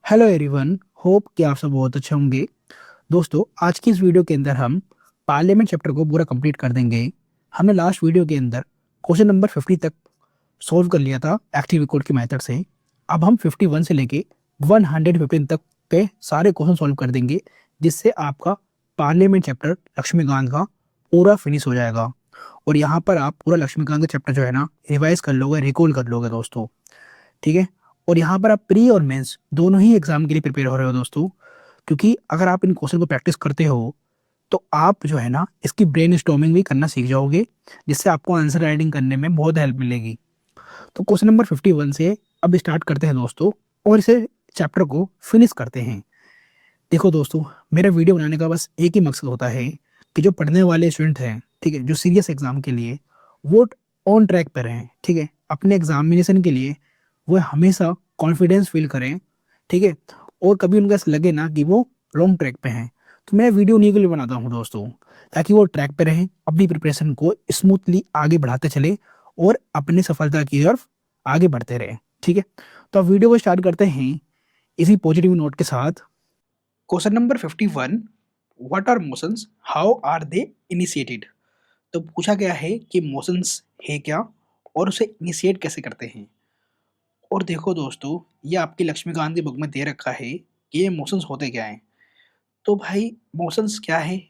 Hello everyone. Hope कि आप सब बहुत अच्छे होंगे। दोस्तों, आज की इस वीडियो के अंदर हम पार्लियामेंट चैप्टर को पूरा कंप्लीट कर देंगे। हमने लास्ट वीडियो के अंदर क्वेश्चन नंबर 50 तक सॉल्व कर लिया था एक्टिव रिकॉर्ड की मेथड से। अब हम 51 से लेके 115 तक के सारे क्वेश्चन सॉल्व कर देंगे, जिससे आपका पार्लियामेंट चैप्टर लक्ष्मीकांत का पूरा फिनिश हो जाएगा। और यहाँ पर आप पूरा लक्ष्मीकांत का चैप्टर जो है ना रिवाइज कर लोगे, रिकॉल कर लोगे दोस्तों। ठीक है। और यहाँ पर आप प्री और मेंस दोनों ही एग्जाम के लिए प्रिपेयर हो रहे हो दोस्तों, क्योंकि अगर आप इन क्वेश्चन को प्रैक्टिस करते हो तो आप जो है ना इसकी ब्रेन स्टॉर्मिंग भी करना सीख जाओगे, जिससे आपको आंसर राइटिंग करने में बहुत हेल्प मिलेगी। तो क्वेश्चन नंबर 51 से अब स्टार्ट करते हैं दोस्तों, और इसे चैप्टर को फिनिश करते हैं। देखो दोस्तों, मेरा वीडियो बनाने का बस एक ही मकसद होता है कि जो पढ़ने वाले स्टूडेंट हैं, ठीक है, जो सीरियस एग्जाम के लिए, वो ऑन ट्रैक पर रहें। ठीक है, अपने एग्जामिनेशन के लिए वो हमेशा कॉन्फिडेंस फील करें। ठीक है, और कभी उनका ऐसा लगे ना कि वो रॉन्ग ट्रैक पे हैं। तो मैं वीडियो उन्हीं के लिए बनाता हूँ दोस्तों, ताकि वो ट्रैक पे रहें, अपनी प्रिपरेशन को स्मूथली आगे बढ़ाते चले और अपनी सफलता की तरफ आगे बढ़ते रहें। ठीक है, तो अब वीडियो को स्टार्ट करते हैं इसी पॉजिटिव नोट के साथ। Question number 51, what are motions, how are they initiated. तो पूछा गया है कि मोशंस है क्या और उसे इनिशिएट कैसे करते हैं। और देखो दोस्तों, ये आपकी लक्ष्मीकांत की बुक में दे रखा है कि ये मोशंस होते क्या हैं। तो भाई, मोशंस क्या है,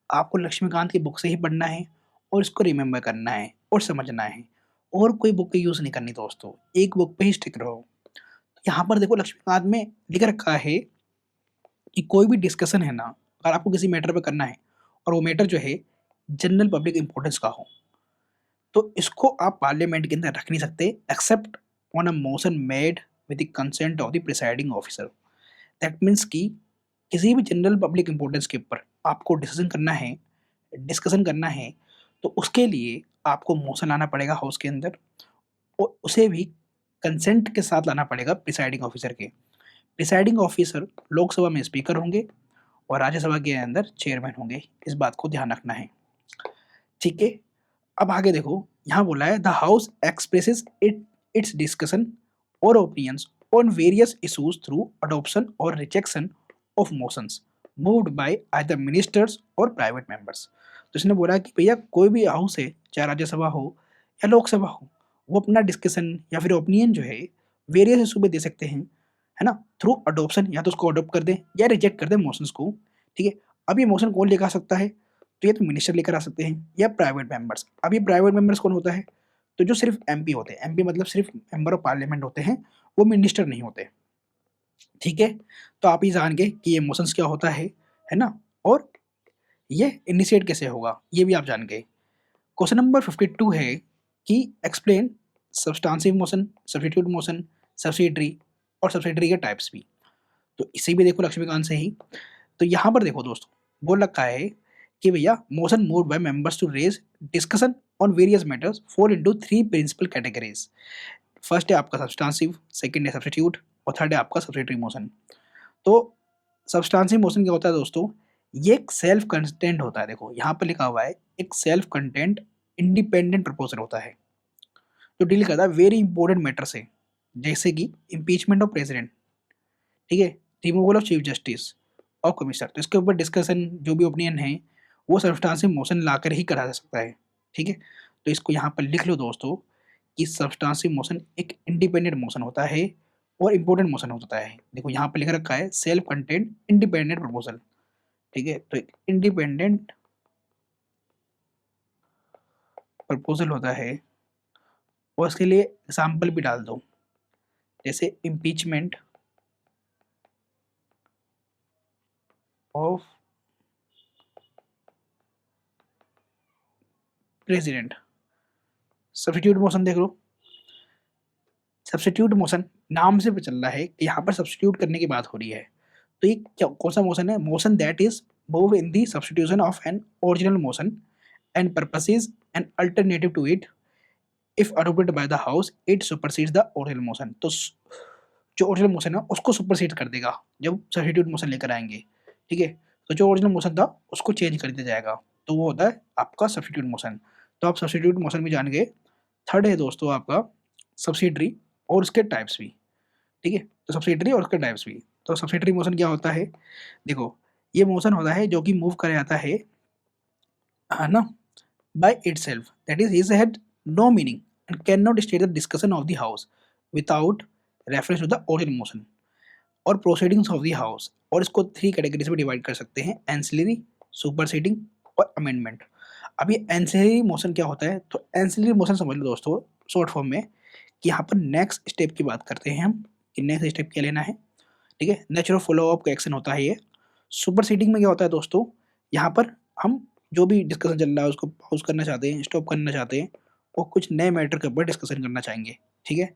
आपको लक्ष्मीकांत की बुक से ही पढ़ना है और इसको रिमेम्बर करना है और समझना है, और कोई बुक का यूज़ नहीं करनी दोस्तों, एक बुक पे ही स्टिक रहो। यहाँ पर देखो लक्ष्मीकांत में लिख रखा है कि कोई भी डिस्कशन है ना, अगर आपको किसी मैटर पे करना है और वो मैटर जो है जनरल पब्लिक इंपॉर्टेंस का हो, तो इसको आप पार्लियामेंट के अंदर रख नहीं सकते except on a motion made with the consent of the presiding officer. That means कि किसी भी जनरल पब्लिक इंपॉर्टेंस के ऊपर आपको डिस्कशन करना है, तो उसके लिए आपको मोशन लाना पड़ेगा हाउस के अंदर, और उसे भी कंसेंट के साथ लाना पड़ेगा प्रिसाइडिंग ऑफिसर के। प्रिसाइडिंग ऑफिसर लोकसभा में स्पीकर होंगे और राज्यसभा के अंदर चेयरमैन होंगे। इस बात को ध्यान रखना है। ठीक है, अब आगे देखो, यहाँ बोला है the house expresses its discussion और opinions on various issues through adoption और rejection of motions moved by either ministers और प्राइवेट मेंबर्स। तो इसने बोला कि भैया कोई भी हाउस है, चाहे राज्यसभा हो या लोकसभा हो, वो अपना डिस्कशन या फिर ओपिनियन जो है वेरियस इशू पे दे सकते हैं, है ना, थ्रू अडॉप्शन, या तो उसको अडॉप्ट कर दें या रिजेक्ट कर दें मोशंस को। ठीक है, अब ये मोशन कौन लेकर आ सकता है, तो ये तो मिनिस्टर लेकर आ सकते हैं या प्राइवेट मेंबर्स। अब ये प्राइवेट मेंबर्स कौन होता है, तो जो सिर्फ एमपी होते हैं, एमपी मतलब सिर्फ मेंबर ऑफ पार्लियामेंट होते हैं, वो मिनिस्टर नहीं होते। ठीक है, तो आप ये जान गए कि ये मोशंस क्या होता है ना, और ये इनिशिएट कैसे होगा ये भी आप जान गए। क्वेश्चन नंबर 52 है कि explain substantive motion, substitute motion, subsidiary और सब्सिडरी के टाइप्स भी। तो इसे भी देखो लक्ष्मीकांत से ही। तो यहाँ पर देखो दोस्तों, बोल रखा है कि भैया motion moved by members to raise discussion on various matters fall into three principal categories. First है आपका सब्सटांसिव, सेकंड है सब्स्टिट्यूट, और थर्ड है आपका सब्सिडरी मोशन। तो सब्सटांसिव मोशन क्या होता है दोस्तों, ये एक सेल्फ कंटेंट होता है। देखो यहाँ पर लिखा हुआ है, एक सेल्फ कंटेंट इंडिपेंडेंट प्रपोजल होता है जो डील करता है वेरी इंपॉर्टेंट मैटर से, जैसे कि इम्पीचमेंट ऑफ प्रेसिडेंट, ठीक है, रिमूवल ऑफ चीफ जस्टिस और कमिश्नर। तो इसके ऊपर डिस्कशन जो भी ओपिनियन है वो सब्सटांसिव मोशन लाकर ही करा जा सकता है। ठीक है, तो इसको यहाँ पर लिख लो दोस्तों कि सब्सटांसिव मोशन एक इंडिपेंडेंट मोशन होता है और इंपॉर्टेंट मोशन होता है। देखो यहाँ पर लिख रखा है सेल्फ कंटेंट इंडिपेंडेंट प्रपोजल। ठीक है, तो इंडिपेंडेंट प्रपोजल होता है, और इसके लिए एग्जाम्पल भी डाल दो, जैसे impeachment of president. Substitute motion देख लो, सब्स्टिट्यूट मोशन नाम से पता चल रहा है कि यहाँ पर सब्स्टिट्यूट करने की बात हो रही है। तो ये क्या कौन सा मोशन है, motion that is move in the substitution of an original motion and proposes an alternative to it, if adopted by the house it supersedes the original motion. तो जो ओरिजिनल मोशन है उसको सुपरसीड कर देगा जब substitute motion लेकर आएंगे। ठीक है, तो जो ओरिजिनल मोशन था उसको चेंज कर दिया जाएगा, तो वो होता है आपका सब्स्टिट्यूट मोशन। तो आप सब्स्टिट्यूट मोशन भी जान गए। थर्ड है दोस्तों आपका सब्सिडरी और उसके टाइप्स भी। ठीक है, तो सब्सिडरी और उसके टाइप्स भी। तो सब्सिटरी मोशन क्या होता है, देखो ये मोशन होता है जो कि मूव कर जाता है ना, by itself, that is had no meaning and can not stay the discussion of the house without reference to the original motion और प्रोसीडिंग्स ऑफ द हाउस। और इसको 3 कैटेगरीज में डिवाइड कर सकते हैं, एंसिलरी, सुपरसीडिंग और अमेंडमेंट। अब ये एंसिलरी मोशन क्या होता है, तो एंसिलरी मोशन समझ लो दोस्तों शॉर्ट फॉर्म में कि यहाँ पर नेक्स्ट स्टेप की बात करते हैं हम कि नेक्स्ट स्टेप क्या लेना है, ठीक है, नेचुरल फॉलो अप का एक्शन होता है ये। सुपरसीडिंग में क्या होता है दोस्तों, यहाँ पर हम जो भी डिस्कशन चल रहा है उसको पॉज करना चाहते हैं, स्टॉप करना चाहते हैं और कुछ नए मैटर के ऊपर डिस्कशन करना चाहेंगे, ठीक है।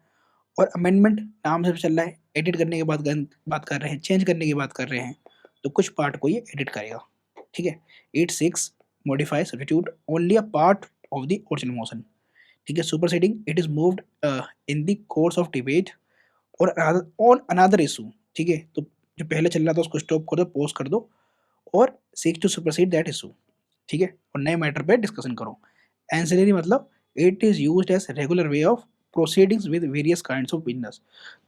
और अमेंडमेंट नाम से चल रहा है, एडिट करने की बात कर रहे हैं, चेंज करने की बात कर रहे हैं, तो कुछ पार्ट को ये एडिट करेगा, ठीक है। 8.6 modify substitute only a part of the original motion, ठीक है। Superseding it is moved in the course of debate और ऑन अनदर इशू, ठीक है। तो जो पहले चल रहा था उसको स्टॉप कर दो, पॉज कर दो और seek to supersede that issue, ठीक है, और नए मैटर पे डिस्कशन करो। एंसिलरी मतलब it is used as regular way of proceedings with various kinds of business.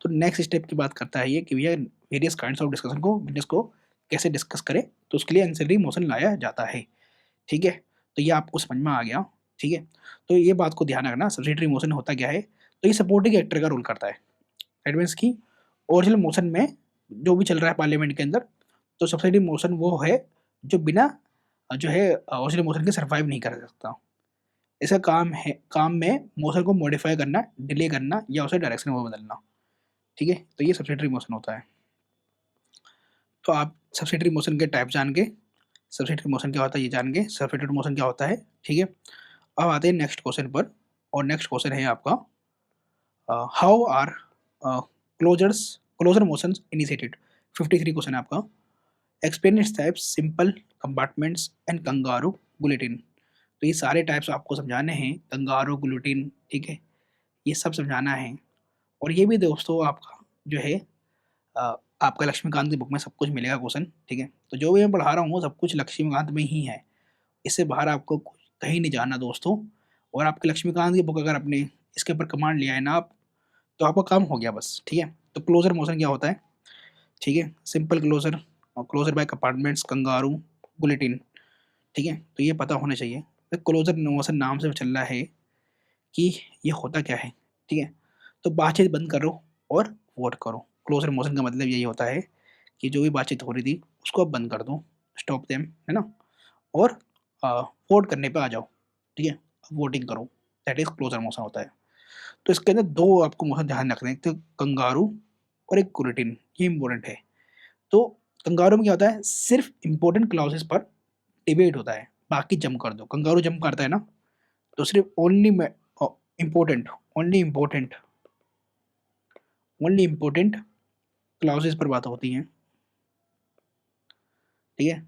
तो नेक्स्ट स्टेप की बात करता है ये कि भैया वेरियस काइंड्स ऑफ डिस्कशन को, बिजनेस को कैसे डिस्कस करें, तो उसके लिए एंसिलरी मोशन लाया जाता है, ठीक है। तो ये आपको समझ में आ गया, ठीक है। तो ये बात को ध्यान रखना, सब्सिडियरी मोशन होता क्या है, तो ये सपोर्टिंग एक्टर का रोल करता है। दैट मीन्स कि ओरिजिनल मोशन में जो भी चल रहा है पार्लियामेंट के अंदर, तो सब्सिडियरी मोशन वो है जो बिना जो है ओरिजिनल मोशन के सर्वाइव नहीं कर सकता। इसका काम में मोशन को मॉडिफाई करना, डिले करना या उसे डायरेक्शन में बदलना, ठीक है। तो ये सब्सिडियरी मोशन होता है। तो आप सब्सिडियरी मोशन के टाइप जान के, सब्सिडियरी मोशन क्या होता है ये जान के, सब्सिडियरी मोशन क्या होता है, ठीक है। अब आते हैं नेक्स्ट क्वेश्चन पर, और नेक्स्ट क्वेश्चन है आपका how are closure motions initiated. 53 question है आपका। Explain its types, simple, compartments and kangaroo, guillotine. तो ये सारे टाइप्स आपको समझाने हैं, कंगारू, गुलेटिन, ठीक है, ये सब समझाना है। और ये भी दोस्तों आपका जो है आपका लक्ष्मीकांत की बुक में सब कुछ मिलेगा क्वेश्चन, ठीक है। तो जो भी मैं पढ़ा रहा हूँ वो सब कुछ लक्ष्मीकांत में ही है, इससे बाहर आपको कहीं नहीं जाना दोस्तों। और आपके लक्ष्मीकांत की बुक अगर आपने इसके ऊपर कमांड लिया है ना आप, तो आपका काम हो गया बस, ठीक है। तो क्लोजर मोशन क्या होता है, ठीक है, सिंपल क्लोजर और closure by compartments, kangaroo, guillotine, ठीक है। तो ये पता होना चाहिए। तो क्लोजर मोशन नाम से चल रहा है कि ये होता क्या है, ठीक है। तो बातचीत बंद करो और वोट करो। क्लोजर मोशन का मतलब यही होता है कि जो भी बातचीत हो रही थी उसको अब बंद कर दो, स्टॉप देम, है ना, और वोट करने पे आ जाओ, ठीक है, वोटिंग करो, दैट इज क्लोजर मोशन होता है। तो इसके अंदर दो आपको मोशन ध्यान रखना है, एक तो कंगारू और एक गुलेटिन, ये इंपॉर्टेंट है। तो कंगारू में क्या होता है, सिर्फ इंपॉर्टेंट क्लॉजेस पर डिबेट होता है, बाकी जंप कर दो। कंगारू जंप करता है ना, तो सिर्फ important only important only important clauses पर बात होती है, ठीक है।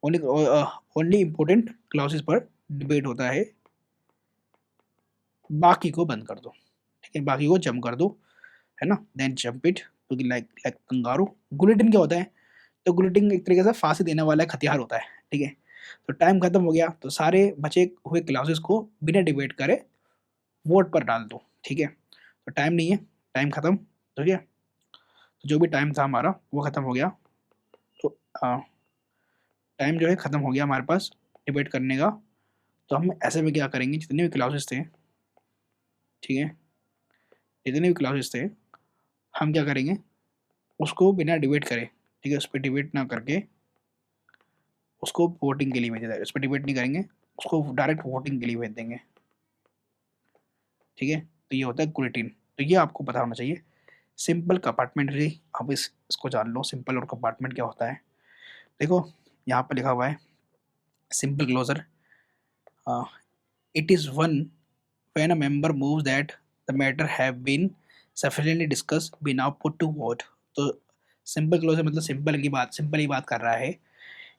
ओनली ओनली इम्पोर्टेंट क्लॉजेस पर डिबेट होता है, बाकी को बंद कर दो, ठीक है, बाकी को जंप कर दो, है ना, then jump it to like like kangaroo. Guillotine क्या होता है, तो गुलेटिन एक तरीके से फांसी देने वाला एक हथियार होता है, ठीक है। तो टाइम खत्म हो गया तो सारे बचे हुए क्लासेस को बिना डिबेट करे वोट पर डाल दो, ठीक है। तो टाइम नहीं है, टाइम खत्म, ठीक है। तो जो भी टाइम था हमारा वो खत्म हो गया। तो टाइम जो है खत्म हो गया हमारे पास डिबेट करने का। तो हम ऐसे में क्या करेंगे, जितने भी क्लासेस थे, ठीक है, जितने भी क्लासेस थे हम क्या करेंगे, उसको बिना डिबेट करे, ठीक है, उस पर डिबेट ना करके उसको वोटिंग के लिए भेज देंगे। उस पर डिबेट नहीं करेंगे, उसको डायरेक्ट वोटिंग के लिए भेज देंगे, ठीक है। तो ये होता है गुलेटिन। तो ये आपको पता होना चाहिए। सिंपल कंपार्टमेंट्री, अब इसको जान लो, सिंपल और कंपार्टमेंट क्या होता है। देखो यहाँ पर लिखा हुआ है simple closure, it is one when a member moves that the matter have been sufficiently discuss be now put to vote. तो सिंपल क्लोजर मतलब सिंपल ही बात कर रहा है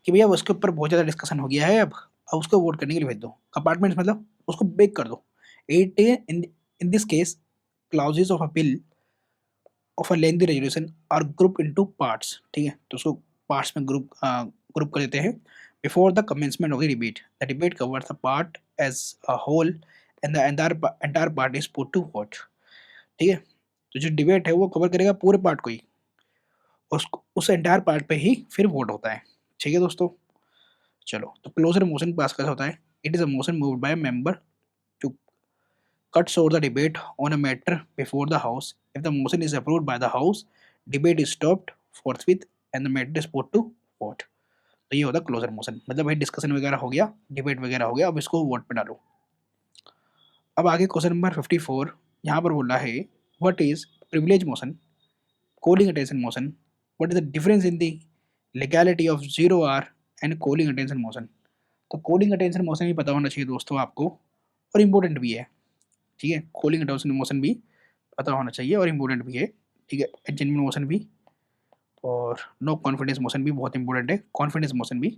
कि भैया उसके ऊपर बहुत ज़्यादा डिस्कशन हो गया है, अब उसको वोट करने के लिए भेज दो। कंपार्टमेंट्स मतलब उसको ब्रेक कर दो। It in this case clauses of appeal of a lengthy resolution are group into parts, ठीक है। तो उसको पार्ट्स में ग्रुप कर देते हैं। Before the commencement of the debate covers the part as a whole and the entire part is put to vote, ठीक है। तो जो डिबेट है वो कवर करेगा पूरे पार्ट को ही, उस एंटायर पार्ट पे ही फिर वोट होता है। ठीक है दोस्तों, चलो तो क्लोजर मोशन पास कैसे होता है? It is a motion moved by member to cut short the debate on a matter before the house. If the motion is approved by the house, debate is stopped forthwith and the matter is put to vote. तो ये होता है closure motion, मतलब भाई discussion वगैरह हो गया, debate वगैरह हो गया, अब इसको वोट पे डालो। अब आगे क्वेश्चन नंबर 54, यहाँ पर बोला है what is privilege motion, calling attention motion, what is the difference in the legality of 0R and calling attention motion. तो कॉलिंग अटेंशन मोशन भी पता होना चाहिए दोस्तों आपको, और इम्पोर्टेंट भी है। ठीक है, कॉलिंग अटेंशन मोशन भी पता होना चाहिए और इम्पोर्टेंट भी है। ठीक है, एडजमेंट मोशन भी, और नो कॉन्फिडेंस मोशन भी बहुत इंपॉर्टेंट है, कॉन्फिडेंस मोशन भी।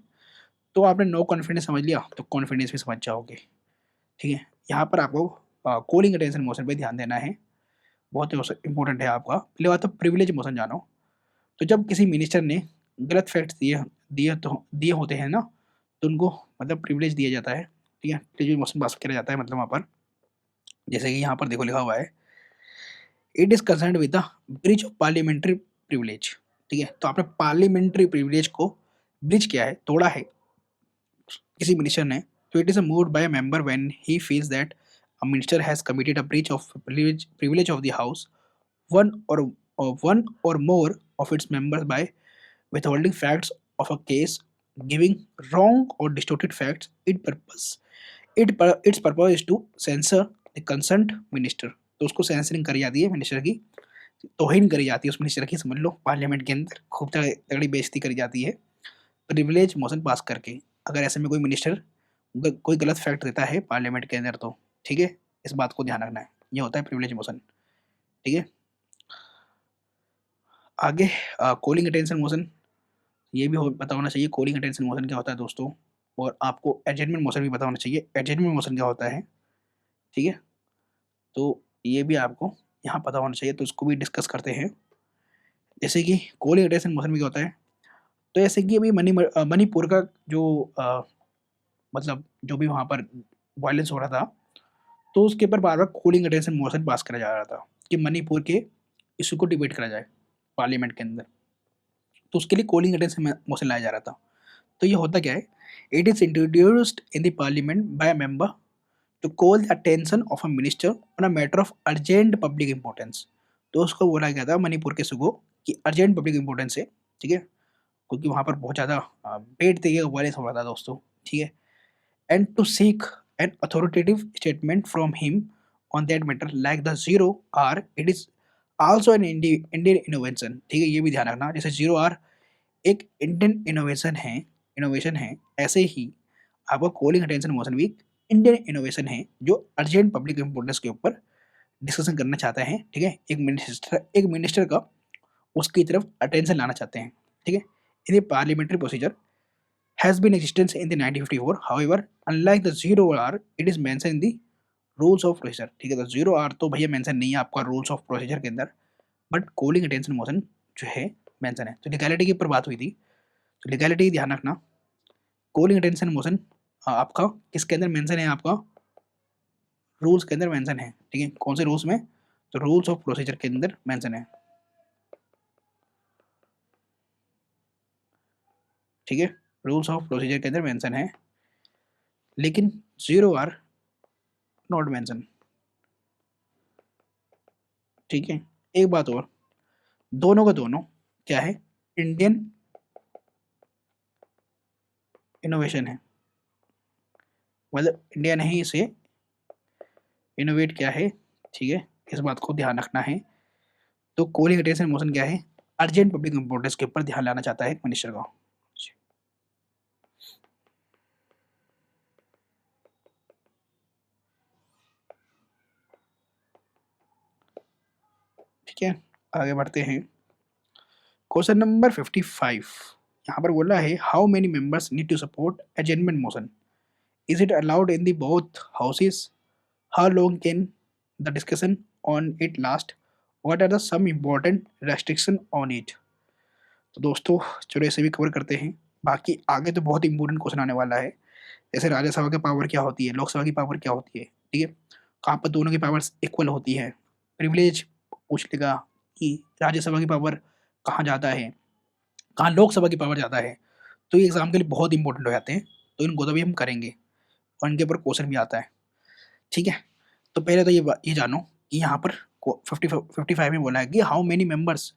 तो आपने नो कॉन्फिडेंस समझ लिया तो कॉन्फिडेंस भी समझ जाओगे। ठीक है, यहाँ पर आपको कॉलिंग अटेंशन मोशन पे ध्यान देना है, बहुत ही इंपॉर्टेंट है आपका। पहले बात तो प्रिविलेज मोशन जानो। तो जब किसी मिनिस्टर ने गलत फैक्ट्स दिए होते हैं ना, तो उनको मतलब प्रिविलेज दिया जाता है। ठीक है, प्रिविलेज मोशन पास किया जाता है, मतलब वहाँ पर जैसे कि यहाँ पर देखो लिखा हुआ है it is concern with the bridge of parliamentary privilege. ठीक है, तो आपने पार्लियामेंट्री प्रिविलेज को ब्रिज किया है, तोड़ा है किसी मिनिस्टर ने, तो it is a moved by a member when he feels that a minister has committed a breach of privilege of the house, one one or more of its members by withholding facts of a case, giving wrong or distorted facts. Its purpose is to censor the concerned minister. तो उसको censoring करी जाती है minister की, तौहीन करी जाती है उस मिनिस्टर की, समझ लो पार्लियामेंट के अंदर खूब तगड़ी बेइज्जती करी जाती है प्रिविलेज मोशन पास करके। अगर ऐसे में कोई मिनिस्टर कोई गलत फैक्ट देता है पार्लियामेंट के अंदर तो, ठीक है, इस बात को ध्यान रखना है, ये होता है प्रिविलेज मोशन। ठीक है, आगे कॉलिंग अटेंशन मोशन, ये भी पता होना चाहिए कॉलिंग अटेंशन मोशन क्या होता है दोस्तों, और आपको एडजमेंट मोशन भी पता होना चाहिए एडजमेंट मोशन क्या होता है। ठीक है, तो ये भी आपको यहाँ पता होना चाहिए, तो इसको भी डिस्कस करते हैं। जैसे कि कॉलिंग अटेंशन मोशन भी क्या होता है, तो जैसे कि अभी मणिपुर का जो मतलब जो भी वहाँ पर वायलेंस हो रहा था, तो उसके ऊपर बार बार कूलिंग अटेंशन मोशन पास करा जा रहा था कि मणिपुर के इशू को डिबेट करा जाए पार्लियामेंट के अंदर, तो उसके लिए कूलिंग अटेंशन मोशन लाया जा रहा था। तो ये होता क्या है, it is introduced in the parliament by a member to call the attention of a minister on a matter of urgent public importance. तो उसको बोला गया था मणिपुर के इशू को कि अर्जेंट पब्लिक इंपॉर्टेंस है। ठीक है, क्योंकि वहाँ पर बहुत ज़्यादा पेड़ तरीके का वायलेंस हो रहा था दोस्तों। ठीक है, and to seek an authoritative statement from him on that matter like the zero R, it is also an Indian innovation। ठीक है, ये भी ध्यान रखना, जैसे जीरो आर एक इंडियन इनोवेशन है, ऐसे ही आपका कॉलिंग अटेंशन मोशन भी इंडियन इनोवेशन है जो अर्जेंट पब्लिक इंपोर्टेंस के ऊपर डिस्कशन करना चाहते हैं। ठीक है, एक मिनिस्टर का उसकी तरफ अटेंशन लाना चाहते हैं। ठीक है, इन parliamentary procedure has been existence in the 1954. However, unlike the zero R, it is mentioned in the rules of procedure। ठीक है, तो जीरो आर तो भैया मेंशन नहीं है आपका रूल्स ऑफ प्रोसीजर के अंदर, बट कॉलिंग अटेंशन मोशन जो है मेंशन है। तो लीगैलिटी के ऊपर बात हुई थी, तो लीगैलिटी ध्यान रखना, कॉलिंग अटेंशन मोशन आपका किसके अंदर मेंशन है, आपका रूल्स के अंदर मेंशन है। ठीक है, कौन से रूल्स में, तो रूल्स ऑफ प्रोसीजर के अंदर मेंशन है। ठीक है, रूल्स ऑफ प्रोसीजर के अंदर मेंशन है, लेकिन जीरो आर नॉट मेंशन। ठीक है, एक बात और, दोनों का दोनों क्या है, इंडियन इनोवेशन है, मतलब इंडिया ने ही इसे इनोवेट किया है। ठीक है, इस बात को ध्यान रखना है। तो कॉलिंग अटेंशन मोशन क्या है, अर्जेंट पब्लिक इंपोर्टेंस के ऊपर ध्यान लाना चाहता है मिनिस्टर का। ठीक है, आगे बढ़ते हैं। क्वेश्चन नंबर 55, यहाँ पर बोला है how many members need to support adjournment motion, is it allowed in the both houses, how long can the discussion on it last, what are the some important restriction on it. तो दोस्तों चलो इसे भी cover करते हैं, बाकी आगे तो बहुत इंपॉर्टेंट क्वेश्चन आने वाला है, जैसे राज्यसभा की पावर क्या होती है, लोकसभा की पावर क्या होती है। ठीक है, कहाँ पर दोनों की पावर्स इक्वल होती है, प्रिविलेज पूछ लेगा कि राज्यसभा की पावर कहाँ जाता है, कहाँ लोकसभा की पावर ज़्यादा है, तो ये एग्ज़ाम के लिए बहुत इंपॉर्टेंट हो जाते हैं, तो इनको तो भी हम करेंगे और इनके ऊपर क्वेश्चन भी आता है, ठीक है? तो पहले तो ये जानो कि यहाँ पर को 55 में बोला है कि हाउ मेनी मेंबर्स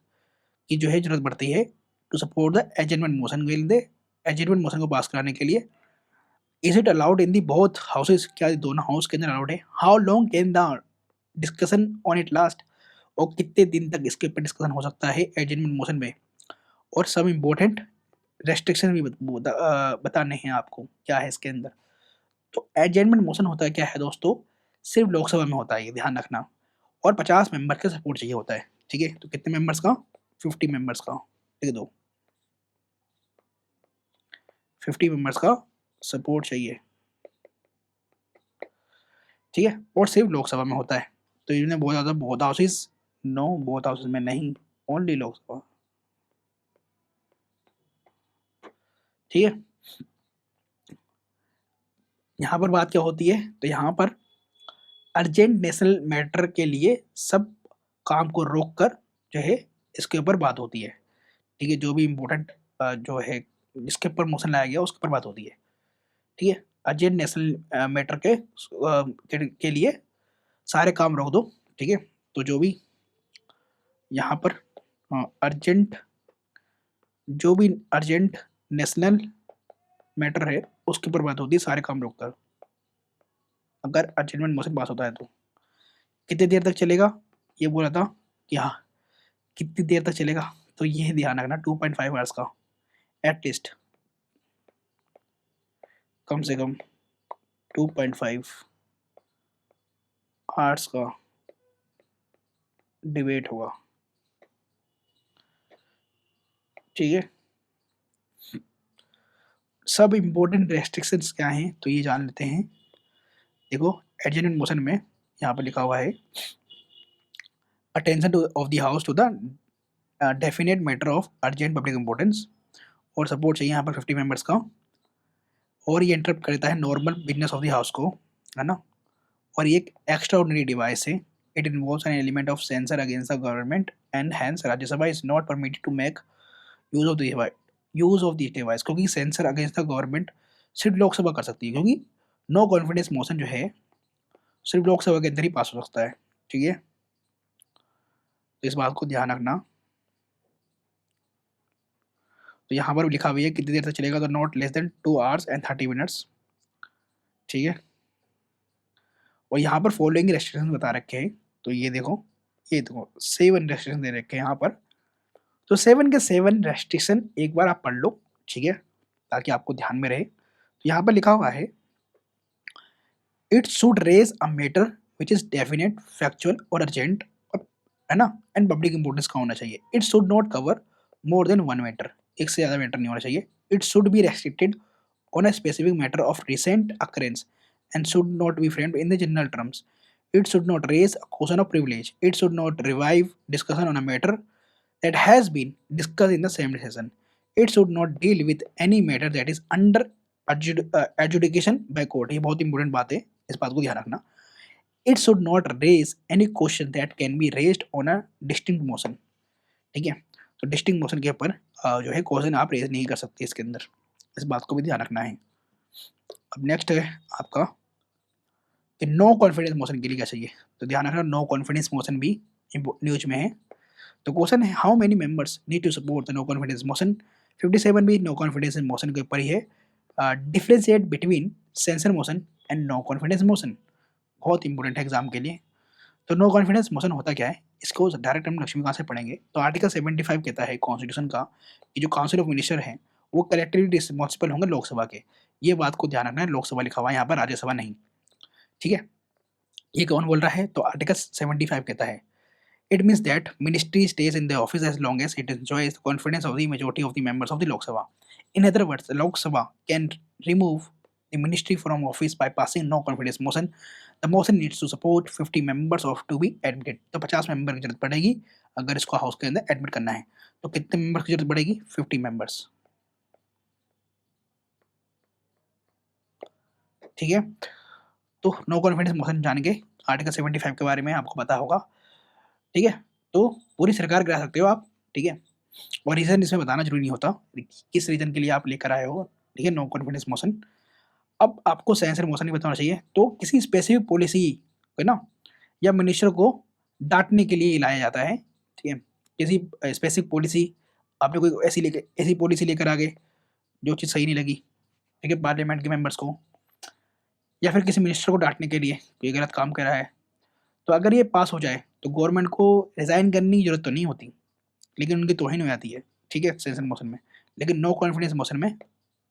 की जो है ज़रूरत पड़ती है to support the adjournment motion will they adjournment motion को पास कराने के लिए। Is it allowed in the both houses, क्या दोनों हाउस के अंदर अलाउड है? How long can the discussion on it last, और कितने दिन तक इसके ऊपर डिस्कशन हो सकता है एडजमेंट मोशन में? और सब इम्पोर्टेंट रेस्ट्रिक्शन भी बताने हैं आपको क्या है इसके अंदर। तो एडजमेंट मोशन होता है क्या है दोस्तों, सिर्फ लोकसभा में होता है, ये ध्यान रखना, और 50 मेंबर का सपोर्ट चाहिए होता है, ठीक है? तो कितने मेंबर्स का? 50 मेंबर्स का, लिख दो 50 मेंबर्स का सपोर्ट चाहिए, ठीक है? और सिर्फ लोकसभा में होता है। तो इन्होंने बहुत ज़्यादा both houses, no both houses में नहीं, ओनली लोकसभा, ठीक है? यहाँ पर बात क्या होती है, तो यहाँ पर अर्जेंट नेशनल मैटर के लिए सब काम को रोक कर जो है इसके ऊपर बात होती है, ठीक है? जो भी इम्पोर्टेंट जो है जिसके ऊपर मोशन लाया गया उसके ऊपर बात होती है, ठीक है? अर्जेंट नेशनल मैटर के लिए सारे काम रोक दो, ठीक है? तो जो भी यहाँ पर अर्जेंट जो भी अर्जेंट नेशनल मैटर है उसके ऊपर बात होती है सारे काम रोक कर, अगर अर्जेंट मोशन पास होता है तो। कितनी देर तक चलेगा, ये बोला था कि हाँ कितनी देर तक चलेगा, तो ये ध्यान रखना 2.5 आवर्स का एटलीस्ट, कम से कम 2.5 आवर्स का डिबेट होगा, ठीक है? सब इम्पोर्टेंट रेस्ट्रिक्शंस क्या हैं तो ये जान लेते हैं। देखो एडजमेंट मोशन में यहाँ पर लिखा हुआ है attention to of the house to the definite matter of urgent public importance, और सपोर्ट चाहिए यहाँ पर 50 मेंबर्स का, और ये इंटरप्ट करता है normal business of the house को, है ना? और ये एक एक्स्ट्रा ऑर्डिनरी डिवाइस है, it involves an element of censure against the government and hence Rajya Sabha is not permitted to make use of this device, क्योंकि सेंसर अगेंस्ट द गवर्नमेंट सिर्फ लोकसभा कर सकती है, क्योंकि नो कॉन्फिडेंस मोशन जो है सिर्फ लोकसभा के अंदर ही पास हो सकता है, ठीक है? तो इस बात को ध्यान रखना। तो यहाँ पर लिखा हुआ है कितनी देर तक चलेगा, तो not less than 2 hours and 30 minutes, ठीक है? और यहाँ पर फॉलोइंग रेस्ट्रिक्शन बता रखे हैं, तो ये देखो 7 रेस्ट्रिक्शन दे रखे हैं यहाँ पर। तो 7 के 7 रेस्ट्रिक्शन एक बार आप पढ़ लो, ठीक है? ताकि आपको ध्यान में रहे। तो यहाँ पर लिखा हुआ है it should raise a matter which is definite factual और अर्जेंट, है ना? एंड पब्लिक इंपोर्टेंस का होना चाहिए। It should not cover more than one matter, एक से ज़्यादा मैटर नहीं होना चाहिए। It should be restricted on a specific matter of recent occurrence and should not be framed in the general terms. It should not raise a question of privilege. It should not revive discussion on a matter that has been discussed in the same session. It should not deal with any matter that is under adjudication by court. ये बहुत important बात है, इस बात को ध्यान रखना। It should not raise any question that can be raised on a distinct motion. ठीक है? तो डिस्टिंक्ट मोशन के ऊपर जो है क्वेश्चन आप रेज नहीं कर सकते इसके अंदर, इस बात को भी ध्यान रखना है। अब नेक्स्ट है आपका कि नो कॉन्फिडेंस मोशन के लिए क्या चाहिए, तो ध्यान रखना नो कॉन्फिडेंस मोशन भी न्यूज में है। तो क्वेश्चन है how many members need to support the no confidence motion, 57 भी नो कॉन्फिडेंस मोशन के ऊपर ही है। Differentiate between censure motion and no confidence motion, बहुत इंपॉर्टेंट है एग्जाम के लिए। तो नो कॉन्फिडेंस मोशन होता क्या है, इसको डायरेक्ट हम लक्ष्मीकांत से पढ़ेंगे। तो आर्टिकल 75 कहता है कॉन्स्टिट्यूशन का कि जो काउंसिल ऑफ मिनिस्टर हैं वो कलेक्टिवली रिस्पॉन्सिबल होंगे लोकसभा के, ये बात को ध्यान रखना है, लोकसभा लिखा हुआ है यहाँ पर, राज्यसभा नहीं, ठीक है? ये कौन बोल रहा है, तो आर्टिकल 75 कहता है it means that ministry stays in the office as long as it enjoys the confidence of the majority of the members of the Lok Sabha. In other words Lok Sabha can remove the ministry from office by passing no confidence motion. The motion needs to support 50 members of to be admitted, तो 50 member की जरूरत पड़ेगी अगर इसको house के अंदर admit करना है। तो कितने मेंबर्स की जरूरत पड़ेगी, 50 मेंबर्स, ठीक है? तो नो कॉन्फिडेंस मोशन जान के आर्टिकल 75 के बारे में आपको पता होगा, ठीक है? तो पूरी सरकार गिरा सकते हो आप, ठीक है? और रीज़न इसमें बताना ज़रूरी नहीं होता, किस रीज़न के लिए आप लेकर आए हो, ठीक है, नो कॉन्फिडेंस मोशन। अब आपको सेंसर मोशन नहीं बताना चाहिए, तो किसी स्पेसिफिक पॉलिसी, है ना, या मिनिस्टर को डाँटने के लिए लाया जाता है, ठीक है? किसी स्पेसिफिक पॉलिसी, आपने कोई ऐसी पॉलिसी लेकर आ गए, जो चीज़ सही नहीं लगी, ठीक है, पार्लियामेंट के मेंबर्स को, या फिर किसी मिनिस्टर को डाँटने के लिए, कोई गलत काम कर रहा है, तो अगर ये पास हो जाए, तो गवर्नमेंट को रिज़ाइन करने की ज़रूरत तो नहीं होती, लेकिन उनकी तौहीन हो जाती है, ठीक है, सेंसर मोशन में। लेकिन नो कॉन्फिडेंस मोशन में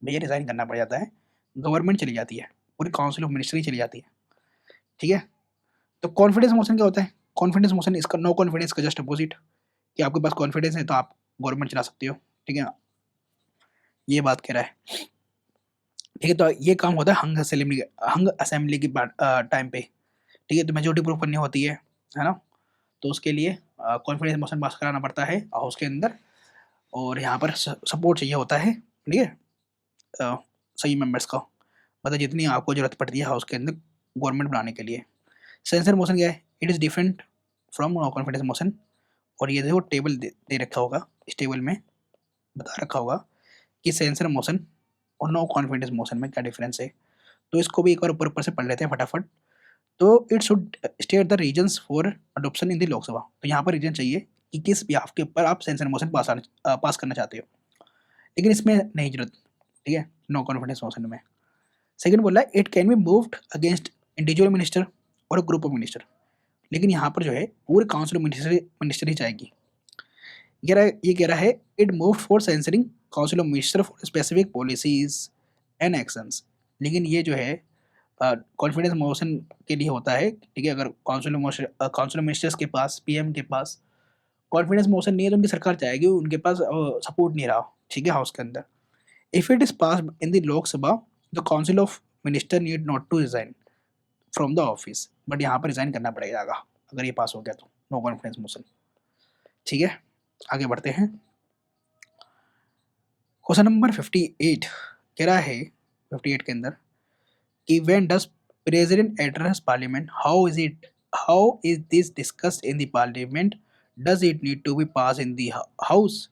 भैया रिज़ाइन करना पड़ जाता है, गवर्नमेंट चली जाती है, पूरी काउंसिल ऑफ मिनिस्टर ही चली जाती है, ठीक है? तो कॉन्फिडेंस मोशन क्या होता है? कॉन्फिडेंस मोशन इसका नो कॉन्फिडेंस का जस्ट अपोज़िट, कि आपके पास कॉन्फिडेंस है तो आप गवर्नमेंट चला सकते हो, ठीक है? ये बात कह रहा है, ठीक है? तो ये काम होता है हंग असेंबली की टाइम पे, ठीक है? तो मेजॉरिटी प्रूफ करनी होती है ना? तो उसके लिए कॉन्फिडेंस मोशन पास कराना पड़ता है हाउस के अंदर, और यहाँ पर सपोर्ट चाहिए होता है, ठीक है? अ, सही मेंबर्स का, मतलब जितनी आपको ज़रूरत पड़ती है हाउस के अंदर गवर्नमेंट बनाने के लिए। सेंसर मोशन क्या है? It is different from no confidence motion, और ये देखो टेबल दे रखा होगा, इस टेबल में बता रखा होगा कि सेंसर मोशन और नो कॉन्फिडेंस मोशन में क्या डिफरेंस है। तो इसको भी एक बार ऊपर-ऊपर से पढ़ लेते हैं फटाफट। तो it should state the reasons for adoption in the Lok Sabha. तो यहाँ पर रीजन चाहिए कि किस बिहाफ के ऊपर आप सेंसर मोशन पास करना चाहते हो। लेकिन इसमें नहीं ज़रूरत, ठीक है, नो कॉन्फिडेंस मोशन में। सेकंड बोला है it can be moved against individual minister और अ ग्रुप ऑफ मिनिस्टर। लेकिन यहाँ पर जो है पूरे काउंसिल ऑफ मिनिस्टर मिनिस्टर ही जाएगी। ये कह रहा है it move for censoring council of minister for specific policies and actions. लेकिन ये जो है कॉन्फिडेंस मोशन के लिए होता है, ठीक है? अगर काउंसिल ऑफ मिनिस्टर्स के पास, पीएम के पास कॉन्फिडेंस मोशन नहीं है, तो उनकी सरकार जाएगी, उनके पास सपोर्ट नहीं रहा, ठीक है, हाउस के अंदर। If it is pass in the Lok Sabha, the council of minister need not to resign from the office, but यहाँ पर रिजाइन करना पड़ेगा अगर ये पास हो गया तो, नो कॉन्फिडेंस मोशन, ठीक है? आगे बढ़ते हैं। क्वेश्चन नंबर 58 कह रहा है, 58 के अंदर कि when does president address parliament, how is this discussed in the parliament, does it need to be pass in the house?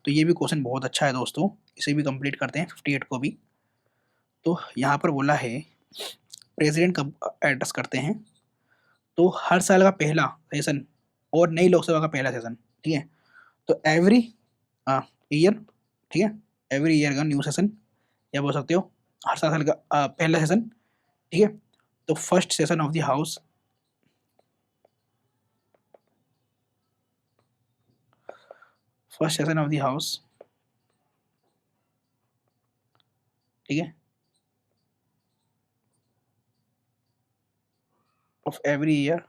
तो ये भी क्वेश्चन बहुत अच्छा है दोस्तों, इसे भी कंप्लीट करते हैं 58 को भी। तो यहाँ पर बोला है प्रेसिडेंट कब एड्रेस करते हैं, तो हर साल का पहला सेशन और नई लोकसभा का पहला सेशन, ठीक है? तो एवरी ईयर, ठीक है, एवरी ईयर का न्यू सेशन, या बोल सकते हो हर साल का पहला सेशन, ठीक है? तो first session of the house, first session of the house, ठीक है, of every year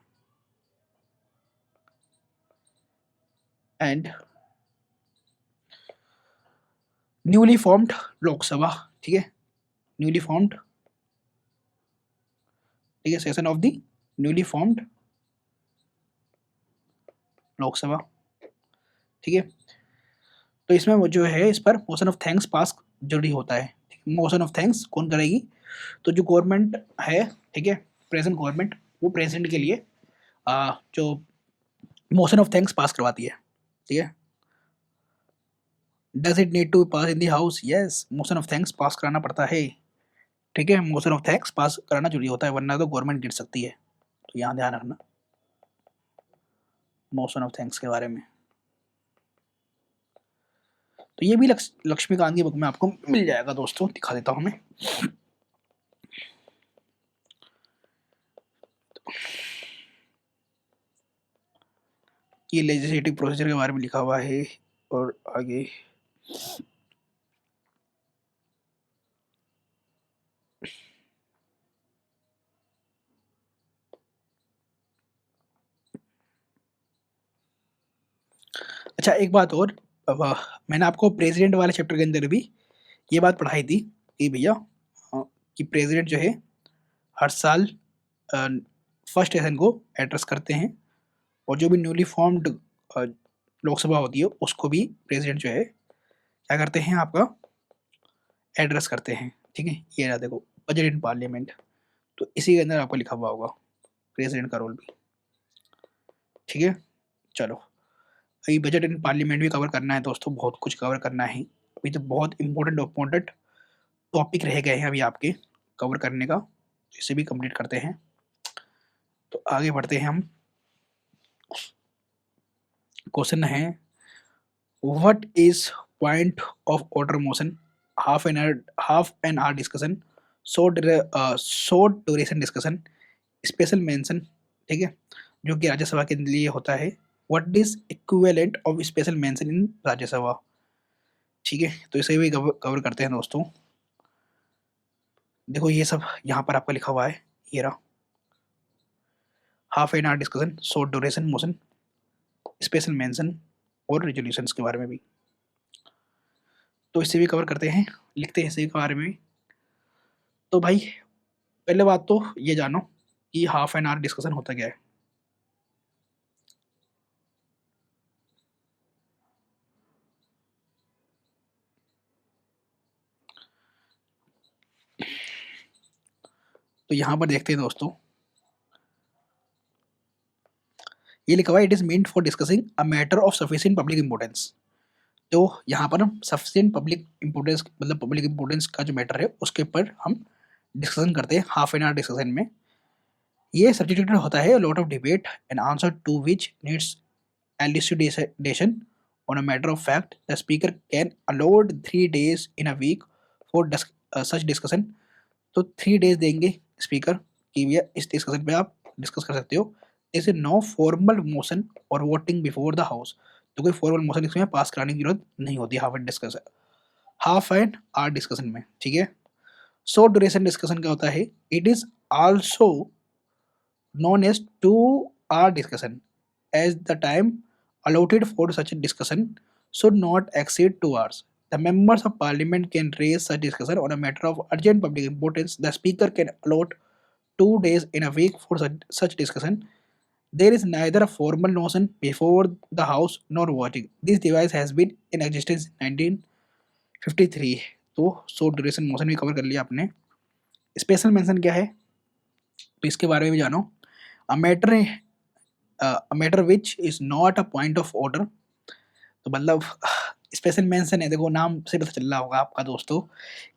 and newly formed Lok Sabha, ठीक है, न्यूली फॉर्म्ड, ठीक है, session of the newly formed Lok Sabha, ठीक है? तो इसमें वो जो है इस पर मोशन ऑफ थैंक्स पास जरूरी होता है। मोशन ऑफ थैंक्स कौन करेगी? तो जो गवर्नमेंट है, ठीक है, प्रेजेंट गवर्नमेंट, वो प्रेसिडेंट के लिए जो मोशन ऑफ थैंक्स पास करवाती है, ठीक है? Does it need to pass in the house? Yes, motion of thanks pass कराना पड़ता है, ठीक है, मोशन ऑफ थैंक्स पास कराना जरूरी होता है, वरना तो गवर्नमेंट गिर सकती है। तो यहाँ ध्यान रखना मोशन ऑफ थैंक्स के बारे में। तो ये भी लक्ष्मीकांत की बुक में आपको मिल जाएगा दोस्तों, दिखा देता हूँ मैं। ये लेजिस्लेटिव प्रोसीजर के बारे में लिखा हुआ है, और आगे अच्छा एक बात और, अब मैंने आपको प्रेसिडेंट वाले चैप्टर के अंदर भी ये बात पढ़ाई थी कि भैया कि प्रेसिडेंट जो है हर साल फर्स्ट सेशन को एड्रेस करते हैं, और जो भी न्यूली फॉर्म्ड लोकसभा होती है उसको भी प्रेसिडेंट जो है क्या करते हैं, आपका एड्रेस करते हैं, ठीक है? ये रहा देखो, बजट इन पार्लियामेंट, तो इसी के अंदर आपको लिखा हुआ होगा प्रेसिडेंट का रोल भी, ठीक है? चलो अभी बजट इन पार्लियामेंट भी कवर करना है दोस्तों, बहुत कुछ कवर करना है। अभी तो बहुत इंपॉर्टेंट इंपॉर्टेंट टॉपिक रह गए हैं अभी आपके कवर करने का, इसे भी कंप्लीट करते हैं। तो आगे बढ़ते हैं हम। क्वेश्चन है what is point of order motion, half an our discussion, short duration discussion, special mention, ठीक है, जो कि राज्यसभा के लिए होता है। What is equivalent of special mention इन राज्यसभा, ठीक है, तो इसे भी कवर करते हैं दोस्तों। देखो ये सब यहाँ पर आपका लिखा हुआ है, ये रहा, half an our discussion, short duration motion, special mention और रेजोल्यूशंस के बारे में भी, तो इसे भी कवर करते हैं, लिखते हैं इसे के बारे में। तो भाई पहले बात तो ये जानो कि हाफ एन आवर डिस्कशन होता क्या है। तो यहाँ पर देखते हैं दोस्तों, ये लिखा हुआ है it is meant for discussing a matter of sufficient public importance. तो यहाँ पर हम सफिशिएंट पब्लिक इंपोर्टेंस मतलब पब्लिक इंपोर्टेंस का जो मैटर है उसके ऊपर हम डिस्कशन करते हैं हाफ एन आवर डिस्कशन में। ये सब्जेक्टेड होता है lot of debate and answer to which needs elucidation on a matter of fact. The speaker can allot 3 days in a week for such discussion. तो 3 days देंगे speaker कि भैया इस discussion पे आप डिस्कस कर सकते हो। जैसे नो फॉर्मल मोशन और वोटिंग बिफोर द हाउस, तो कोई फॉर्मल मोशन इसमें पास कराने की जरूरत नहीं होती हाफ एंड आवर डिस्कशन में, ठीक है। शॉर्ट ड्यूरेशन डिस्कशन क्या होता है, it is also known as 2 hour discussion, as the time allotted for such a discussion should not exceed 2 hours. The members of parliament can raise such discussion on a matter of urgent public importance. The speaker can allot 2 days in a week for such discussion. There is neither a formal notion before the house nor voting. This device has been in existence in 1953. तो short duration motion भी cover कर लिया आपने। Special mention क्या है, तो इसके बारे में भी जानो। A matter which is not a point of order, तो मतलब स्पेशल मेंशन है, देखो नाम से पता चल रहा होगा आपका दोस्तों,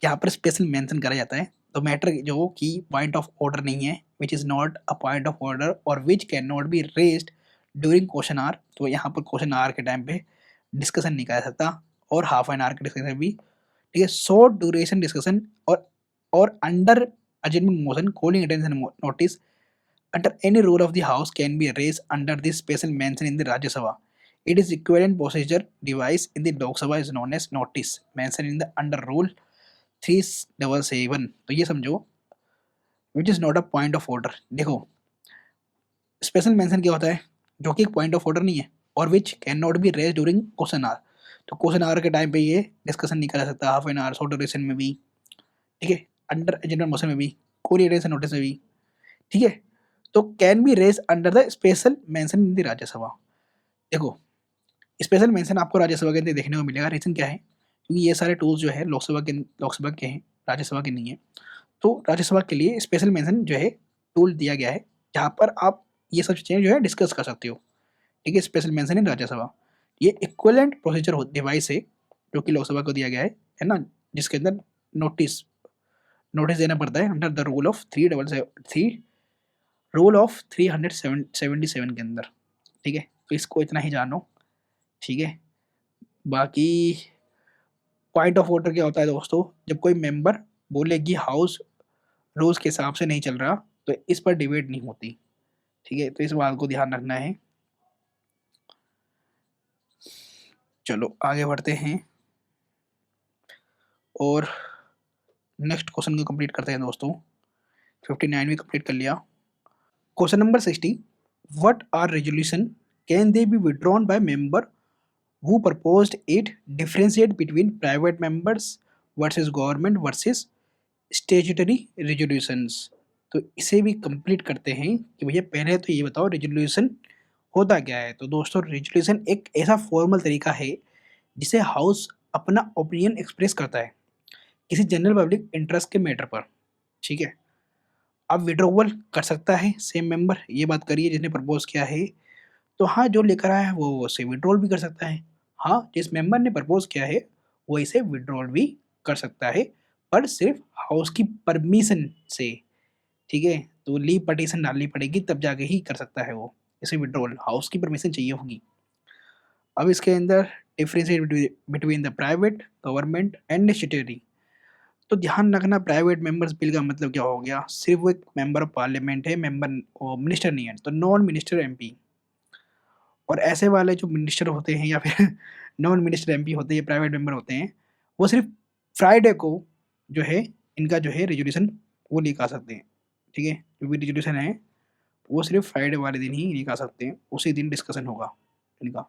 यहाँ पर स्पेशल मेंशन करा जाता है। तो मैटर जो कि पॉइंट ऑफ ऑर्डर नहीं है, which is not a point of order और which can not be raised during question hour, तो यहाँ पर क्वेश्चन आवर के टाइम पे डिस्कशन नहीं करा सकता, और हाफ एन आवर के डिस्कशन भी, ठीक है। शॉर्ट ड्यूरेशन डिस्कशन और अंडर अजेंडमेंट motion calling attention notice under any rule of the house can be raised under this special mention in the Rajya Sabha. It is equivalent procedure device in the Lok Sabha is known as notice mentioned in the under rule 377. तो ये समझो which is not a point of order। देखो special mention क्या होता है, जो कि एक पॉइंट ऑफ ऑर्डर नहीं है, और which can not be raise during question hour, तो क्वेश्चन आवर के टाइम पे ये डिस्कशन नहीं करा सकता, half an hour short duration में भी, ठीक है, अंडर एजेंडा मोशन में भी, कोई रेज नोटिस में भी, ठीक है। तो can be raise under the special mention in the Rajya Sabha. देखो स्पेशल मेंशन आपको राज्यसभा के अंदर देखने को मिलेगा, रीजन क्या है, क्योंकि ये सारे टूल्स जो है लोकसभा के हैं, राज्यसभा के नहीं है। तो राज्यसभा के लिए स्पेशल मेंशन जो है टूल दिया गया है, जहाँ पर आप ये सब चीज़ें जो है डिस्कस कर सकते हो, ठीक है। स्पेशल मेंशन इन राज्यसभा, ये इक्वलेंट प्रोसीजर डिवाइस है जो कि लोकसभा को दिया गया है ना, जिसके अंदर नोटिस नोटिस देना पड़ता है अंडर द रूल ऑफ 377 के अंदर, ठीक है। तो इसको इतना ही जानो, ठीक है। बाकी पॉइंट ऑफ ऑर्डर क्या होता है दोस्तों, जब कोई मेंबर बोले कि हाउस रूल्स के हिसाब से नहीं चल रहा, तो इस पर डिबेट नहीं होती, ठीक है। तो इस बात को ध्यान रखना है। चलो आगे बढ़ते हैं और नेक्स्ट क्वेश्चन को कंप्लीट करते हैं दोस्तों। 59 भी कंप्लीट कर लिया। Question number 60, what are resolution can they be withdrawn by member who proposed it, differentiate between private members versus government versus statutory resolutions। तो इसे भी कंप्लीट करते हैं कि भैया पहले तो ये बताओ रेजोल्यूशन होता क्या है। तो दोस्तों रेजोल्यूशन एक ऐसा फॉर्मल तरीका है जिसे हाउस अपना ओपिनियन एक्सप्रेस करता है किसी जनरल पब्लिक इंटरेस्ट के मैटर पर, ठीक है। अब विड्रॉवल कर सकता है सेम मेंबर, ये बात करिए जिसने प्रपोज किया है, तो हाँ, जो लेकर आया है वो उसे विड्रॉल भी कर सकता है। हाँ, जिस मेंबर ने प्रपोज किया है वो इसे विड्रॉल भी कर सकता है, पर सिर्फ हाउस की परमिशन से। ठीक है, तो लीव पटिशन डालनी पड़ेगी तब जाके ही कर सकता है वो इसे विड्रॉल, हाउस की परमिशन चाहिए होगी। अब इसके अंदर differentiate between the private, government and स्टेटरी। तो ध्यान रखना, प्राइवेट मेंबर्स बिल का मतलब क्या हो गया, सिर्फ वो एक मेंबर ऑफ पार्लियामेंट है, मेंबर मिनिस्टर नहीं है, तो नॉन मिनिस्टर एमपी। और ऐसे वाले जो मिनिस्टर होते हैं या फिर नॉन मिनिस्टर एमपी होते हैं, प्राइवेट मेंबर होते हैं, वो सिर्फ फ्राइडे को जो है इनका जो है रेजोल्यूशन वो लेकर आ सकते हैं। ठीक है, जो भी रेजोल्यूशन है वो सिर्फ फ्राइडे वाले दिन ही लेकर आ सकते हैं, उसी दिन डिस्कशन होगा इनका।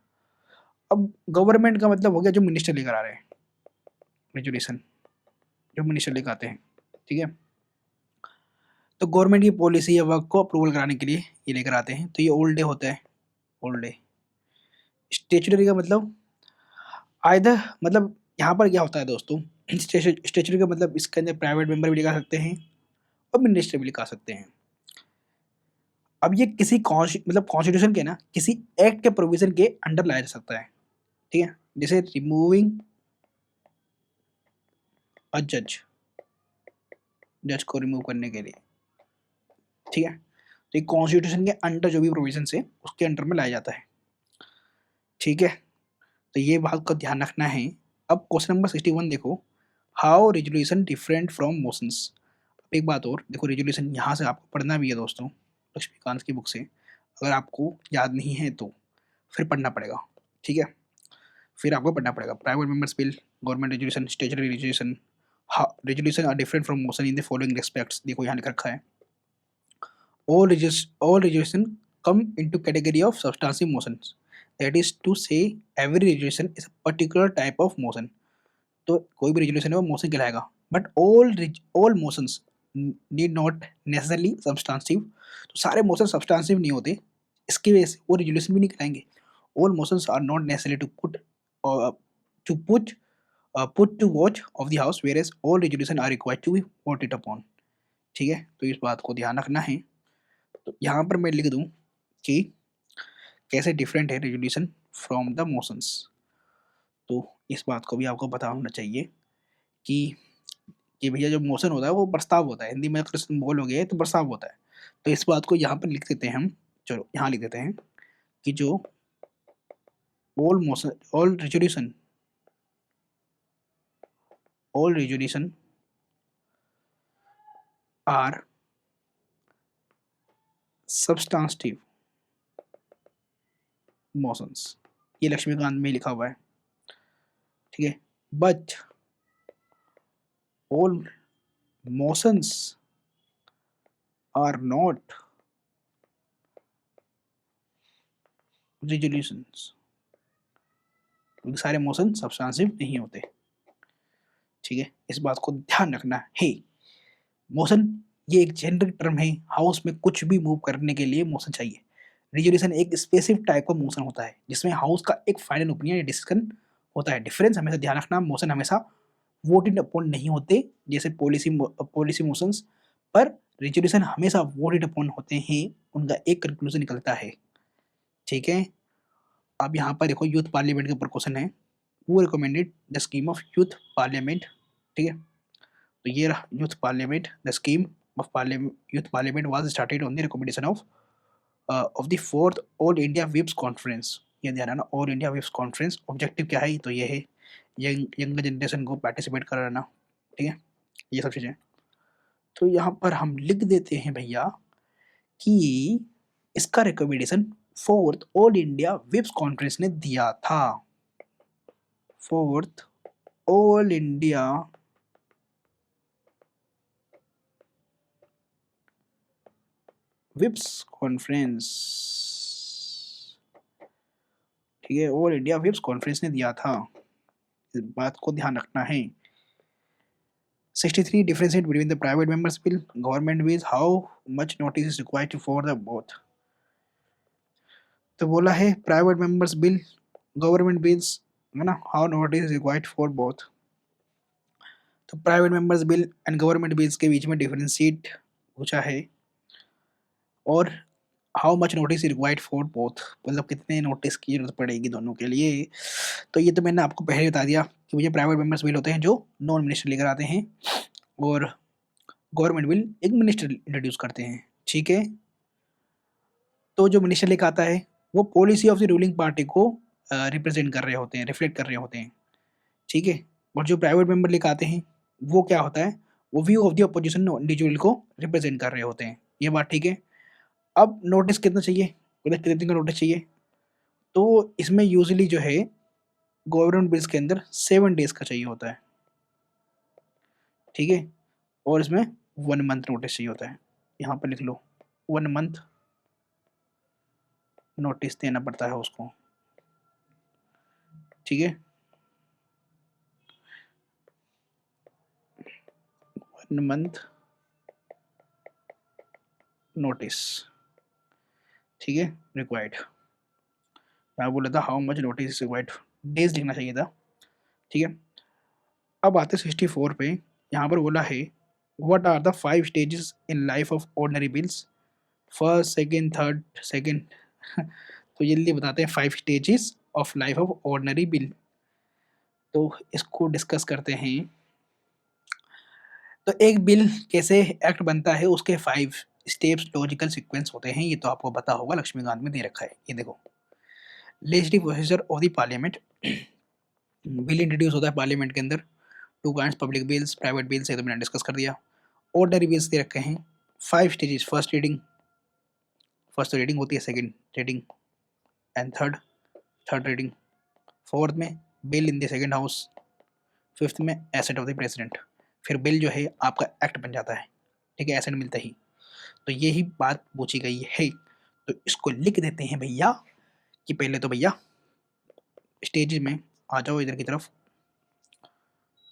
अब गवर्नमेंट का मतलब हो गया जो मिनिस्टर लेकर आ रहे हैं रेजोल्यूशन, जो मिनिस्टर लेकर आते हैं। ठीक है, तो गवर्नमेंट की पॉलिसी या वर्क को अप्रूवल कराने के लिए ये लेकर आते हैं, तो ये ओल्ड डे होता है, ओल्ड डे। स्टेचुटरी का मतलब आइदर, मतलब यहाँ पर क्या होता है दोस्तों, स्टेचुटरी का मतलब इसके अंदर प्राइवेट मेंबर भी लिखा सकते हैं और मिनिस्टर भी लिखा सकते हैं। अब ये किसी मतलब कॉन्स्टिट्यूशन के ना किसी एक्ट के प्रोविजन के अंडर लाया जा सकता है। ठीक है, जैसे रिमूविंग अ जज, जज को रिमूव करने के लिए। ठीक है, तो ये कॉन्स्टिट्यूशन के अंडर जो भी प्रोविजन है उसके अंडर में लाया जाता है। ठीक है, तो ये बात का ध्यान रखना है। अब क्वेश्चन नंबर 61 देखो, how resolution different from motions. अब एक बात और देखो, रेजोल्यूशन यहाँ से आपको पढ़ना भी है दोस्तों, लक्ष्मीकांत की बुक से। अगर आपको याद नहीं है तो फिर पढ़ना पड़ेगा। ठीक है, फिर आपको पढ़ना पड़ेगा। Private members bill, government resolution, statutory resolution. Resolution are different from motion in the following respects. देखो यहाँ लिख रखा है, all resolution come into category of substantive motions. That is to say, every resolution is a particular type of motion. तो कोई भी resolution है वो motion कहलाएगा, but all motions need not necessarily substantive. तो सारे motions substantive नहीं होते, इसकी वजह से वो resolution भी नहीं कहलाएंगे। All motions are not necessary uh, to put to vote of the house, whereas all resolution are required to be voted upon. ठीक है, तो इस बात को ध्यान रखना है। तो यहाँ पर मैं लिख दूं कि कैसे डिफरेंट है रेजोल्यूशन फ्रॉम द मोशंस। तो इस बात को भी आपको पता होना चाहिए कि भैया जो मोशन होता है वो प्रस्ताव होता है, हिंदी में अगर बोलोगे तो प्रस्ताव होता है। तो इस बात को यहाँ पर लिख देते हैं हम, चलो यहाँ लिख देते हैं कि जो all resolution are substantive motions, ये लक्ष्मीकांत में लिखा हुआ है। ठीक है, but all motions are not resolutions, क्योंकि सारे मोशन सब्सटेंसिव नहीं होते। ठीक है, इस बात को ध्यान रखना है। मोशन ये एक जेनरिक टर्म है, हाउस में कुछ भी मूव करने के लिए मोशन चाहिए। रिजोल्यूशन एक स्पेसिफिक टाइप का मोशन होता है जिसमें हाउस का एक फाइनल ओपिनियन या डिसीजन होता है। डिफरेंस हमेशा ध्यान रखना, मोशन हमेशा वोटेड अपॉन नहीं होते जैसे पॉलिसी मोशंस, पर रिजोल्यूशन हमेशा वोटेड अपॉन होते हैं, उनका एक कंक्लूजन निकलता है। ठीक है, अब यहाँ पर देखो यूथ पार्लियामेंट के ऊपर क्वेश्चन है, who recommended the scheme of youth parliament. ठीक है, तो ये रहा youth parliament, the scheme of parliament, youth parliament was started on the recommendation of the fourth all India chips conference. ये ध्यान रखना, ऑल इंडिया विप्स कॉन्फ्रेंस ऑब्जेक्टिव क्या है, तो ये है यंग जनरेशन को पार्टिसिपेट कराना। ठीक है, ये सब चीज़ें। तो यहाँ पर हम लिख देते हैं भैया कि इसका रिकमेंडेशन फोर्थ ऑल इंडिया विप्स कॉन्फ्रेंस ने दिया था। फोर्थ ऑल इंडिया विप्स कॉन्फ्रेंस, ठीक है, ऑल इंडिया विप्स कॉन्फ्रेंस ने दिया था, इस बात को ध्यान रखना है। 63 differentiate between the private members bill, government bills, how much notice is required for the both। तो बोला है private members bill, government bills, है ना, how notice is required for both. तो private members bill and government bills के बीच में differentiate पूछा है, और how much notice required for both, मतलब कितने नोटिस की जरूरत पड़ेगी दोनों के लिए। तो ये तो मैंने आपको पहले बता दिया कि मुझे प्राइवेट मेंबर्स बिल होते हैं जो नॉन मिनिस्टर लेकर आते हैं, और गवर्नमेंट बिल एक मिनिस्टर इंट्रोड्यूस करते हैं, ठीक है। तो जो मिनिस्टर लेकर आता है वो policy of the ruling party को रिप्रेजेंट कर रहे होते हैं, रिफ्लेक्ट कर रहे होते हैं, ठीक है। और जो प्राइवेट मेंबर लेकर आते हैं वो क्या होता है, वो view of the opposition individual को रिप्रेजेंट कर रहे होते हैं, ये बात ठीक है। अब नोटिस कितना चाहिए, मतलब कितने दिन का नोटिस चाहिए, तो इसमें यूजुअली जो है गवर्नमेंट बिल्स के अंदर 7 डेज का चाहिए होता है, ठीक है। और इसमें 1 मंथ नोटिस चाहिए होता है, यहाँ पर लिख लो 1 मंथ नोटिस देना पड़ता है उसको, ठीक है। 1 मंथ नोटिस, ठीक है, रिक्वायर्ड। मैं बोला था how much notice required, days लिखना चाहिए था, ठीक है। अब आते 64 पे, यहाँ पर बोला है what are the 5 stages in life of ordinary bills, first second third second. तो जल्दी बताते हैं 5 stages of life of ordinary bill, तो इसको डिस्कस करते हैं। तो एक बिल कैसे एक्ट बनता है, उसके 5 स्टेप्स लॉजिकल सीक्वेंस होते हैं, ये तो आपको पता होगा, लक्ष्मीकांत में दे रखा है, ये देखो। Legislative procedure of the parliament, bill introduce होता है पार्लियामेंट के अंदर, 2 kinds, public bills, private bills, ये तो मैंने डिस्कस कर दिया। ऑर्डनरी बिल्स दे रखे हैं 5 stages, first reading, first reading होती है, second reading and third, third reading, fourth में bill in the second house, fifth में एसेट ऑफ द प्रेसिडेंट। फिर बिल जो है आपका एक्ट बन जाता है, ठीक है, एसेट मिलता ही। तो यही बात पूछी गई है, तो इसको लिख देते हैं भैया, कि पहले तो भैया स्टेज में आ जाओ इधर की तरफ।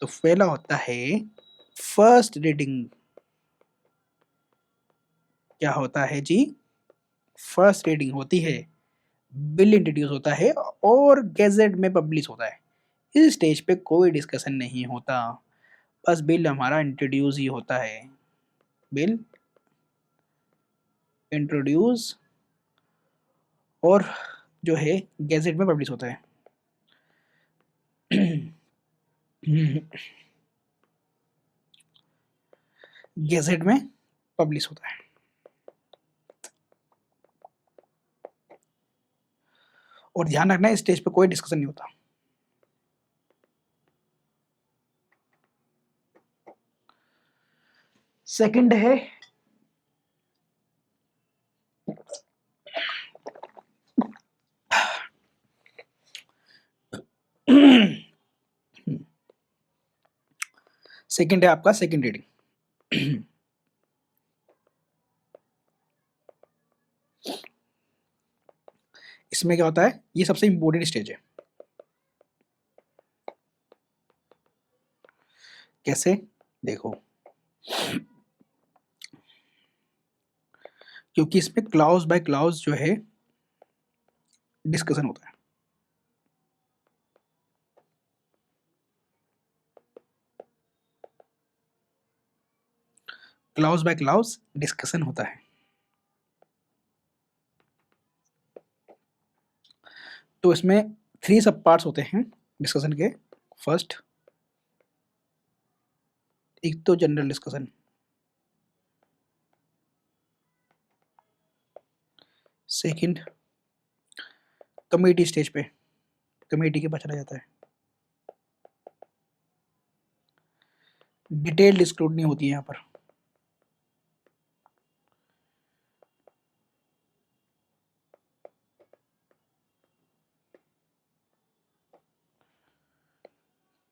तो पहला होता है फर्स्ट रीडिंग, क्या होता है जी, फर्स्ट रीडिंग होती है, बिल इंट्रोड्यूस होता है और गैजेट में पब्लिश होता है। इस स्टेज पे कोई डिस्कशन नहीं होता, बस बिल हमारा इंट्रोड्यूस ही होता है, बिल इंट्रोड्यूस और जो है गैजेट में पब्लिश होता है। गैजेट में पब्लिश होता है, और ध्यान रखना इस स्टेज पे कोई डिस्कशन नहीं होता। सेकंड है सेकंड है आपका सेकंड रीडिंग। इसमें क्या होता है, ये सबसे इंपॉर्टेंट स्टेज है। कैसे, देखो, क्योंकि इसमें क्लाउज बाय क्लाउज जो है डिस्कशन होता है, क्लाउज बाय क्लाउज डिस्कशन होता है। तो इसमें 3 सब पार्ट्स होते हैं डिस्कशन के। फर्स्ट, एक तो general discussion, second committee stage पे, कमेटी के पास चला जाता है, डिटेल्ड स्क्रूटनी होती है यहाँ पर।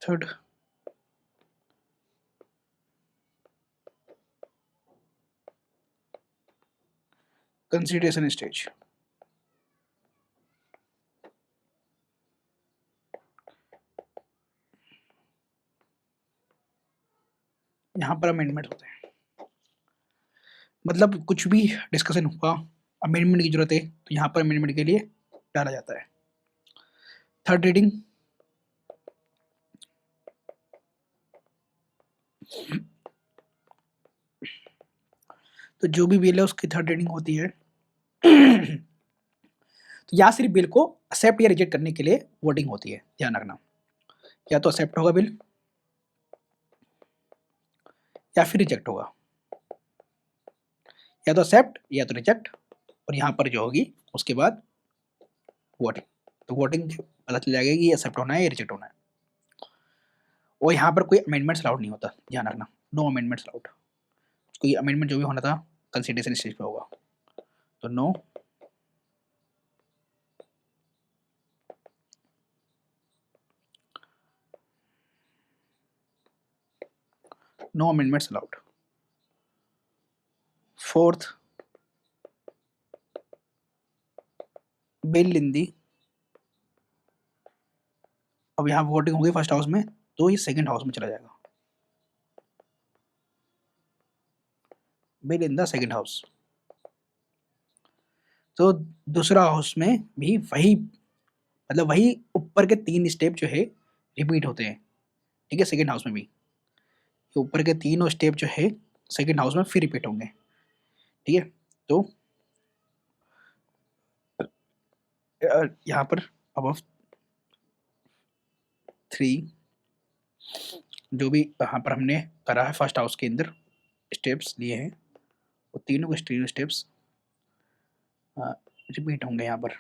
थर्ड, कंसिडरेशन स्टेज, यहाँ पर अमेंडमेंट होते हैं, मतलब कुछ भी डिस्कशन हुआ, अमेंडमेंट की जरूरत है तो यहाँ पर अमेंडमेंट के लिए डाला जाता है। थर्ड रीडिंग, तो जो भी बिल है उसकी थर्ड रीडिंग होती है। तो यहाँ सिर्फ बिल को एक्सेप्ट या रिजेक्ट करने के लिए वोटिंग होती है, ध्यान रखना। या तो एक्सेप्ट होगा बिल या फिर रिजेक्ट होगा, या तो एक्सेप्ट या तो रिजेक्ट, और यहाँ पर जो होगी उसके बाद वोटिंग। तो वोटिंग पता चल जाएगा कि एक्सेप्ट होना है या रिजेक्ट होना है। और यहाँ पर कोई अमेंडमेंट्स अलाउड नहीं होता, ध्यान रखना, नो अमेंडमेंट्स अलाउड। कोई अमेंडमेंट जो भी होना था कंसिडरेशन स्टेज पे होगा, तो no amendments allowed. Fourth, bill in the, अब यहाँ वोटिंग होगी फर्स्ट हाउस में, तो ये सेकंड हाउस में चला जाएगा, bill in the second house. तो दूसरा हाउस में भी वही, मतलब वही ऊपर के 3 स्टेप जो है रिपीट होते हैं, ठीक है, सेकंड हाउस में भी ऊपर के तीनों स्टेप जो है सेकंड हाउस में फिर रिपीट होंगे, ठीक है। तो यहाँ पर अब 3 जो भी यहाँ पर हमने करा है फर्स्ट हाउस के अंदर स्टेप्स लिए हैं, वो तीनों के तीनों स्टेप्स रिपीट होंगे यहाँ पर।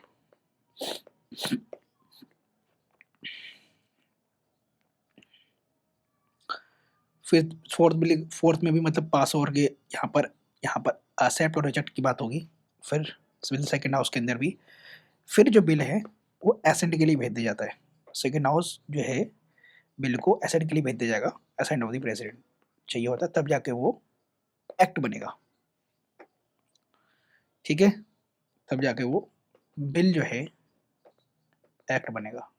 फिर फोर्थ में भी मतलब पास ओवर के यहाँ पर एक्सेप्ट और रिजेक्ट की बात होगी। फिर सेकंड हाउस के अंदर भी फिर जो बिल है वो एसेंट के लिए भेज दिया जाता है। सेकंड हाउस जो है बिल को एसेंट के लिए भेज दिया जाएगा, एसेंट ऑफ द प्रेसिडेंट चाहिए होता है, तब जाके वो एक्ट बनेगा, ठीक है, तब जाके वो बिल जो है एक्ट बनेगा,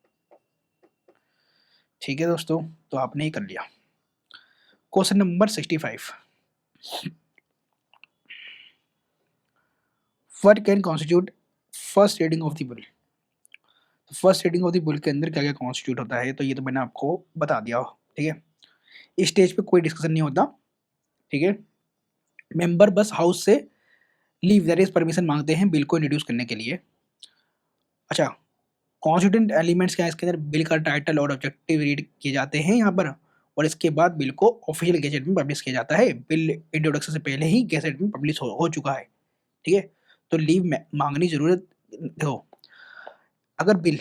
ठीक है दोस्तों। तो आपने ही कर लिया। Question number 65, what can constitute first reading of the bill. First reading of the bill के अंदर क्या क्या कॉन्स्टिट्यूट होता है, तो ये तो मैंने आपको बता दिया, ठीक है। इस स्टेज पे कोई डिस्कशन नहीं होता, ठीक है। मेंबर बस हाउस से लीव दैट इज परमिशन मांगते हैं बिल को इंट्रोड्यूस करने के लिए। अच्छा, कॉन्स्टिट्यूएंट एलिमेंट्स क्या है इसके अंदर, बिल का टाइटल और ऑब्जेक्टिव रीड किए जाते हैं यहाँ पर, और इसके बाद बिल को ऑफिशियल गैजेट में पब्लिश किया जाता है। बिल इंट्रोडक्शन से पहले ही गैजेट में पब्लिश हो चुका है, ठीक है। तो लीव मांगनी जरूरत, देखो अगर बिल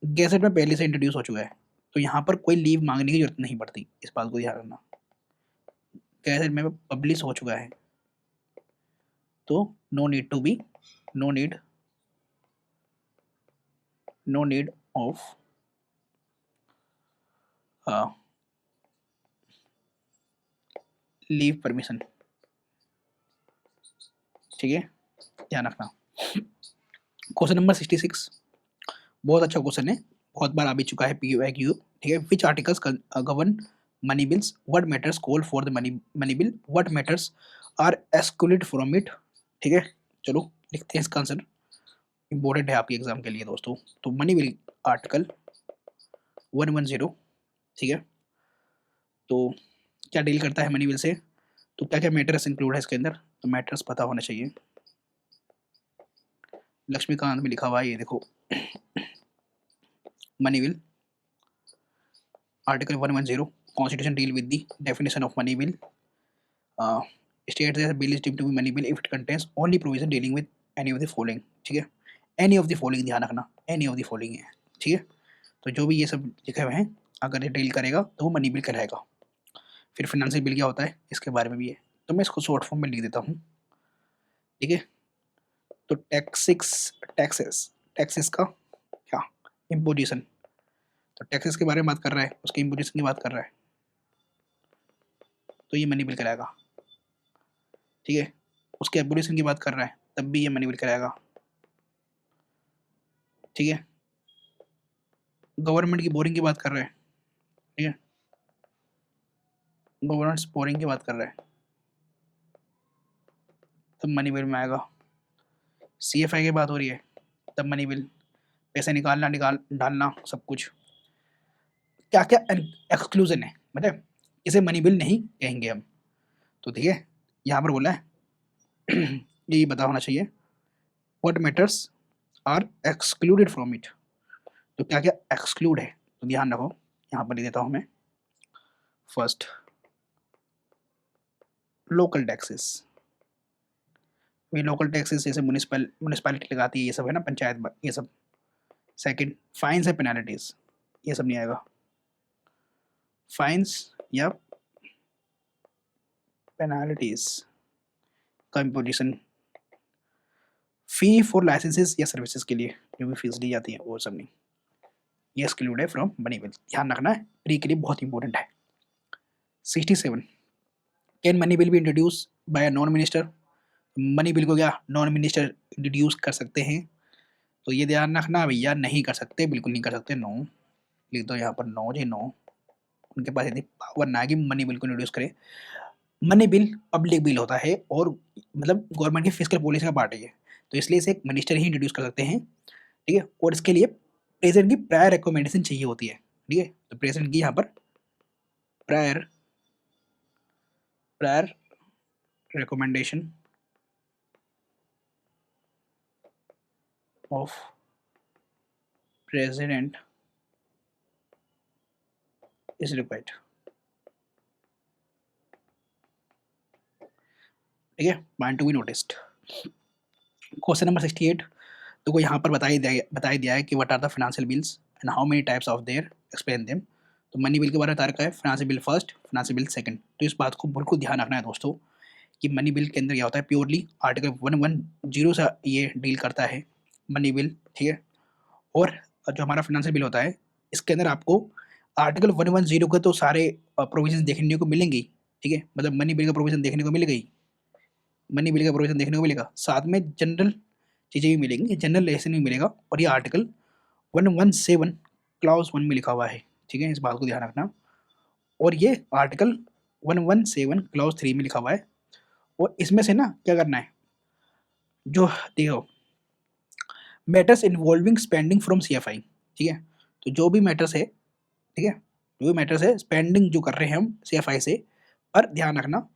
गैजेट में पहले से इंट्रोड्यूस हो चुका है तो यहाँ पर कोई लीव मांगने की जरूरत नहीं पड़ती, इस बात को ध्यान रखना। गैजेट में पब्लिश हो चुका है तो no need to be, no need of leave permission, ठीक है, ध्यान रखना। क्वेश्चन नंबर 66 बहुत अच्छा क्वेश्चन है, बहुत बार आ भी चुका है PYQ, ठीक है। Which articles govern money bills, what matters call for the money bill, what matters are excluded from it, ठीक है। चलो लिखते हैं इसका आंसर, इंपॉर्टेंट है आपके एग्जाम के लिए दोस्तों। तो मनी बिल आर्टिकल 110, ठीक है। तो क्या डील करता है मनी बिल से, तो क्या क्या मैटर्स इंक्लूड है इसके अंदर, तो मैटर्स पता होना चाहिए। लक्ष्मीकांत में लिखा हुआ है, ये देखो money bill article 110 constitution deal with the definition of money bill, state that bill is deemed to be money bill if it contains only provision dealing with any of the following, ठीक है। Any of the following ध्यान रखना, any of the following है, ठीक है। तो जो भी ये सब लिखे हुए हैं अगर ये डील करेगा तो वो मनी बिल कहलाएगा। फिर फाइनेंशियल बिल क्या होता है इसके बारे में भी है, तो मैं इसको शॉर्ट फॉर्म में लिख देता हूँ, ठीक है। तो टैक्सेस का क्या, इम्पोजिशन, तो टैक्सेस के बारे में बात कर रहा है, उसके इम्पोजिशन की बात कर रहा है, तो ये मनी बिल कराएगा, ठीक है। उसके एबोलिशन की बात कर रहा है तब भी ये मनी बिल कराएगा, ठीक है। गवर्नमेंट की बोरिंग की बात कर रहा है, ठीक है, गवर्नमेंट बोरिंग की बात कर रहा है तब मनी बिल में आएगा। CFI की बात हो रही है तब मनी बिल, पैसे निकालना डालना सब कुछ। क्या क्या एक्सक्लूजन है, मतलब इसे मनी बिल नहीं कहेंगे हम, तो ठीक है, यहाँ पर बोला है यही पता होना चाहिए। What matters are excluded from it. तो क्या क्या एक्सक्लूड है, तो ध्यान रखो, यहाँ पर लिख देता हूँ मैं। फर्स्ट, लोकल टैक्सेस, ये लोकल टैक्सेस जैसे म्यूनिसिपैलिटी लगाती है, ये सब है ना, पंचायत ये सब। सेकंड, फाइन्स एंड पेनल्टीज, ये सब नहीं आएगा। फाइन्स या पेनल्टीज का इम्पोजिशन, फी फॉर लाइसेंसेस या सर्विसेज के लिए जो भी फीस ली जाती है वो सब नहीं, ये एक्सक्लूड है फ्रॉम मनी बिल, ध्यान रखना है, प्री के लिए बहुत इंपॉर्टेंट है। 67, कैन मनी बिल भी introduce by a non minister, money bill को क्या नॉन मिनिस्टर इंट्रोड्यूस कर सकते हैं, तो ये ध्यान रखना भैया, नहीं कर सकते, बिल्कुल नहीं कर सकते, नो, लिख दो यहाँ पर नो जी, नो, उनके पास इतनी पावर ना कि मनी बिल को इंट्रोड्यूस करे। मनी बिल पब्लिक बिल होता है और मतलब गवर्नमेंट की फिजिकल पॉलिसी का पार्ट है ये, तो इसलिए इसे एक मिनिस्टर ही इंट्रोड्यूस कर सकते हैं, ठीक है, और इसके लिए प्रेसिडेंट की प्रायर रिकमेंडेशन चाहिए होती है, ठीक है, तो प्रेसिडेंट की यहाँ पर prior prior recommendation of president is required, ठीक है, point to be noticed. Question number 68, तो को यहाँ पर बताई दिया है कि what are the financial bills and how many types of there, explain them. तो मनी बिल के बारे में बता रखा है, financial bill first, financial bill second, तो इस बात को बिल्कुल ध्यान रखना है दोस्तों कि मनी बिल के अंदर क्या होता है, प्योरली आर्टिकल 110 से ये डील करता है मनी बिल, ठीक है, और जो हमारा फाइनेंशियल बिल होता है इसके अंदर आपको आर्टिकल 110 के तो सारे प्रोविजन देखने को मिलेंगे, ठीक है, मतलब मनी बिल का प्रोविजन देखने को मिलेगा ही, मनी बिल का प्रोविजन देखने को मिलेगा, साथ में जनरल चीज़ें भी मिलेंगी, जनरल लेसन भी मिलेगा, और ये आर्टिकल 117 क्लाउज 1 में लिखा हुआ है, ठीक है, इस बात को ध्यान रखना, और ये आर्टिकल 117 क्लाउज 3 में लिखा हुआ है, और इसमें से ना क्या करना है, जो देखो matters involving spending from CFI, ठीक है, तो जो भी मैटर्स है, ठीक है, जो भी मैटर्स है स्पेंडिंग जो कर रहे हैं हम सीएफआई से, पर ध्यान रखना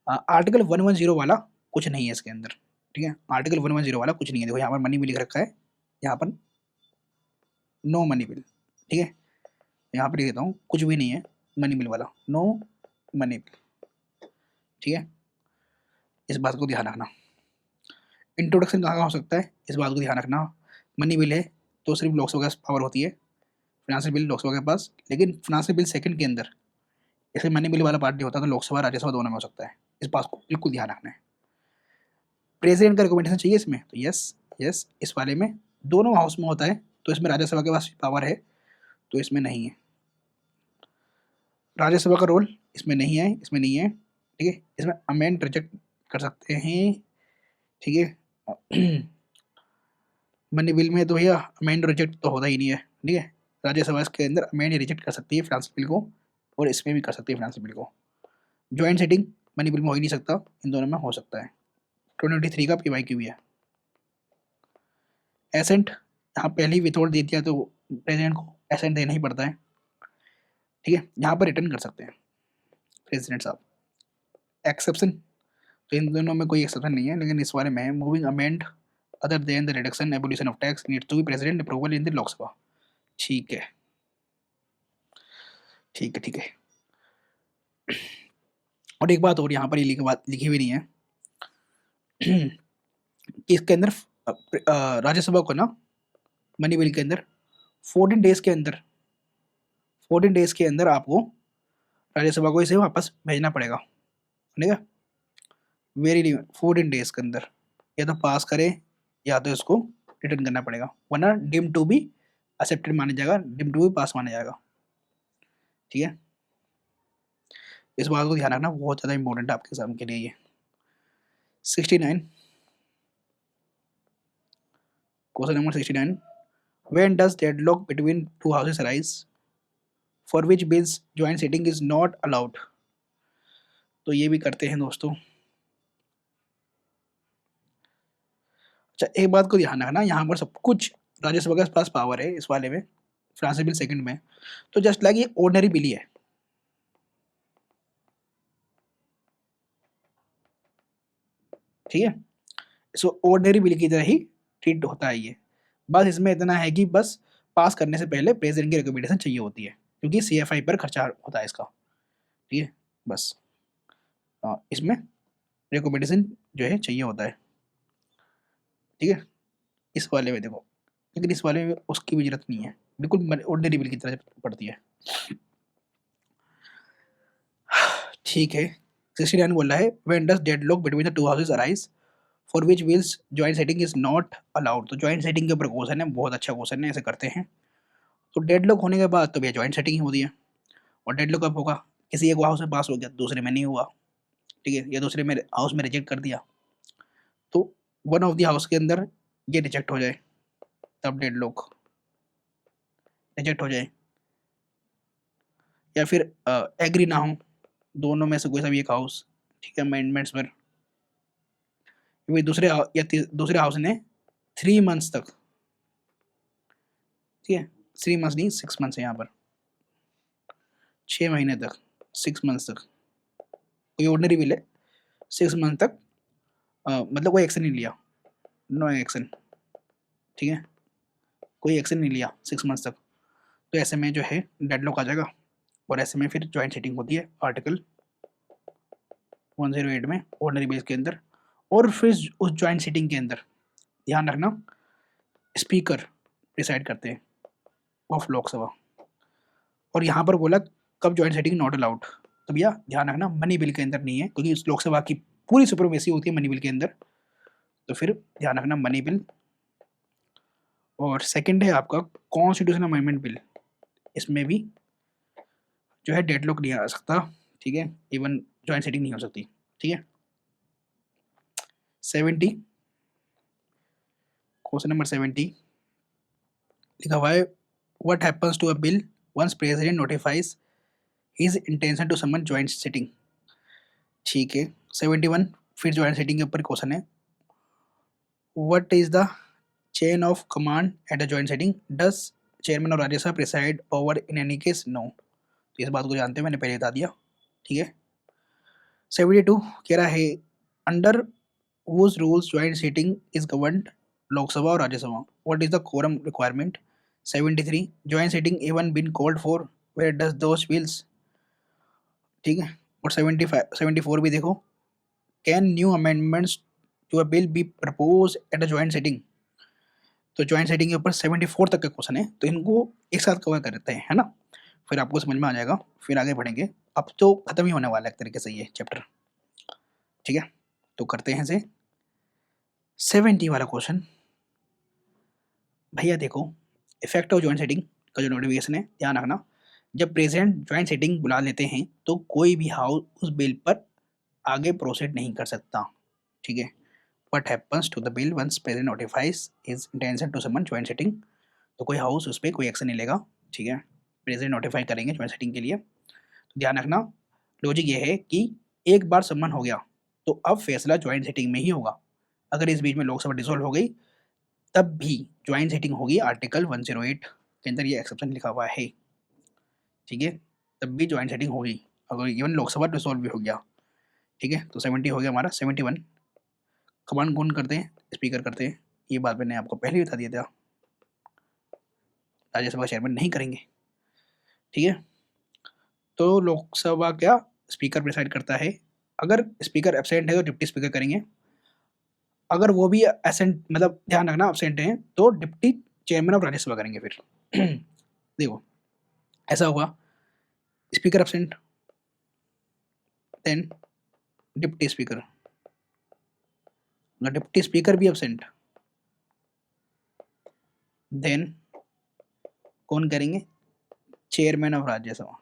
आर्टिकल 110 वाला कुछ नहीं है इसके अंदर, ठीक है, आर्टिकल 110 वाला कुछ नहीं है, देखो यहाँ पर मनी बिल लिख रखा है, यहाँ पर नो मनी बिल, ठीक है, यहाँ पर लिख देता हूँ कुछ भी नहीं है मनी बिल वाला, नो मनी बिल, ठीक है, इस बात को ध्यान रखना। इंट्रोडक्शन कहाँ हो सकता है, इस बात को ध्यान रखना, मनी बिल है तो सिर्फ लोकसभा के पास पावर होती है, फाइनेंशियल बिल लोकसभा के पास, लेकिन फाइनेंशियल बिल सेकंड के अंदर इसमें मनी बिल वाला पार्ट नहीं होता, तो लोकसभा राज्यसभा दोनों में हो सकता है, इस बात को बिल्कुल ध्यान रखना है। प्रेसिडेंट का रिकमेंडेशन चाहिए इसमें, तो यस यस, इस वाले में दोनों हाउस में होता है, तो इसमें राज्यसभा के पास पावर है, तो इसमें नहीं है, राज्यसभा का रोल इसमें नहीं है, इसमें नहीं है, ठीक है, इसमें अमेंड रिजेक्ट कर सकते हैं, ठीक है, मनी बिल में तो भैया अमेंड रिजेक्ट तो होता ही नहीं है, ठीक है, राज्यसभा इसके अंदर अमेंड रिजेक्ट कर सकती है फाइनेंस बिल को, और इसमें भी कर सकती है फाइनेंस बिल को, ज्वाइंट सेटिंग मनी बिल में हो ही नहीं सकता, इन दोनों में हो सकता है। 23 का PYQ भी है। एसेंट यहाँ पहले ही विथहोल्ड दे दिया तो प्रेसिडेंट को एसेंट देना ही पड़ता है, ठीक है, यहाँ पर रिटर्न कर सकते हैं प्रेसिडेंट साहब। एक्सेप्शन, तो इन दोनों में कोई एक्सेप्शन नहीं है, लेकिन इस बारे में moving amend other than the reduction abolition of tax needs to be president approval in the Lok Sabha, ठीक है, ठीक है, ठीक है। और एक बात और यहाँ पर ये लिखी हुई नहीं है कि इसके अंदर राज्यसभा को ना मनी बिल के अंदर 14 डेज के अंदर 14 डेज के अंदर आपको राज्यसभा को इसे वापस भेजना पड़ेगा, ठीक है, वेरी 14 डेज के अंदर या तो पास करें या तो इसको रिटर्न करना पड़ेगा, वरना डिम टू बी एक्सेप्टेड माना जाएगा, डिम टू बी पास माना जाएगा, ठीक है, इस बात को ध्यान रखना, बहुत ज़्यादा इंपॉर्टेंट है आपके एग्जाम के लिए ये। 69, question number 69, when does deadlock between two houses arise for which bills joint sitting is not allowed, तो ये भी करते हैं दोस्तों। अच्छा एक बात को ध्यान रखना, यहाँ पर सब कुछ राज्यसभा के पास पावर है इस वाले में, फाइनेंशियल बिल सेकंड में, तो जस्ट लाइक ये ऑर्डिनरी बिल ही है, ठीक है, इसको ऑर्डिनरी बिल की तरह ही ट्रीट होता है ये। बस इसमें इतना है कि बस पास करने से पहले प्रेसिडेंट की रिकमेंडेशन चाहिए होती है, क्योंकि CFI पर खर्चा होता है इसका, ठीक है। बस इसमें रिकमेंडेशन जो है चाहिए होता है, ठीक है। इस वाले में देखो, लेकिन इस वाले में उसकी भी जरूरत नहीं है, बिल्कुल ऑर्डिनरी बिल की तरह पड़ती है, ठीक है। 69 बोल रहा है when does deadlock between the two houses arise for which bills joint sitting is not allowed. तो जॉइंट सेटिंग के ऊपर क्वेश्चन है, बहुत अच्छा क्वेश्चन है, ऐसे करते हैं। तो डेडलॉक होने के बाद तो भैया जॉइंट सेटिंग ही होती है, और डेडलॉक कब होगा, किसी एक हाउस में पास हो गया, दूसरे में नहीं हुआ, ठीक है, या दूसरे में हाउस में रिजेक्ट कर दिया, तो वन ऑफ द हाउस के अंदर ये रिजेक्ट हो जाए, तब डेडलॉक रिजेक्ट हो जाए, या फिर एग्री ना हो दोनों में से कोई सा भी एक हाउस, ठीक है, अमेंडमेंट्स पर, क्योंकि दूसरे हाउस ने 3 मंथ्स तक, ठीक है, 3 मंथ्स नहीं 6 मंथ्स है यहाँ पर, 6 महीने तक, 6 मंथ्स तक, कोई ऑर्डिनरी बिल है, 6 मंथ तक मतलब कोई एक्शन नहीं लिया, नो एक्शन, ठीक है, कोई एक्शन नहीं लिया 6 मंथ्स तक, तो ऐसे में जो है डेडलॉक आ जाएगा, और ऐसे में फिर ज्वाइंट सेटिंग होती है आर्टिकल 108 में ऑर्डिनरी बेस के अंदर। और फिर उस ज्वाइंट सेटिंग के अंदर ध्यान रखना स्पीकर डिसाइड करते हैं ऑफ लोकसभा, और यहाँ पर बोला कब ज्वाइंट सेटिंग नॉट अलाउड, तो भैया ध्यान रखना मनी बिल के अंदर नहीं है, क्योंकि इस लोकसभा की पूरी सुपरमेसी होती है मनी बिल के अंदर, तो फिर ध्यान रखना मनी बिल। और सेकंड है आपका कॉन्स्टिट्यूशनल अमेंडमेंट बिल, इसमें भी जो है डेडलॉक नहीं आ सकता, ठीक है, इवन ज्वाइंट सेटिंग नहीं हो सकती, ठीक है। 70 क्वेश्चन नंबर 70 लिखा हुआ है what happens to a bill once president notifies his intention to summon joint sitting, ठीक है। 71 फिर ज्वाइंट सिटिंग के ऊपर क्वेश्चन है what is the chain of command at a joint sitting, does chairman of Rajya Sabha preside over in any case, no. तो इस बात को जानते हैं, मैंने पहले बता दिया, ठीक है। 72 कह रहा है under whose rules joint sitting is governed Lok Sabha और Rajya Sabha, what is the quorum requirement। 73 joint sitting even been called for, where does those bills, ठीक है। और 75 74 भी देखो can new amendments to a bill be proposed at a joint sitting। तो joint setting के ऊपर 74 तक का क्वेश्चन है, तो इनको एक साथ कवर करते हैं, है ना, फिर आपको समझ में आ जाएगा, फिर आगे बढ़ेंगे। अब तो खत्म ही होने वाला है एक तरीके से ये चैप्टर, ठीक है। तो करते हैं से 70 वाला क्वेश्चन। भैया देखो इफेक्ट ऑफ ज्वाइंट सेटिंग का जो नोटिफिकेशन है, ध्यान रखना जब प्रेसिडेंट ज्वाइंट सेटिंग बुला लेते हैं तो कोई भी हाउस उस बिल पर आगे प्रोसीड नहीं कर सकता, ठीक है। What happens to the bill once president notifies his intention to summon joint sitting, तो कोई हाउस उस पर कोई एक्शन नहीं लेगा, ठीक है, प्रेसिडेंट नोटिफाई करेंगे ज्वाइंट सेटिंग के लिए। तो ध्यान रखना लॉजिक ये है कि एक बार सम्मन हो गया तो अब फैसला ज्वाइंट सेटिंग में ही होगा, अगर इस बीच में लोकसभा डिसॉल्व हो गई तब भी ज्वाइंट सेटिंग होगी, आर्टिकल 108 के अंदर ये एक्सेप्शन लिखा हुआ है, ठीक है, तब भी ज्वाइंट सेटिंग होगी अगर इवन लोकसभा डिसॉल्व भी हो गया, ठीक है। तो 70 हो गया हमारा। 71 कमांड कौन करते हैं, स्पीकर करते हैं, ये बात मैंने आपको पहले ही बता दिया था, राज्यसभा चेयरमैन नहीं करेंगे, ठीक है। तो लोकसभा क्या स्पीकर प्रिसाइड करता है, अगर स्पीकर एब्सेंट है तो डिप्टी स्पीकर करेंगे, अगर वो भी एसेंट मतलब ध्यान रखना एब्सेंट हैं तो डिप्टी चेयरमैन ऑफ राज्यसभा करेंगे फिर देखो ऐसा होगा speaker absent then deputy speaker, अगर डिप्टी स्पीकर भी एब्सेंट देन कौन करेंगे, चेयरमैन ऑफ राज्यसभा,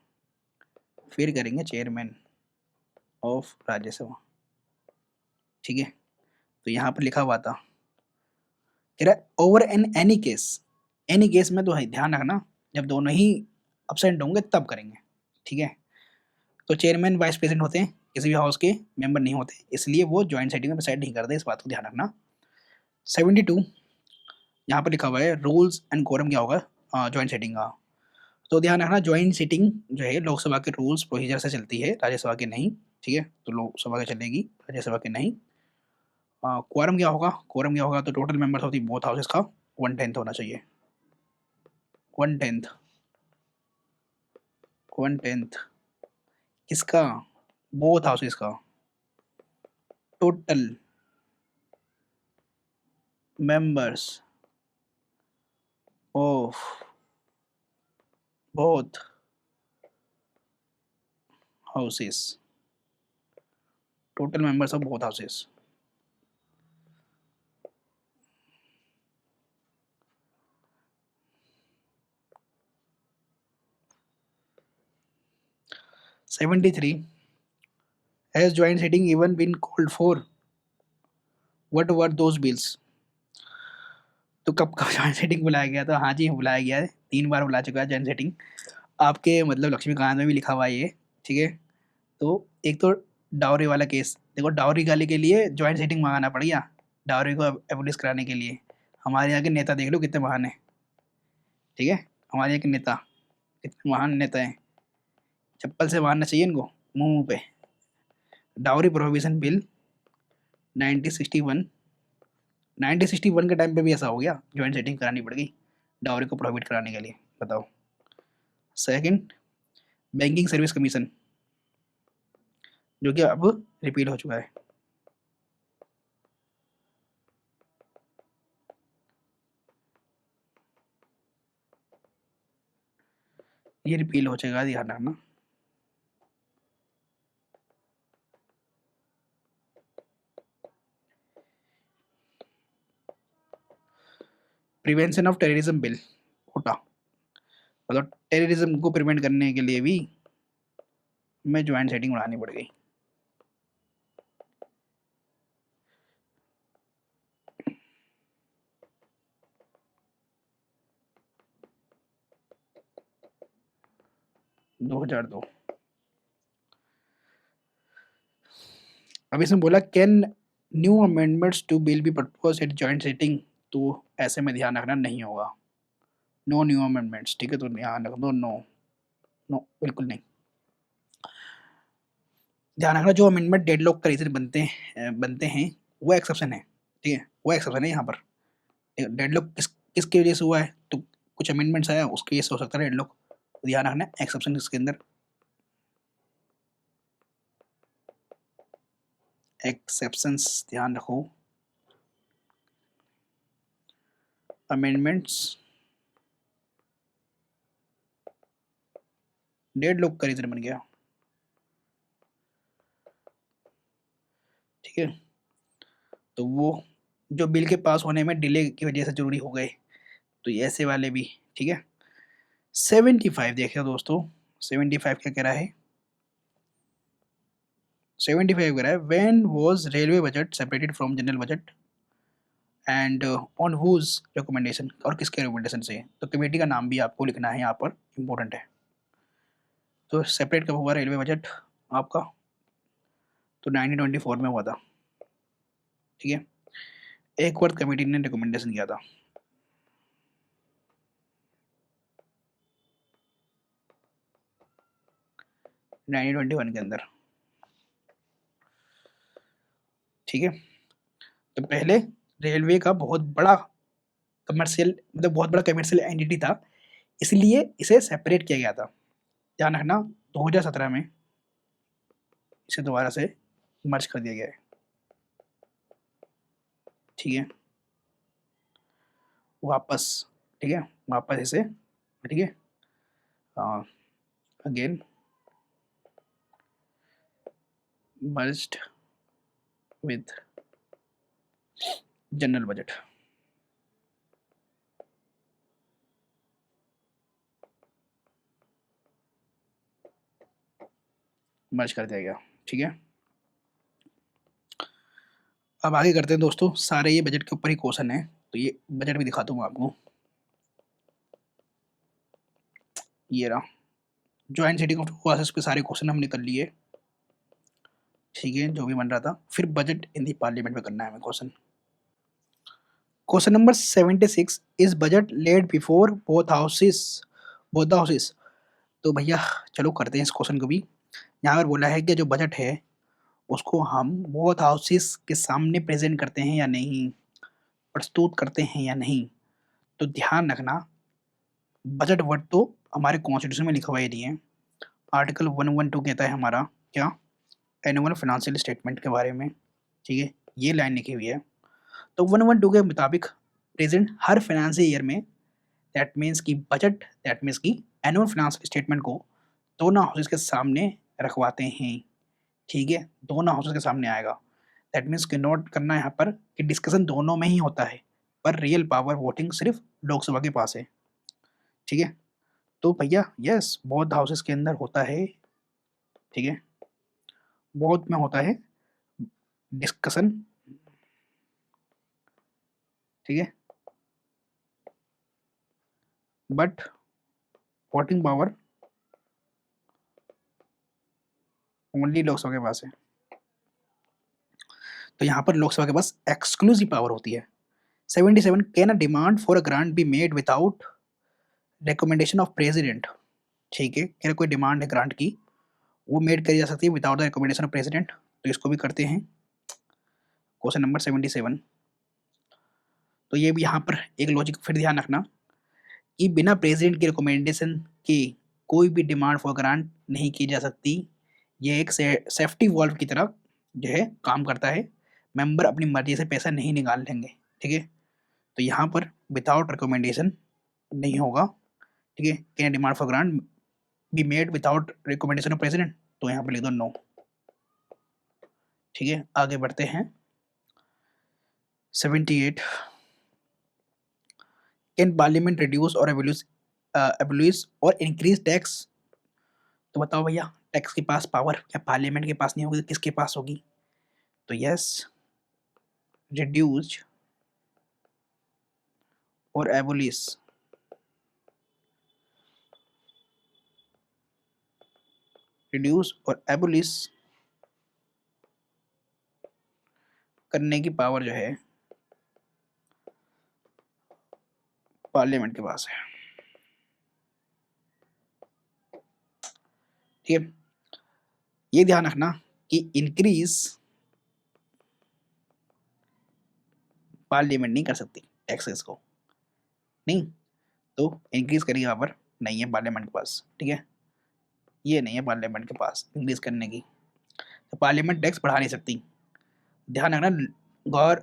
फिर करेंगे चेयरमैन ऑफ राज्यसभा, ठीक है। तो यहाँ पर लिखा हुआ था कह रहा ओवर एन एनी केस में तो है, ध्यान रखना जब दोनों ही एब्सेंट होंगे तब करेंगे, ठीक है। तो चेयरमैन वाइस प्रेसिडेंट होते हैं, किसी भी हाउस के मेंबर नहीं होते, इसलिए वो ज्वाइंट सेटिंग में डिसाइड नहीं करते, इस बात को ध्यान रखना। 72 यहाँ पर लिखा हुआ है रूल्स एंड कोरम क्या होगा ज्वाइंट सेटिंग का, तो ध्यान रखना ज्वाइंट सीटिंग जो है लोकसभा के रूल्स प्रोसीजर से चलती है, राज्यसभा के नहीं, ठीक है। तो लोकसभा के चलेगी, राज्यसभा के नहीं। क्वारम क्या होगा? क्वारम क्या होगा? तो total members of the both houses का 1/10 होना चाहिए। 1/10 1/10 किसका? बोथ हाउसेस का। Total members of both houses. Total members of both houses. 73 has joint sitting even been called for? What were those bills? तो कब कब जॉइंट सेटिंग बुलाया गया? तो हाँ जी, बुलाया गया है, 3 बार बुला चुका है जॉइंट सेटिंग। आपके मतलब लक्ष्मीकांत में भी लिखा हुआ है ये, ठीक है? तो एक तो डाउरी वाला केस, देखो डाउरी गाली के लिए जॉइंट सेटिंग मंगाना पड़ गया, डाउरी को एबोलिश कराने के लिए। हमारे यहाँ के नेता देख लो कितने महान हैं, ठीक है? हमारे यहाँ के नेता कितने महान नेता हैं, चप्पल से मारना चाहिए इनको मुँह मुँह पे। डाउरी प्रोहिबिशन बिल 1961, 1961 के टाइम पे भी ऐसा हो गया, जॉइंट सेटिंग करानी पड़ गई डाउरी को प्रोहिबिट कराने के लिए, बताओ। सेकंड, बैंकिंग सर्विस कमीशन, जो कि अब रिपील हो चुका है। ये रिपील हो जाएगा, ध्यान रखना। प्रिवेंशन ऑफ टेररिज्म बिल, कोटा, मतलब टेररिज्म को प्रिवेंट करने के लिए भी मैं ज्वाइंट सेटिंग बनानी पड़ गई। दो हजार दो। अब इसमें बोला can new amendments to bill be propose at joint sitting, तो ऐसे में ध्यान रखना नहीं होगा, नो न्यू अमेंडमेंट्स, ठीक है? तो ध्यान रख दो, नो, नो बिल्कुल नहीं। ध्यान रखना जो अमेंडमेंट डेडलॉक का रीजन बनते हैं वो एक्सेप्शन है, ठीक है? वो एक्सेप्शन है यहाँ पर। डेडलॉक किसकी वजह से हुआ है? तो कुछ अमेंडमेंट्स आया उसकी वजह से हो सकता है डेडलॉक, तो ध्यान रखना एक्सेप्शन इसके अंदर। एक्सेप्शंस ध्यान रखो, अमेंडमेंट्स डेडलॉक का रीजन बन गया, ठीक है? तो वो जो बिल के पास होने में डिले की वजह से जरूरी हो गए, तो ये ऐसे वाले भी, ठीक है? 75 देखिए दोस्तों, 75 क्या कह रहा है? 75 कह रहा है when was railway budget separated from general budget and on whose recommendation, और किसके रिकमेंडेशन से? तो कमेटी का नाम भी आपको लिखना है यहाँ पर, इम्पोर्टेंट है। तो सेपरेट कब हुआ रेलवे बजट आपका? तो 1924 में हुआ था, ठीक है? एक वर्थ कमेटी ने रिकमेंडेशन किया था। नाइनटीन 21 के अंदर, ठीक है? तो पहले रेलवे का बहुत बड़ा कमर्शियल, मतलब बहुत बड़ा कमर्शियल एंटिटी था, इसलिए इसे सेपरेट किया गया था। ध्यान रखना 2017 में इसे दोबारा से मर्ज कर दिया गया है, ठीक है? वापस, ठीक है? वापस इसे, ठीक है, again merged with general budget. Merge कर दिया गया, ठीक है? अब आगे करते हैं दोस्तों, सारे ये बजट के ऊपर ही क्वेश्चन है, तो ये बजट भी दिखाता हूँ आपको। ये रहा ज्वाइंट सेटिंग ऑफ क्लासेस पे सारे क्वेश्चन हमने कर लिए, ठीक है? जो भी बन रहा था, फिर बजट इन दी पार्लियामेंट में करना है हमें question. Question number 76 is budget laid before both houses, both the houses. तो भैया चलो करते हैं इस क्वेश्चन को भी। यहाँ पर बोला है कि जो बजट है उसको हम बोथ हाउसेस के सामने प्रेजेंट करते हैं या नहीं, प्रस्तुत करते हैं या नहीं। तो ध्यान रखना, बजट वर्ड तो हमारे कॉन्स्टिट्यूशन में लिखा हुआ ही नहीं है। आर्टिकल 112 कहता है हमारा क्या, एनुअल फाइनेंशियल स्टेटमेंट के बारे में, ठीक है, ये लाइन लिखी हुई है। तो 112 के मुताबिक प्रेजेंट हर फाइनेंशियल ईयर में, दैट मीन्स की बजट, दैट मीन्स की एनुअल फाइनेंशियल स्टेटमेंट को दोनों हाउसेस के सामने रखवाते हैं, ठीक है, दोनों हाउसेस के सामने आएगा। दैट मीन्स कि नोट करना यहाँ पर कि डिस्कशन दोनों में ही होता है, पर रियल पावर वोटिंग सिर्फ लोकसभा के पास है, ठीक है। तो भैया यस, बोथ हाउसेस के अंदर होता है, ठीक है, बोथ में होता है डिस्कशन, ठीक है, but voting power only Lok Sabha के पास है। तो यहाँ पर लोकसभा के पास एक्सक्लूसिव पावर होती है। 77 can a demand for a grant be made without recommendation of president, ठीक है, क्या कोई डिमांड है ग्रांट की, वो मेड करी जा सकती है without the recommendation of president. तो इसको भी करते हैं, क्वेश्चन नंबर 77। तो ये भी यहाँ पर एक लॉजिक फिर ध्यान रखना कि बिना प्रेसिडेंट की रिकमेंडेशन के कोई भी डिमांड फॉर ग्रांट नहीं की जा सकती। ये एक सेफ्टी वॉल्व की तरह जो है काम करता है, मेंबर अपनी मर्जी से पैसा नहीं निकाल लेंगे, ठीक है। तो यहाँ पर विदाउट रिकमेंडेशन नहीं होगा, ठीक है, can demand for grant be made without recommendation of president, तो यहाँ पर लिख दो नो, ठीक है। आगे बढ़ते हैं 78 कैन पार्लियामेंट रिड्यूस और एबॉलिश और इंक्रीज टैक्स। तो बताओ भैया, टैक्स के पास पावर क्या पार्लियामेंट के पास नहीं होगी तो किसके पास होगी? तो यस, रिड्यूस और एबॉलिश, रिड्यूस और एबॉलिश करने की पावर जो है पार्लियामेंट के पास है, ठीक है। ये ध्यान रखना कि इंक्रीज पार्लियामेंट नहीं कर सकती टैक्सेस को, नहीं, तो इंक्रीज करेगी पावर नहीं है पार्लियामेंट के पास, ठीक है, ये नहीं है पार्लियामेंट के पास इंक्रीज करने की। तो पार्लियामेंट टैक्स बढ़ा नहीं सकती। ध्यान रखना,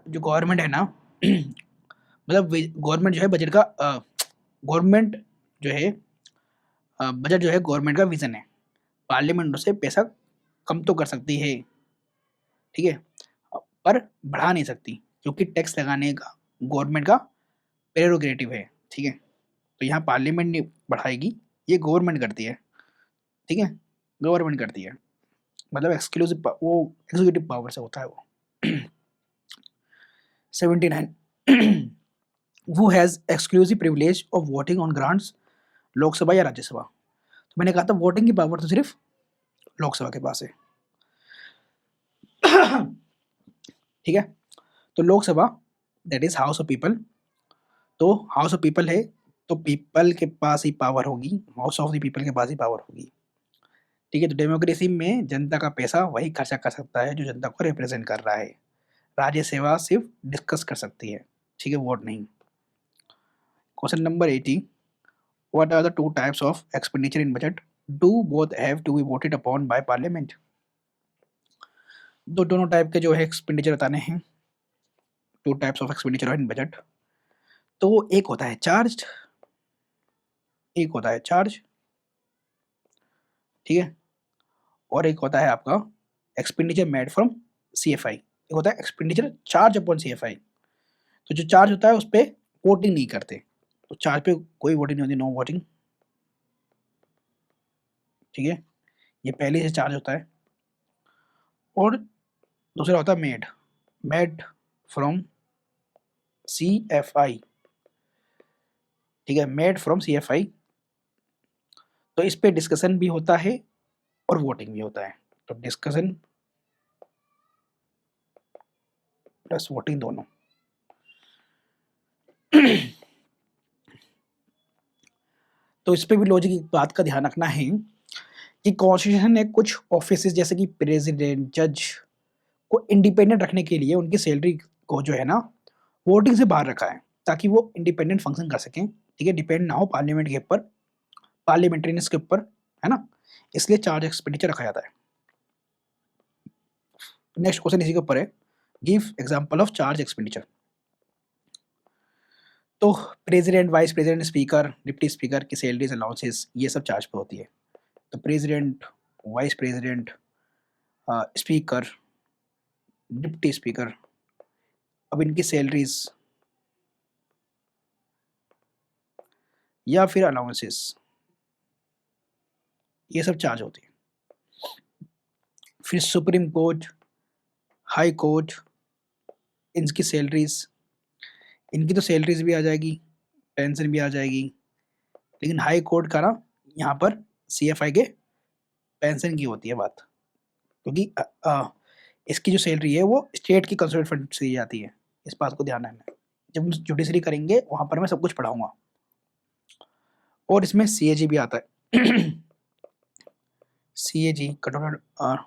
जो गवर्नमेंट है ना मतलब गवर्नमेंट जो है बजट का, गवर्नमेंट जो है बजट जो है गवर्नमेंट का विजन है, पार्लियामेंट उससे पैसा कम तो कर सकती है, ठीक है, पर बढ़ा नहीं सकती, क्योंकि टैक्स लगाने का गवर्नमेंट का प्रेरोगेटिव है, ठीक है। तो यहाँ पार्लियामेंट नहीं बढ़ाएगी, ये गवर्नमेंट करती है, ठीक है, गवर्नमेंट करती है, मतलब एक्सक्लूसिव वो एग्जीक्यूटिव पावर से होता है वो। 79 who has exclusive privilege of voting on grants, Lok Sabha या राज्यसभा। तो मैंने कहा था वोटिंग की पावर तो सिर्फ लोकसभा के पास है, ठीक है। तो Lok Sabha that is house of people, तो हाउस ऑफ पीपल है तो पीपल के पास ही पावर होगी, हाउस ऑफ द पीपल के पास ही पावर होगी, ठीक है। तो डेमोक्रेसी में जनता का पैसा वही खर्चा कर सकता है जो जनता को रिप्रेजेंट कर रहा है, राज्य सेवा सिर्फ डिस्कस कर सकती है, ठीक है, वोट नहीं। Question number 80, what are the two types of expenditure in budget? Do both have to be voted upon by parliament? दोनों टाइप के जो है एक्सपेंडिचर बताने हैं, two types of expenditure in budget. तो एक होता है चार्ज, एक होता है चार्ज, ठीक है, और एक होता है आपका एक्सपेंडिचर मेड फ्रॉम सीएफआई, एक होता है एक्सपेंडिचर चार्ज अपॉन सीएफआई। तो जो चार्ज होता है उस पर वोटिंग नहीं करते, तो चार्ज पे कोई वोटिंग नहीं होती, नो वोटिंग, ठीक है, ये पहले से चार्ज होता है। और दूसरा होता है मेड, मेड फ्रॉम CFI, ठीक है, मेड फ्रॉम CFI। तो इस पे डिस्कशन भी होता है और वोटिंग भी होता है, तो डिस्कशन प्लस वोटिंग दोनों। तो इस पे भी लॉजिक एक बात का ध्यान रखना है कि कॉन्स्टिट्यूशन ने कुछ ऑफिस जैसे कि प्रेसिडेंट, जज, को इंडिपेंडेंट रखने के लिए उनकी सैलरी को जो है ना वोटिंग से बाहर रखा है, ताकि वो इंडिपेंडेंट फंक्शन कर सकें, ठीक है, डिपेंड ना हो पार्लियामेंट के ऊपर, पार्लियामेंटेरियंस के ऊपर, है ना, इसलिए चार्ज एक्सपेंडिचर रखा जाता है। नेक्स्ट क्वेश्चन इसी के ऊपर है, give example of charge expenditure. तो president, vice president, speaker, deputy speaker की सैलरीज, अलाउंसेस, ये सब चार्ज पे होती है। तो president, vice president, speaker, deputy speaker, अब इनकी सैलरीज या फिर अलाउंसेस, ये सब चार्ज होती है। फिर सुप्रीम कोर्ट, हाई कोर्ट, इनकी सैलरीज, इनकी तो सैलरीज भी आ जाएगी, पेंशन भी आ जाएगी, लेकिन हाई कोर्ट का ना यहाँ पर सीएफआई के पेंशन की होती है बात, क्योंकि इसकी जो सैलरी है वो स्टेट की कंसोलिडेट फंड से दी जाती है। इस बात को ध्यान रखना है, जब हम जुडिशरी करेंगे वहां पर मैं सब कुछ पढ़ाऊंगा। और इसमें सीएजी भी आता है। सीएजी कंट्रोलर,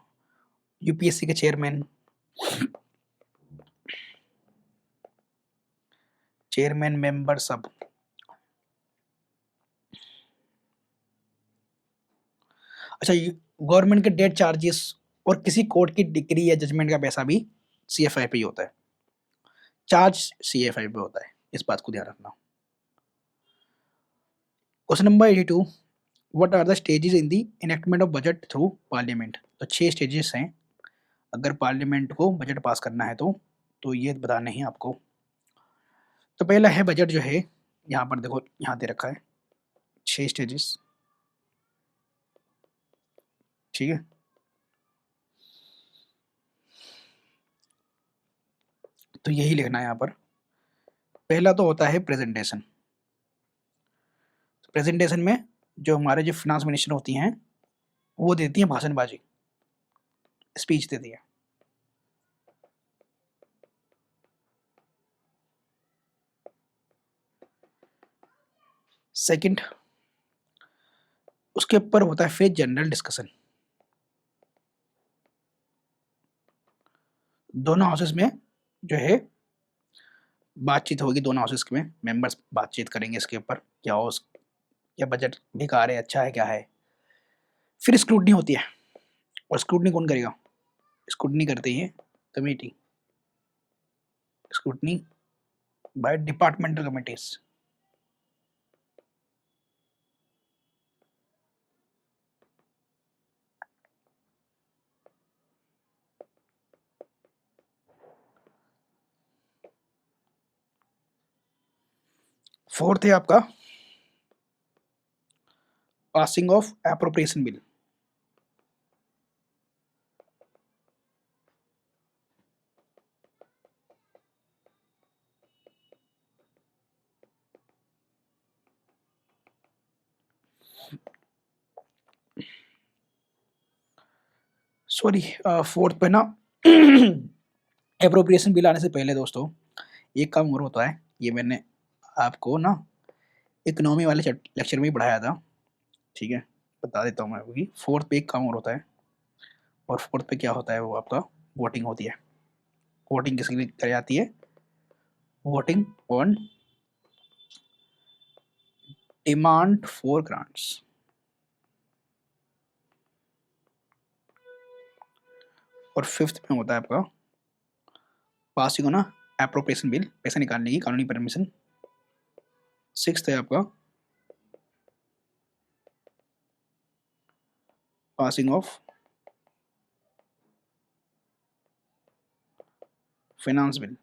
यूपीएससी के चेयरमैन, मेंबर सब। अच्छा, गवर्नमेंट के डेट चार्जेस और किसी कोर्ट की डिग्री या जजमेंट का पैसा भी सीएफआई पे ही होता है, चार्ज सीएफआई पे होता है, इस बात को ध्यान रखना। Question number 82, what are the stages in the enactment of budget through parliament. तो 6 स्टेजेस हैं अगर पार्लियामेंट को बजट पास करना है तो ये बताने हैं आपको। तो पहला है बजट जो है, यहाँ पर देखो यहाँ दे रखा है 6 स्टेजेस, ठीक है। तो यही लिखना है यहाँ पर। पहला तो होता है प्रेजेंटेशन। प्रेजेंटेशन में जो हमारे जो फिनांस मिनिस्टर होती हैं वो देती हैं भाषणबाजी, स्पीच देती है। सेकंड, उसके ऊपर होता है फिर जनरल डिस्कशन। दोनों हाउसेस में जो है बातचीत होगी, दोनों हाउसेस में मेंबर्स बातचीत करेंगे इसके ऊपर, क्या हो, क्या बजट बेकार है, अच्छा है, क्या है। फिर स्क्रूटनी होती है, और स्क्रूटनी कौन करेगा, स्क्रूटनी करती है committee, scrutiny by departmental committees. Fourth है आपका passing of appropriation bill. Sorry, fourth पे ना एप्रोप्रिएशन बिल आने से पहले दोस्तों एक काम और होता है, ये मैंने आपको ना इकोनॉमी वाले लेक्चर में ही पढ़ाया था, ठीक है, बता देता हूँ मैं अभी। फोर्थ पे एक काम और होता है, और फोर्थ पे क्या होता है, वो आपका वोटिंग होती है। वोटिंग किसके लिए करी जाती है, voting on demand for grants. और फिफ्थ में होता है आपका पासिंग ऑन एप्रोप्रिएशन बिल, पैसा निकालने की कानूनी परमिशन। सिक्स्थ है आपका पासिंग ऑफ फाइनेंस बिल।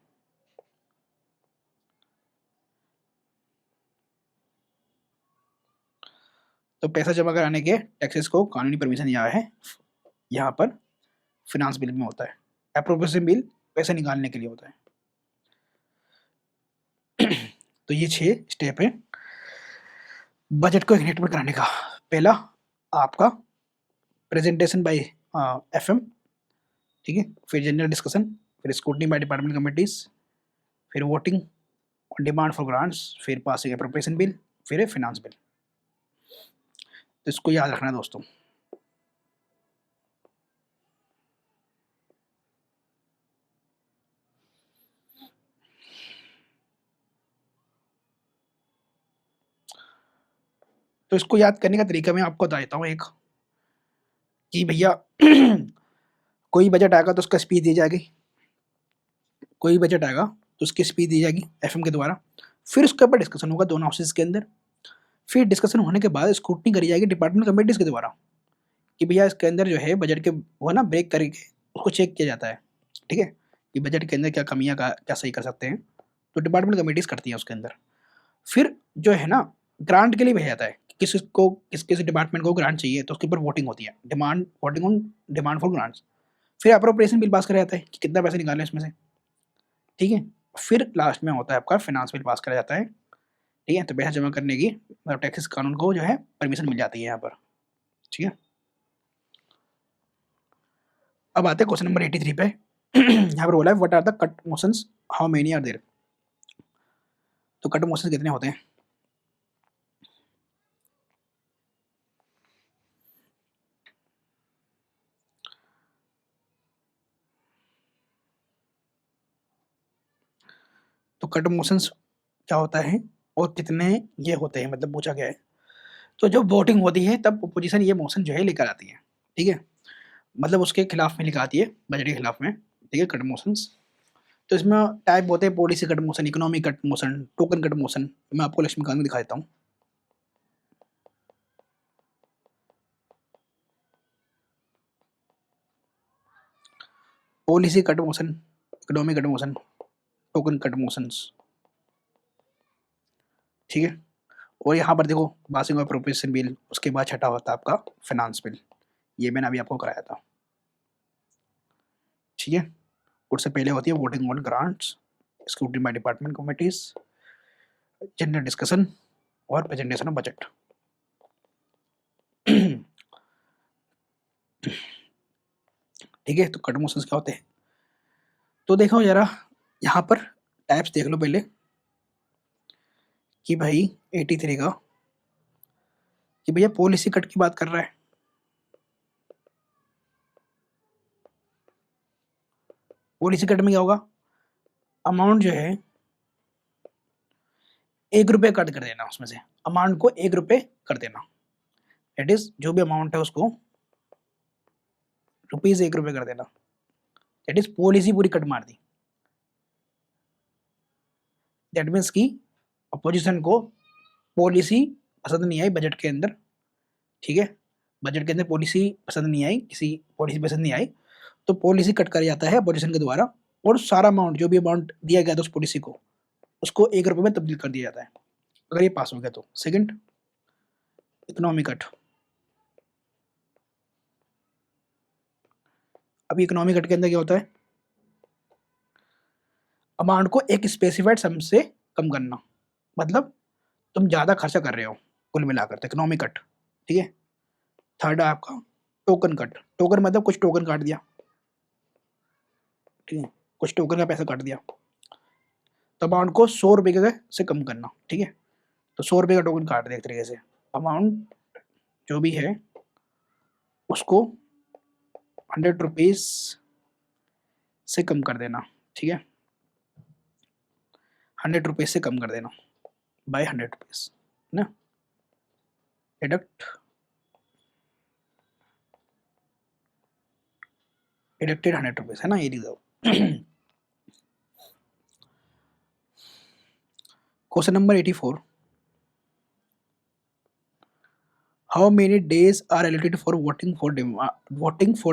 तो पैसा जमा कराने के टैक्सेस को कानूनी परमिशन यहाँ पर फाइनेंस बिल में होता है। एप्रोप्रिएशन बिल पैसे निकालने के लिए होता है। तो ये 6 स्टेप है बजट को इनेक्टमेंट कराने का। पहला आपका प्रेजेंटेशन बाय एफएम, ठीक है, फिर जनरल डिस्कशन, फिर स्क्रूटनी बाय डिपार्टमेंट कमिटीज, फिर voting on demand for grants, फिर पासिंग एप्रोप्रिएशन बिल, फिर फाइनेंस बिल। तो इसको याद रखना दोस्तों। इसको याद करने का तरीका मैं आपको बता देता हूँ एक, कि भैया कोई बजट आएगा तो उसका स्पीच दी जाएगी, कोई बजट आएगा तो उसकी स्पीच दी जाएगी एफएम के द्वारा, फिर उसके ऊपर डिस्कशन होगा दोनों हाउसेज के अंदर, फिर डिस्कशन होने के बाद स्क्रूटनी करी जाएगी डिपार्टमेंट कमेटीज के द्वारा, कि भैया इसके अंदर जो है बजट के वो ना ब्रेक करके उसको चेक किया जाता है, ठीक है, कि बजट के अंदर क्या कमियां का क्या सही कर सकते हैं, तो डिपार्टमेंट कमेटीज करती हैं उसके अंदर। फिर जो है ना ग्रांट के लिए भेजा जाता है, किस किस डिपार्टमेंट को ग्रांट चाहिए, तो उसके ऊपर वोटिंग होती है, voting on demand for grants. फिर अप्रोप्रिएशन बिल पास करा जाता है कि कितना पैसे निकालना है इसमें से, ठीक है। फिर लास्ट में होता है आपका फाइनेंस बिल पास करा जाता है, ठीक है, तो पैसा जमा करने की मतलब टैक्सेस कानून को जो है परमिशन मिल जाती है यहाँ पर, ठीक है। अब आते हैं क्वेश्चन नंबर 83 पे। यहाँ पर बोला है what are the cut motions, how many are there. तो कट मोशंस कितने होते हैं? तो कट मोशंस क्या होता है और कितने ये होते हैं, मतलब पूछा गया है। तो जब वोटिंग होती है तब अपोजिशन ये मोशन जो है लेकर आती है, ठीक है, मतलब उसके खिलाफ में लेकर आती है, बजट के खिलाफ में, ठीक है, कट मोशंस। तो इसमें टाइप होते हैं policy cut motion, economic cut motion, token cut motion. मैं आपको लक्ष्मीकांत में दिखा देता हूँ। Policy cut motion, economic cut motion, token cut motions, ठीक है। और यहाँ पर देखो पासिंग ऑफ अप्रोप्रिएशन बिल, उसके बाद छठा होता है आपका फाइनेंस बिल, ये मैंने अभी आपको कराया था, ठीक है। उससे पहले होती है voting on grants, scrutiny by department committees, general discussion और प्रेजेंटेशन ऑफ बजट। ठीक है, तो कट मोशंस क्या होते हैं? तो देखो जरा यहाँ पर टाइप्स देख लो पहले, कि भाई 83 का, कि भैया पॉलिसी कट की बात कर रहा है। पॉलिसी कट में क्या होगा, अमाउंट जो है 1 रुपये कट कर देना, उसमें से अमाउंट को 1 रुपये कर देना, दैट इज जो भी अमाउंट है उसको रुपीज 1 रुपये कर देना, दैट इज पॉलिसी पूरी कट मार दी। दैट मीन्स की अपोजिशन को पॉलिसी पसंद नहीं आई बजट के अंदर, ठीक है, बजट के अंदर पॉलिसी पसंद नहीं आई, किसी पॉलिसी पसंद नहीं आई, तो पॉलिसी कट कर जाता है अपोजिशन के द्वारा, और सारा अमाउंट जो भी अमाउंट दिया गया था उस पॉलिसी को, उसको 1 रुपये में तब्दील कर दिया जाता है, अगर ये पास हो गया तो। Second, economy cut. अभी इकोनॉमी कट के अंदर क्या होता है, अमाउंट को एक स्पेसिफाइड सम से कम करना, मतलब तुम ज्यादा खर्चा कर रहे हो कुल मिलाकर, तो इकोनॉमी कट, ठीक है। थर्ड है आपका टोकन कट। टोकन मतलब कुछ टोकन काट दिया, ठीक है, कुछ टोकन का पैसा काट दिया, तो अमाउंट को 100 रुपये से कम करना, ठीक है, तो 100 रुपये का टोकन काट दिया एक तरीके से, अमाउंट जो भी है उसको 100 रुपीज से कम कर देना, ठीक है, 100 रुपीज से कम कर देना बाय 100 रुपीज ना, डिडक्ट डिडक्टेड 100 रुपीज है ना, ये reserve. Question number 84, how many days are allocated for voting for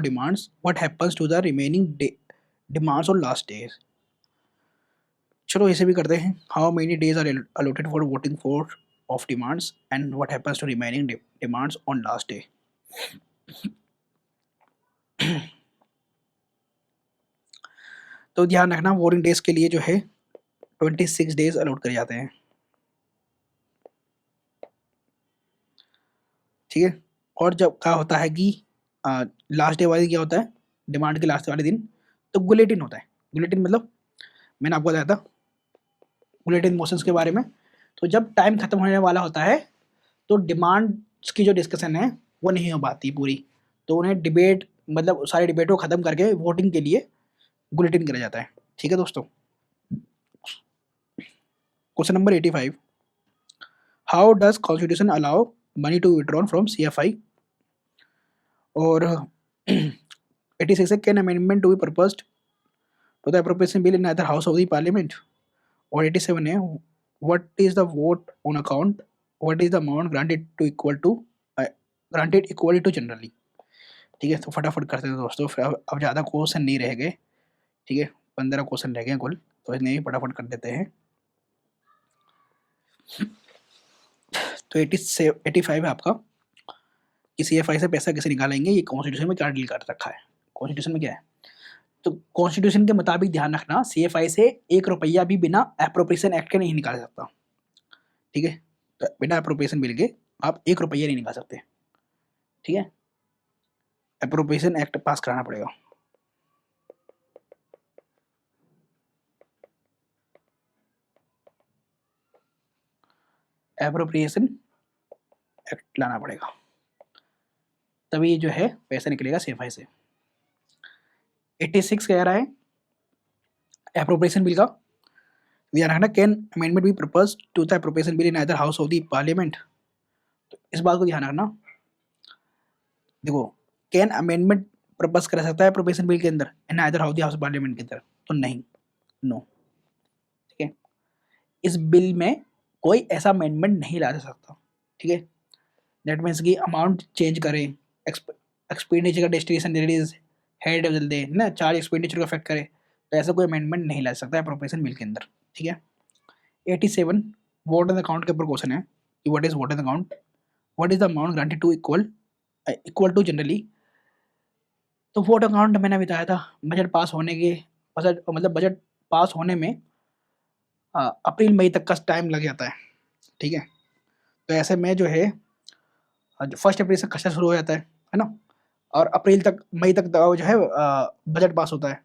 demands, what happens to the remaining demands on last days? चलो ऐसे भी करते हैं, how many days are allotted for voting for of demands and what happens to remaining demands on last day? तो ध्यान रखना voting days के लिए जो है 26 डेज अलॉट करे जाते हैं, ठीक है। और जब क्या होता है कि लास्ट डे वाले क्या होता है, डिमांड के लास्ट वाले दिन, तो गुलेटिन होता है। गुलेटिन मतलब मैंने आपको बताया था बुलेटिन मोशंस के बारे में। तो जब टाइम खत्म होने वाला होता है तो डिमांड्स की जो डिस्कशन है वो नहीं हो पाती पूरी, तो उन्हें डिबेट मतलब सारे डिबेट को ख़त्म करके वोटिंग के लिए बुलेटिन करा जाता है, ठीक है दोस्तों। Question number 85, how does constitution allow money to withdrawn from CFI। और 86 है, can amendment to be proposed to the appropriation bill in other house of the parliament. और 87 है, what is the vote on account, what is the amount granted equal to generally. ठीक है, तो फटाफट करते हैं दोस्तों, फिर अब ज़्यादा क्वेश्चन नहीं रह गए। ठीक है, 15 क्वेश्चन रह गए कुल, तो इन्हें ही फटाफट कर देते हैं। तो 85 है आपका कि CFI से पैसा कैसे निकालेंगे, ये कॉन्स्टिट्यूशन में क्या डील कर रखा है। कॉन्स्टिट्यूशन में क्या है, तो कॉन्स्टिट्यूशन के मुताबिक ध्यान रखना, CFI से 1 रुपया भी बिना अप्रोप्रिएशन एक्ट के नहीं निकाल सकता। ठीक है, तो बिना अप्रोप्रिएशन बिल के आप 1 रुपया नहीं निकाल सकते। ठीक है, अप्रोप्रिएशन एक्ट पास कराना पड़ेगा। एप्रोप्रिएशन एक्ट लाना पड़ेगा, तभी जो है पैसा निकलेगा CFI से। 86 कह रहा है एप्रोप्रिएशन बिल का, ध्यान रखना, can amendment be propose to the appropriation bill in other house of the parliament. तो इस बात को ध्यान रखना, देखो कैन अमेंडमेंट प्रपोज कर सकता है एप्रोप्रिएशन बिल के अंदर इन अदर हाउस ऑफ पार्लियामेंट के अंदर, तो नहीं, नो। ठीक है, इस बिल में कोई ऐसा अमेंडमेंट नहीं ला सकता। ठीक है, दैट मीन्स की अमाउंट चेंज करें, एक्सपेंडिचर का डेस्टिनेशन रिलीज हेड बदल दे ना, चार्ज एक्सपेंडिचर को अफेक्ट करे, तो ऐसा कोई अमेंडमेंट नहीं ला सकता एप्रोप्रिएशन बिल के अंदर। ठीक है, 87 वोट इन अकाउंट के ऊपर क्वेश्चन है कि what is vote in account, what is the amount granted to equal to generally. तो वोट अकाउंट मैंने बताया था, बजट पास होने के बजट पास होने में अप्रैल मई तक का टाइम लग जाता है। ठीक है, तो ऐसे में जो है 1 अप्रैल से खर्चा शुरू हो जाता है ना, और अप्रैल तक मई तक जो है बजट पास होता है।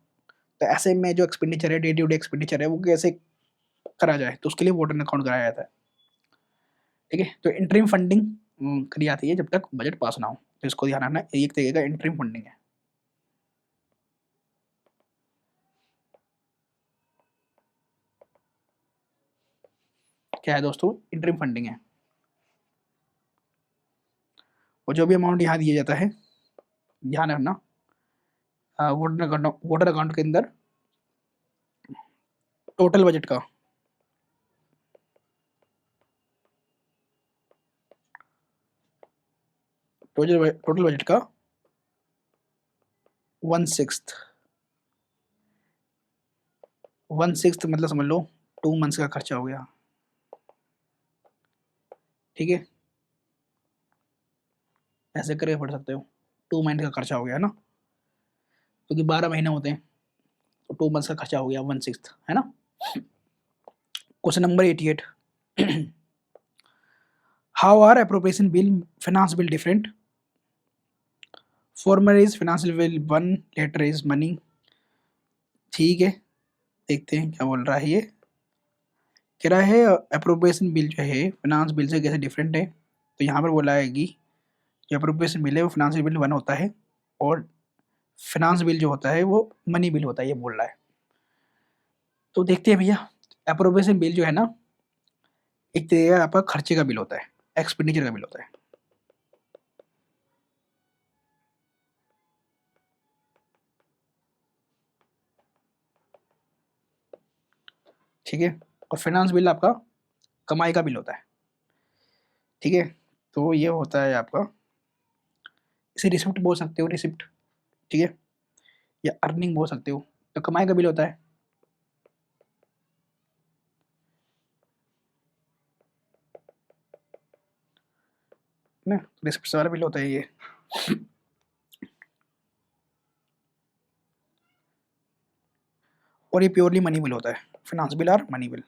तो ऐसे में जो एक्सपेंडिचर है, डे टू डे एक्सपेंडिचर है, वो कैसे करा जाए, तो उसके लिए वोटर अकाउंट कराया जाता है। ठीक है, तो इंटरिम फंडिंग करी जाती है जब तक बजट पास ना हो, तो इसको ध्यान रखना, एक तरीके का इंटरिम फंडिंग है। क्या है दोस्तों, इंटरिम फंडिंग है, और जो भी अमाउंट यहाँ दिया जाता है, ध्यान रखना, वोटर अकाउंट के अंदर टोटल बजट का टोटल बजट का 1/6 मतलब समझ लो 2 मंथ्स का खर्चा हो गया। ठीक है, ऐसे करके पढ़ सकते हो, 2 मंथ का खर्चा हो गया ना, क्योंकि 12 महीने होते हैं, तो 2 मंथ्स का खर्चा हो गया 1/6, है ना। Question number 88, how are appropriation bill finance bill different, former is financial bill 1, latter is money. ठीक है, देखते हैं क्या बोल रहा है ये। कह रहा है अप्रोप्रिएशन बिल जो है फाइनेंस बिल से कैसे डिफरेंट है, तो यहाँ पर बोला है कि जो अप्रोप्रिएशन बिल है वो फाइनेंशियल बिल 1 होता है, और फाइनेंस बिल जो होता है वो मनी बिल होता है, ये बोल रहा है। तो देखते हैं भैया, अप्रोप्रिएशन बिल जो है ना, एक तरीके का आपका खर्चे का बिल होता है, एक्सपेंडिचर का बिल होता है। ठीक है, और फाइनेंस बिल आपका कमाई का बिल होता है। ठीक है, तो ये होता है आपका, इसे रिसिप्ट बोल सकते हो, रिसिप्ट। ठीक है, या अर्निंग बोल सकते हो, तो कमाई का बिल होता है ना, रिसिप्ट वाला बिल होता है ये। और ये प्योरली मनी बिल होता है, फाइनेंस बिल और मनी बिल।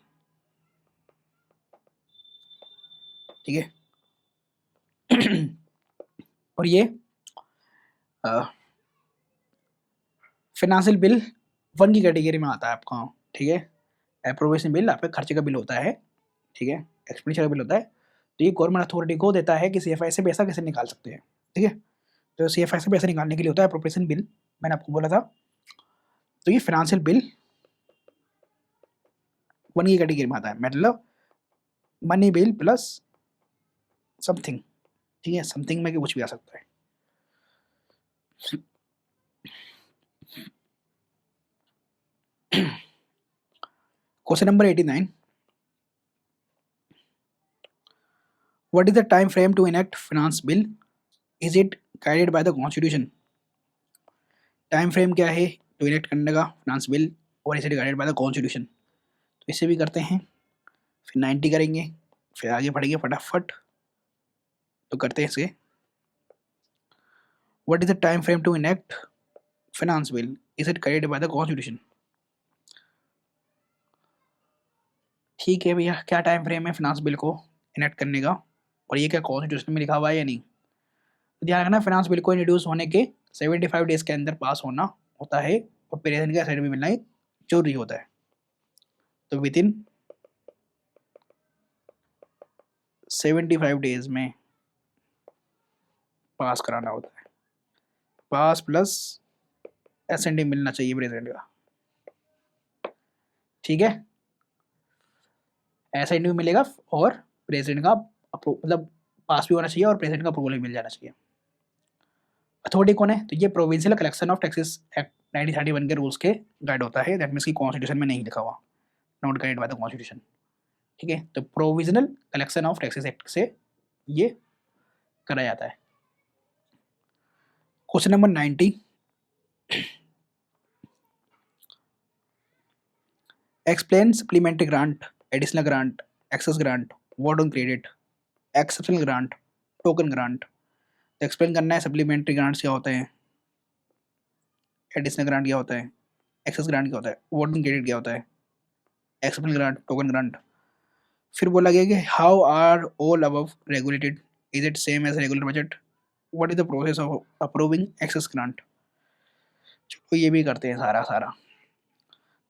ठीक है, और ये फाइनेंशियल बिल 1 की कैटेगरी में आता है आपका। ठीक है, अप्रोप्रिएशन बिल आपके खर्चे का बिल होता है। ठीक है, एक्सपेंडिचर का बिल होता है, तो ये गवर्नमेंट अथॉरिटी को देता है कि CFI से पैसा कैसे निकाल सकते हैं। ठीक है, तो CFI से पैसा निकालने के लिए होता है अप्रोप्रिएशन बिल, मैंने आपको बोला था। तो ये फाइनेंशियल बिल 1 की कैटेगरी में आता है, मतलब मनी बिल प्लस समथिंग। ठीक है, समथिंग में कि कुछ भी आ सकता है। Question number 89, what is the time frame to enact finance bill, is it guided by the constitution? Time frame क्या है टू इनेक्ट करने का फाइनेंस बिल, और is it guided by the constitution? तो इसे भी करते हैं, फिर 90 करेंगे, फिर आगे बढ़ेंगे फटाफट। तो करते हैं इसके, what is the time frame to enact finance bill, is it guided by the constitution? ठीक है भैया, क्या टाइम फ्रेम है फाइनेंस बिल को इनेक्ट करने का, और ये क्या कॉन्स्टिट्यूशन में लिखा हुआ है या नहीं? तो ध्यान रखना, फाइनेंस बिल को इंट्रोड्यूस होने के 75 डेज के अंदर पास होना होता है, और प्रेसिडेंट का साइड में मिलना ही जरूरी होता है। तो विद इन 75 डेज में पास कराना होता है, पास प्लस एसएनडी मिलना चाहिए प्रेसिडेंट का। ठीक है, एसएनडी भी मिलेगा और प्रेसिडेंट का मतलब पास भी होना चाहिए और प्रेसिडेंट का अप्रूवल भी मिल जाना चाहिए। अथॉरिटी कौन है? तो ये provincial collection of taxes act 1931 के रूल्स के गाइड होता है, दैट मीन्स की कॉन्स्टिट्यूशन में नहीं लिखा हुआ, not guide by the constitution. ठीक है, तो provisional collection of taxes act से ये करा जाता है। Question number 90, explain supplementary grant, additional grant, excess grant, word on credit, exceptional grant, token grant. तो एक्सप्लेन करना है सप्लीमेंट्री ग्रांट्स क्या होते हैं, एडिशनल ग्रांट क्या होता है, एक्सेस ग्रांट क्या होता है, वर्ड ऑन क्रेडिट क्या होता है, एक्सेप्शनल ग्रांट, टोकन ग्रांट। फिर बोला गया कि how are all above regulated, is it same as regular budget, what is the process of approving excess grant? चलो ये भी करते हैं सारा सारा।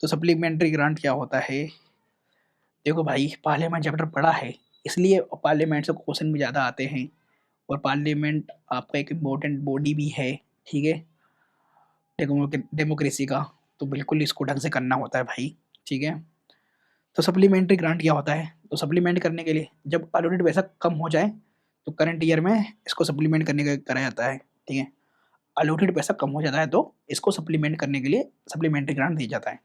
तो सप्लीमेंट्री ग्रांट क्या होता है? देखो भाई, पार्लियामेंट चैप्टर पढ़ा है, इसलिए पार्लियामेंट से क्वेश्चन भी ज़्यादा आते हैं, और पार्लियामेंट आपका एक इम्पोर्टेंट बॉडी भी है। ठीक है, डेमोक्रेसी का, तो बिल्कुल इसको ढंग से करना होता है भाई। ठीक है, तो सप्लीमेंट्री ग्रांट क्या होता है? तो सप्लीमेंट करने के लिए जब अलॉटेड पैसा कम हो जाए, तो करंट ईयर में इसको सप्लीमेंट करने का करा जाता है। ठीक है, अलॉटेड पैसा कम हो जाता है तो इसको सप्लीमेंट करने के लिए सप्लीमेंट्री ग्रांट दिया जाता है।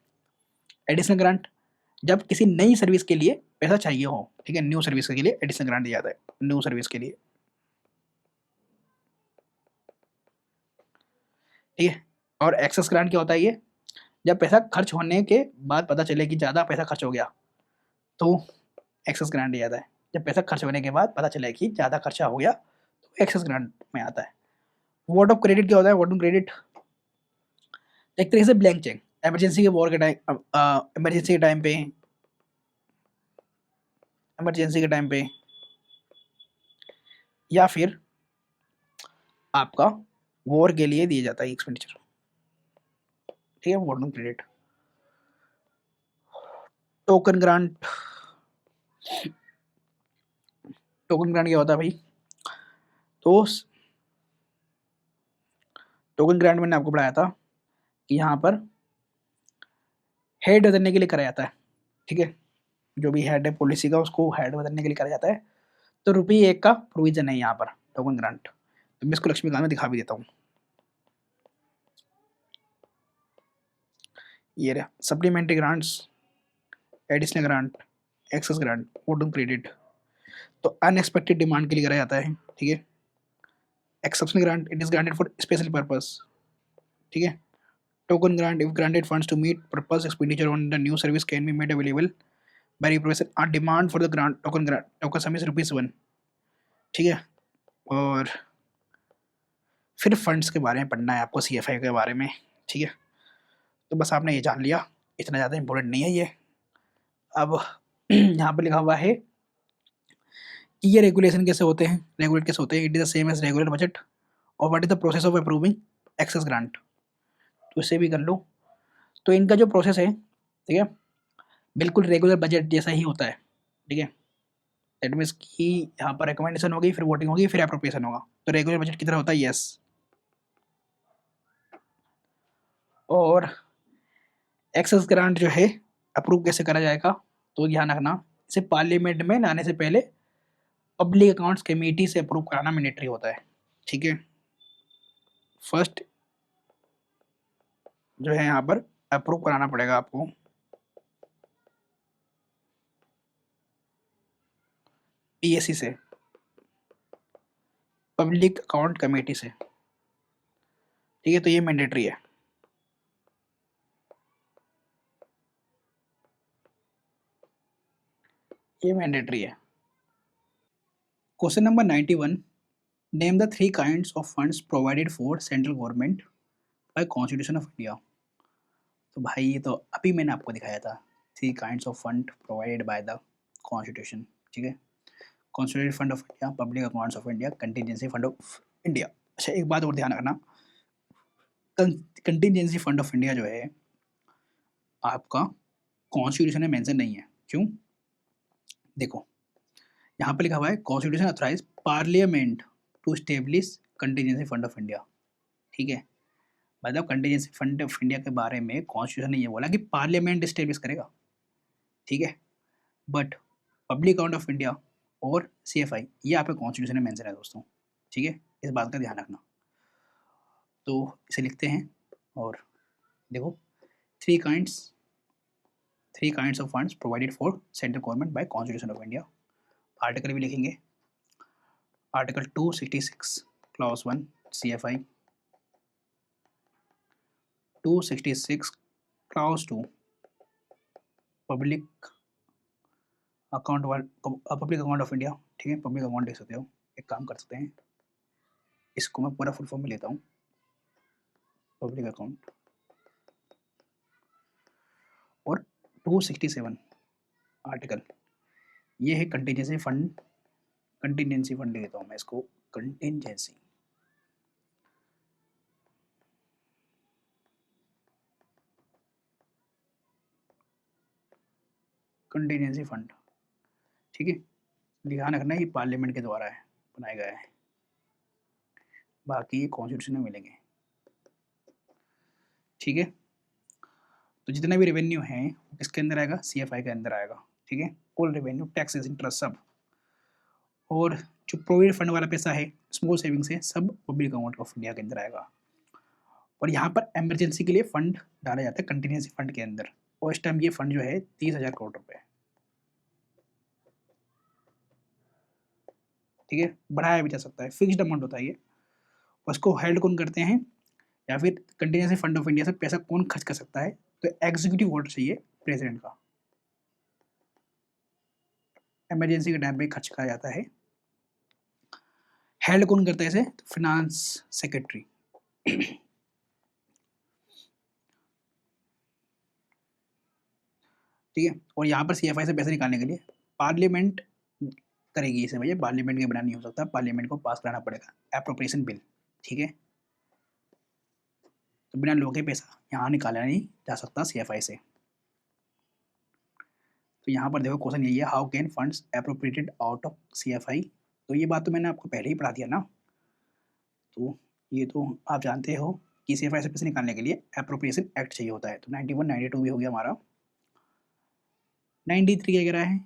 एडिशनल ग्रांट, जब किसी नई सर्विस के लिए पैसा चाहिए हो, ठीक है, न्यू सर्विस के लिए एडिशनल ग्रांट दिया जाता है, न्यू सर्विस के लिए। ठीक है, और एक्सेस ग्रांट क्या होता है? ये जब पैसा खर्च होने के बाद पता चले कि ज़्यादा पैसा खर्च हो गया, तो एक्सेस ग्रांट दिया जाता है। जब पैसा खर्च होने के बाद पता चले कि ज़्यादा खर्चा हो गया, तो एक्सेस ग्रांट में आता है। वर्ड ऑफ क्रेडिट क्या होता है? वर्ड ऑफ क्रेडिट एक तरीके से ब्लैंक चेक, इमरजेंसी के वॉर के टाइम, इमरजेंसी के टाइम पे, इमरजेंसी के टाइम पे, या फिर आपका वॉर के लिए दिया जाता है एक्सपेंडिचर। ठीक है, word of credit. Token grant, token grant क्या होता है भाई? तो टोकन ग्रांट मैंने आपको पढ़ाया था कि यहाँ पर हेड बदलने के लिए करा जाता है। ठीक है, जो भी हेड है पॉलिसी का, उसको हेड बदलने के लिए करा जाता है। तो ₹1 का प्रोविजन है यहाँ पर टोकन ग्रांट। तो मैं इसको लक्ष्मीकांत में दिखा भी देता हूँ। ये रहा supplementary grants, additional grant, excess grant, vote on credit. तो अनएक्सपेक्टेड डिमांड के लिए करा जाता है। ठीक है, exceptional grant, it is granted for special purpose. ठीक है, token grant, if granted funds to meet purpose expenditure on the new service can be made available by provision on demand for the grant, token sum is ₹1। ठीक है, और फिर funds के बारे में पढ़ना है आपको, सीएफआई के बारे में। ठीक है, तो बस आपने ये जान लिया, इतना ज़्यादा इंपॉर्टेंट नहीं है ये। अब यहाँ पर लिखा हुआ है कि ये रेगुलेशन कैसे होते हैं, रेगुलेट कैसे होते हैं, it is the same as regular budget, और what is the process of approving excess grant. तो इसे भी कर लो। तो इनका जो प्रोसेस है, ठीक है, बिल्कुल रेगुलर बजट जैसा ही होता है। ठीक है, दैट मीन्स कि यहाँ पर रिकमेंडेशन होगी, फिर वोटिंग होगी, फिर अप्रोप्रिएशन होगा। तो रेगुलर बजट की तरह होता है, यस। और एक्सेस ग्रांट जो है अप्रूव कैसे करा जाएगा? तो ध्यान रखना, इसे पार्लियामेंट में लाने से पहले पब्लिक अकाउंट्स कमेटी से अप्रूव कराना मैंडेटरी होता है, ठीक है। फर्स्ट जो है यहाँ पर अप्रूव कराना पड़ेगा आपको पीएससी से, पब्लिक अकाउंट कमेटी से, ठीक है। तो ये मैंडेटरी है। ये मैंडेटरी है। Question number 91, name the 3 kinds of funds provided for central government by constitution of India. तो भाई ये तो अभी मैंने आपको दिखाया था, 3 kinds of fund provided by the constitution, ठीक है। Constituted fund of India, public accounts of India, contingency fund of India. अच्छा एक बात और ध्यान रखना, कंटीजेंसी फंड ऑफ इंडिया जो है आपका कॉन्स्टिट्यूशन में मेंशन नहीं है। क्यों? देखो यहाँ पे लिखा हुआ है constitution authorise parliament to establish contingency fund of India, ठीक है। मतलब कंटीजेंसी फंड ऑफ इंडिया के बारे में कॉन्स्टिट्यूशन ने ये बोला कि पार्लियामेंट स्टेब्लिश करेगा, ठीक है। But public account of India और सीएफआई ये यहाँ पे कॉन्स्टिट्यूशन में मेंशन है दोस्तों, ठीक है। इस बात का ध्यान रखना। तो इसे लिखते हैं और देखो three kinds of funds provided for central government by constitution of India. Article भी लिखेंगे, article 266 clause 1 CFI, 266 clause 2 public public account of India, ठीक है। पब्लिक अकाउंट लिख सकते हो। एक काम कर सकते हैं, इसको मैं पूरा फुल फॉर्म में लेता हूँ, पब्लिक अकाउंट। और 267 आर्टिकल ये है कंटीजेंसी फंड, कंटीजेंसी फंड ले लेता हूँ मैं इसको, कंटीजेंसी कंटीजेंसी फंड, ठीक है। ध्यान रखना ये पार्लियामेंट के द्वारा है बनाया गया है, बाकी ये कॉन्स्टिट्यूशन में मिलेंगे, ठीक है। तो जितना भी रेवेन्यू है इसके अंदर आएगा, सीएफआई के अंदर आएगा, ठीक है। ऑल रेवेन्यू, टैक्सेस, इंटरेस्ट सब, और जो प्रोविडेंट फंड वाला पैसा है, स्मॉल सेविंग्स है, सब पब्लिक अकाउंट ऑफ इंडिया के अंदर आएगा। और यहाँ पर इमरजेंसी के लिए फंड डाला जाता है कंटीजेंसी फंड के अंदर, और इस टाइम ये फंड जो है 30,000 करोड़ रुपए, ठीक है। बढ़ाया भी जा सकता है, फिक्स्ड अमाउंट होता है ये। उसको हेल्ड कौन करते हैं, या फिर कंटीजेंसी फंड ऑफ इंडिया से पैसा कौन खर्च कर सकता है, तो एग्जीक्यूटिव ऑर्डर चाहिए प्रेसिडेंट का, इमरजेंसी के टाइम पे खर्च करा जाता है। हेल्ड कौन करता है इसे, फिनांस सेक्रेटरी, ठीक है। और यहाँ पर सीएफआई से पैसे निकालने के लिए पार्लियामेंट करेगी इसे, भैया पार्लियामेंट के बिना नहीं हो सकता, पार्लियामेंट को पास कराना पड़ेगा एप्रोप्रिएशन बिल, ठीक है। तो बिना लोगों के पैसा यहाँ निकाला नहीं जा सकता सीएफआई से। तो यहाँ पर देखो क्वेश्चन यही है, how can funds appropriated out of CFI. तो ये बात तो मैंने आपको पहले ही पढ़ा दिया ना, तो ये तो आप जानते हो कि सीएफआई से पैसे निकालने के लिए एप्रोप्रिएशन एक्ट चाहिए होता है। तो 91 92 भी हो गया हमारा। 93 क्या कह रहा है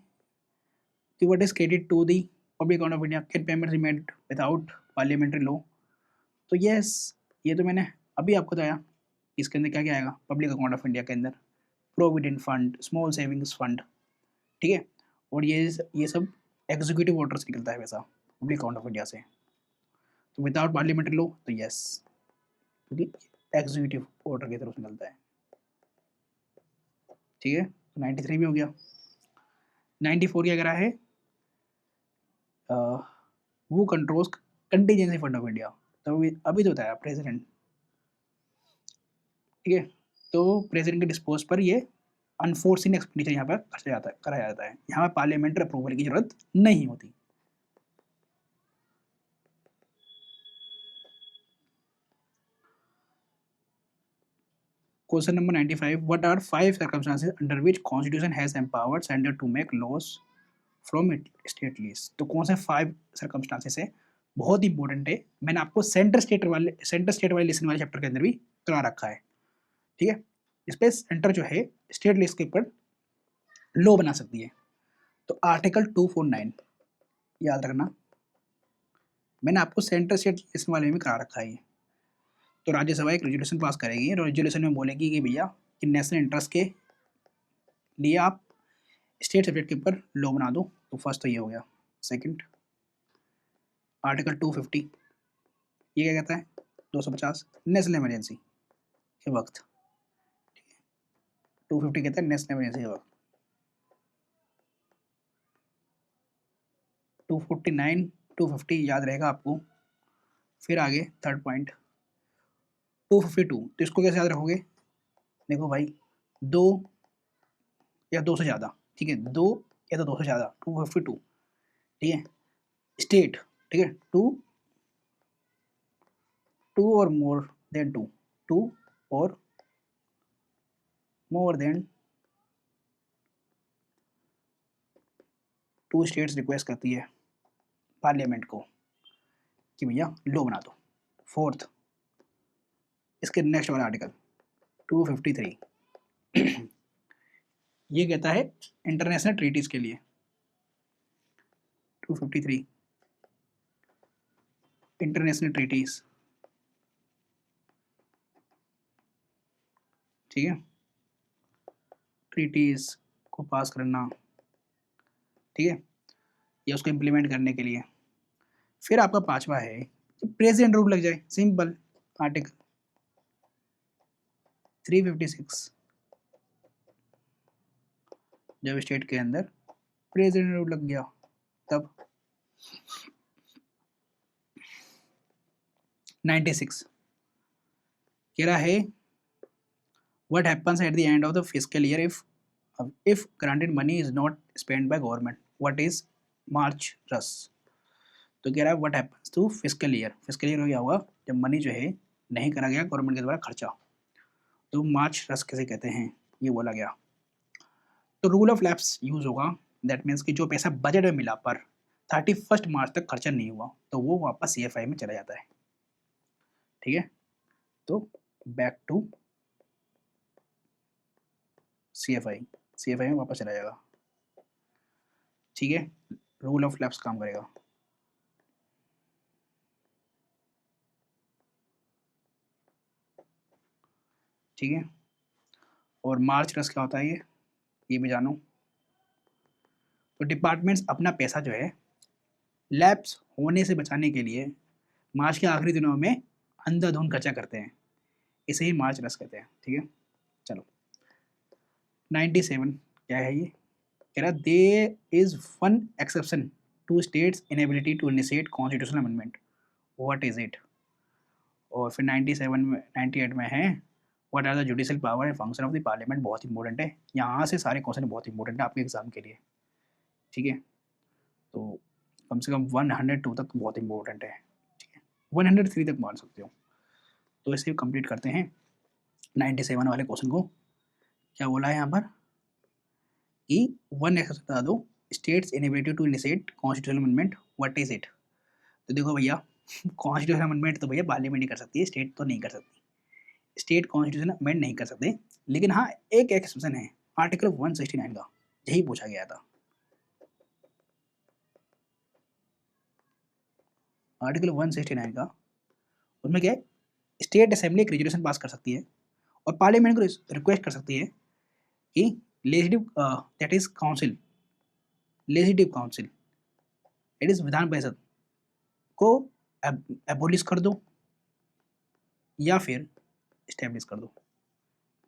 कि what is credit to the public account of India, can payment made without parliamentary law. तो यस, ये तो मैंने अभी आपको बताया, इसके अंदर क्या क्या आएगा पब्लिक अकाउंट ऑफ इंडिया के अंदर, provident fund, small savings fund, ठीक है। और ये सब एग्जीक्यूटिव ऑर्डर से निकलता है पैसा पब्लिक अकाउंट ऑफ इंडिया से। तो विदाउट पार्लियामेंट्री लॉ तो यस, क्योंकि एग्जीक्यूटिव ऑर्डर की तरफ से निकलता है, ठीक है। तो 93 भी हो गया। 94 क्या करा है, वो controls contingency fund of India. तो अभी तो बताया प्रेसिडेंट, ठीक है। तो प्रेसिडेंट के डिस्पोज पर ये अनफोर्सिन एक्सपेंडिचर यहाँ पर खर्चा जाता है, कराया जाता है। यहाँ पर पार्लियामेंट्री अप्रूवल की जरूरत नहीं होती। Question number 95. What are 5 circumstances under which Constitution has empowered Center to make laws from state list? तो कौन से 5 circumstances है, बहुत इंपॉर्टेंट है। मैंने आपको सेंटर स्टेट वाले लिस्ट वाले चैप्टर के अंदर भी करा रखा है, ठीक है। इस पे सेंटर जो है स्टेट लिस्ट के ऊपर लॉ बना सकती है। तो आर्टिकल 249 याद रखना, मैंने आपको सेंट्रल स्टेट इस वाले में करा रखा है ये। तो राज्यसभा एक रेजोल्यूशन पास करेगी, रेजोल्यूशन में बोलेगी कि भैया कि नेशनल इंटरेस्ट के लिए आप स्टेट सब्जेक्ट के ऊपर लॉ बना दो। तो फर्स्ट तो ये हो गया। सेकंड, आर्टिकल 250 ये क्या कहता है, 250 नेशनल इमरजेंसी के वक्त, 250 कहता है नेशनल इमरजेंसी के वक्त। 249 250 याद रहेगा आपको। फिर आगे थर्ड पॉइंट 252, तो इसको कैसे याद रखोगे, देखो भाई, दो या दो से ज़्यादा, ठीक है, दो या तो दो से ज़्यादा, 252, ठीक है, स्टेट, ठीक है, टू और मोर देन टू और more than two states request करती है पार्लियामेंट को कि भैया लो बना दो। फोर्थ, इसके नेक्स्ट वाला आर्टिकल 253 ये कहता है इंटरनेशनल ट्रीटीज के लिए। 253 इंटरनेशनल ट्रीटीज, ठीक है, ट्रीटीज को पास करना, ठीक है, या उसको इम्प्लीमेंट करने के लिए। फिर आपका पांचवा है प्रेसिडेंट रूल लग जाए, सिंपल, आर्टिकल 356 जब स्टेट के अंदर प्रेसिडेंट रूल लग गया तब। 96 कह रहा है what happens at the end of the fiscal year if granted money is not spent by government, what is March Rush। तो कह रहा है what happens to fiscal year, fiscal year क्या हुआ जब मनी जो है नहीं करा गया गवर्नमेंट के द्वारा खर्चा, तो मार्च रस कैसे कहते हैं ये बोला गया। तो रूल ऑफ लैप्स यूज होगा, दैट मीन्स कि जो पैसा बजट में मिला पर 31 मार्च तक खर्चा नहीं हुआ तो वो वापस CFI में चला जाता है, ठीक है। तो बैक टू CFI में वापस चला जाएगा, ठीक है, रूल ऑफ लैप्स काम करेगा। ठीक है, और मार्च रस क्या होता है ये भी जानो। तो डिपार्टमेंट्स अपना पैसा जो है लैप्स होने से बचाने के लिए मार्च के आखिरी दिनों में अंधाधुंध खर्चा करते हैं, इसे ही मार्च रस कहते हैं, ठीक है। चलो 97 क्या है ये, कह रहा there is one exception to states inability to initiate constitutional amendment, what is it. और फिर 97 में 98 में है what are the judicial power and function of the parliament, बहुत इंपॉर्टेंट है, यहाँ से सारे क्वेश्चन बहुत इंपॉर्टेंट है आपके एग्जाम के लिए, ठीक है। तो कम से कम 102 तक बहुत इंपॉर्टेंट है, ठीक है, 103 तक मान सकते हो। तो इसे कंप्लीट करते हैं 97 वाले क्वेश्चन को। क्या बोला है यहाँ पर कि वन एक्सेप्शन बता दो states inability to initiate constitutional amendment, what is it. तो देखो भैया कॉन्स्टिट्यूशनल अमेंडमेंट तो भैया पार्लियामेंट ही कर सकती है, स्टेट तो नहीं कर सकती, स्टेट कॉन्स्टिट्यूशन अमेंड नहीं कर सकते। लेकिन हाँ एक एक्सेप्शन है, आर्टिकल 169 का, यही पूछा गया था। आर्टिकल 169 का उसमें क्या है, स्टेट असेंबली एक रेजोल्यूशन पास कर सकती है और पार्लियामेंट को रिक्वेस्ट कर सकती है कि legislative that is council, legislative council that is Vidhan Parishad को एबोलिश कर दो या फिर स्टेब्लिश कर दो,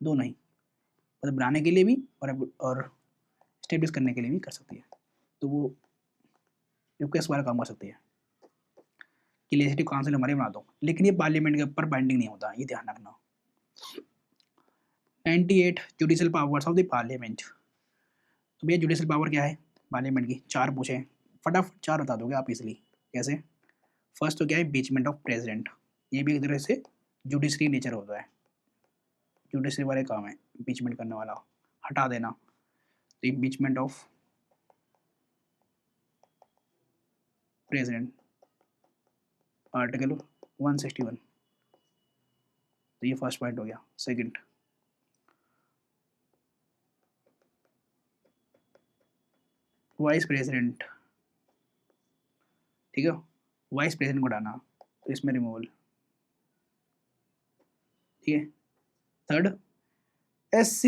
दोनों ही, मतलब बनाने के लिए भी और स्टेब्लिश करने के लिए भी कर सकती है। तो वो रिक्वेस्ट वाला काम कर सकती है कि लेजिस्लेटिव काउंसिल हमारे बना दो, लेकिन ये पार्लियामेंट के ऊपर बाइंडिंग नहीं होता, ये ध्यान रखना। 98 judicial powers of the parliament. तो भैया जुडिशियल पावर क्या है पार्लियामेंट की, चार पूछे, फटाफट चार बता दोगे आप इसलिए, कैसे। फर्स्ट तो क्या है इम्पीचमेंट ऑफ प्रेसिडेंट, ये भी एक तरह से जुडिशरी नेचर होता है, जुडिशरी वाले काम है इम्पीचमेंट करने वाला, हटा देना। तो इम्पीचमेंट ऑफ प्रेसिडेंट आर्टिकल 161, तो ये फर्स्ट पॉइंट हो गया। सेकंड वाइस प्रेसिडेंट ठीक है, वाइस प्रेसिडेंट को हटाना, तो इसमें रिमूवल। ठीक है, थर्ड SC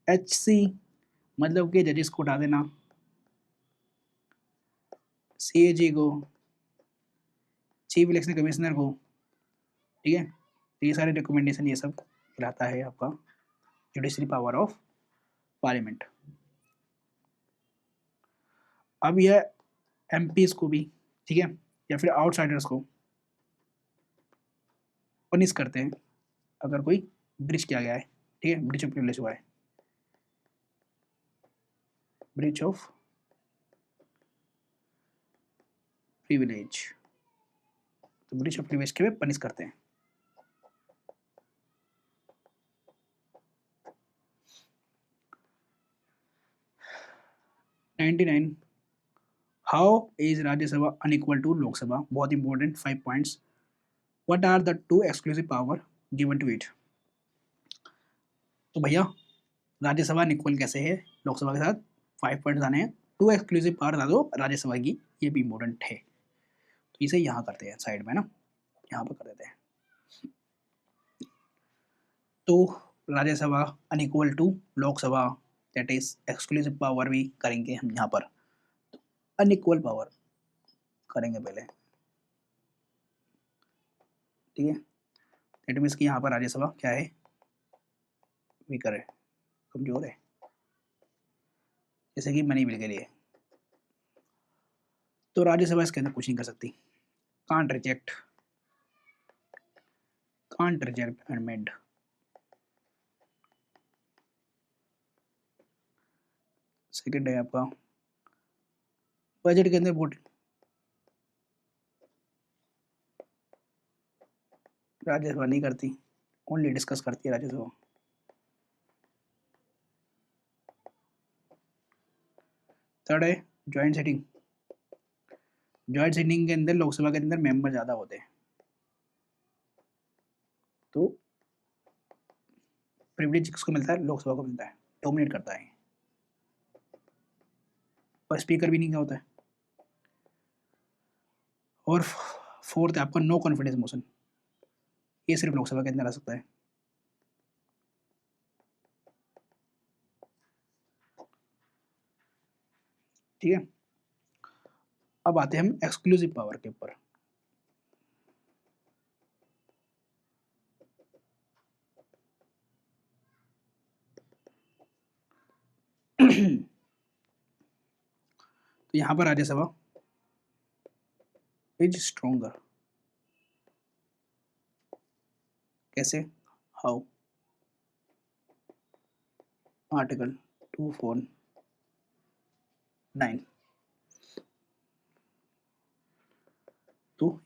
HC मतलब कि जजेस को हटा देना, CAG को, चीफ इलेक्शन कमिश्नर को। ठीक है, तो ये सारे रिकमेंडेशन ये सब कहलाता है आपका जुडिशरी पावर ऑफ पार्लियामेंट। अब यह MPs को भी, ठीक है, या फिर आउटसाइडर्स को पनिश करते हैं अगर कोई ब्रिच किया गया है। ठीक है, ब्रिच ऑफ प्रिविलेज हुआ है, ब्रिच ऑफ प्रिविलेज, तो ब्रिच ऑफ प्रिविलेज के भी पनिश करते हैं। How is Rajya Sabha unequal to Lok Sabha, बहुत important 5 points. What are the 2 exclusive power given to it. तो भैया राज्यसभा अनइक्वल कैसे है लोकसभा के साथ, 5 पॉइंट्स आने हैं। 2 एक्सक्लूसिव पावर बता दो राज्यसभा की, ये भी इंपॉर्टेंट है। तो इसे यहाँ करते हैं साइड में ना, यहाँ पर कर देते हैं। तो Rajya Sabha unequal to Lok Sabha, that is exclusive power भी करेंगे हम यहाँ पर। तो अनइक्वल पावर करेंगे पहले, ठीक है। दैट मीन्स कि यहाँ पर राज्यसभा क्या है, वीकर है, कमजोर है, जैसे कि मनी बिल के लिए। तो राज्यसभा इसके अंदर कुछ नहीं कर सकती, कांट रिजेक्ट अमेंड। सेकंड है आपका बजट के अंदर वोट, राज्यसभा नहीं करती, ओनली डिस्कस करती है राज्यसभा। थर्ड है ज्वाइंट सिटिंग, ज्वाइंट सिटिंग के अंदर लोकसभा के अंदर मेंबर ज़्यादा होते हैं, तो प्रिविलेज किसको मिलता है, लोकसभा को मिलता है, डोमिनेट करता है, और स्पीकर भी नहीं क्या होता है। और फोर्थ है आपका नो कॉन्फिडेंस मोशन, ये सिर्फ लोकसभा के अंदर आ सकता है। ठीक है, अब आते हैं हम एक्सक्लूसिव पावर के ऊपर। तो यहाँ पर राज्यसभा इज स्ट्रोंगर, कैसे, हाउ, आर्टिकल 249। तो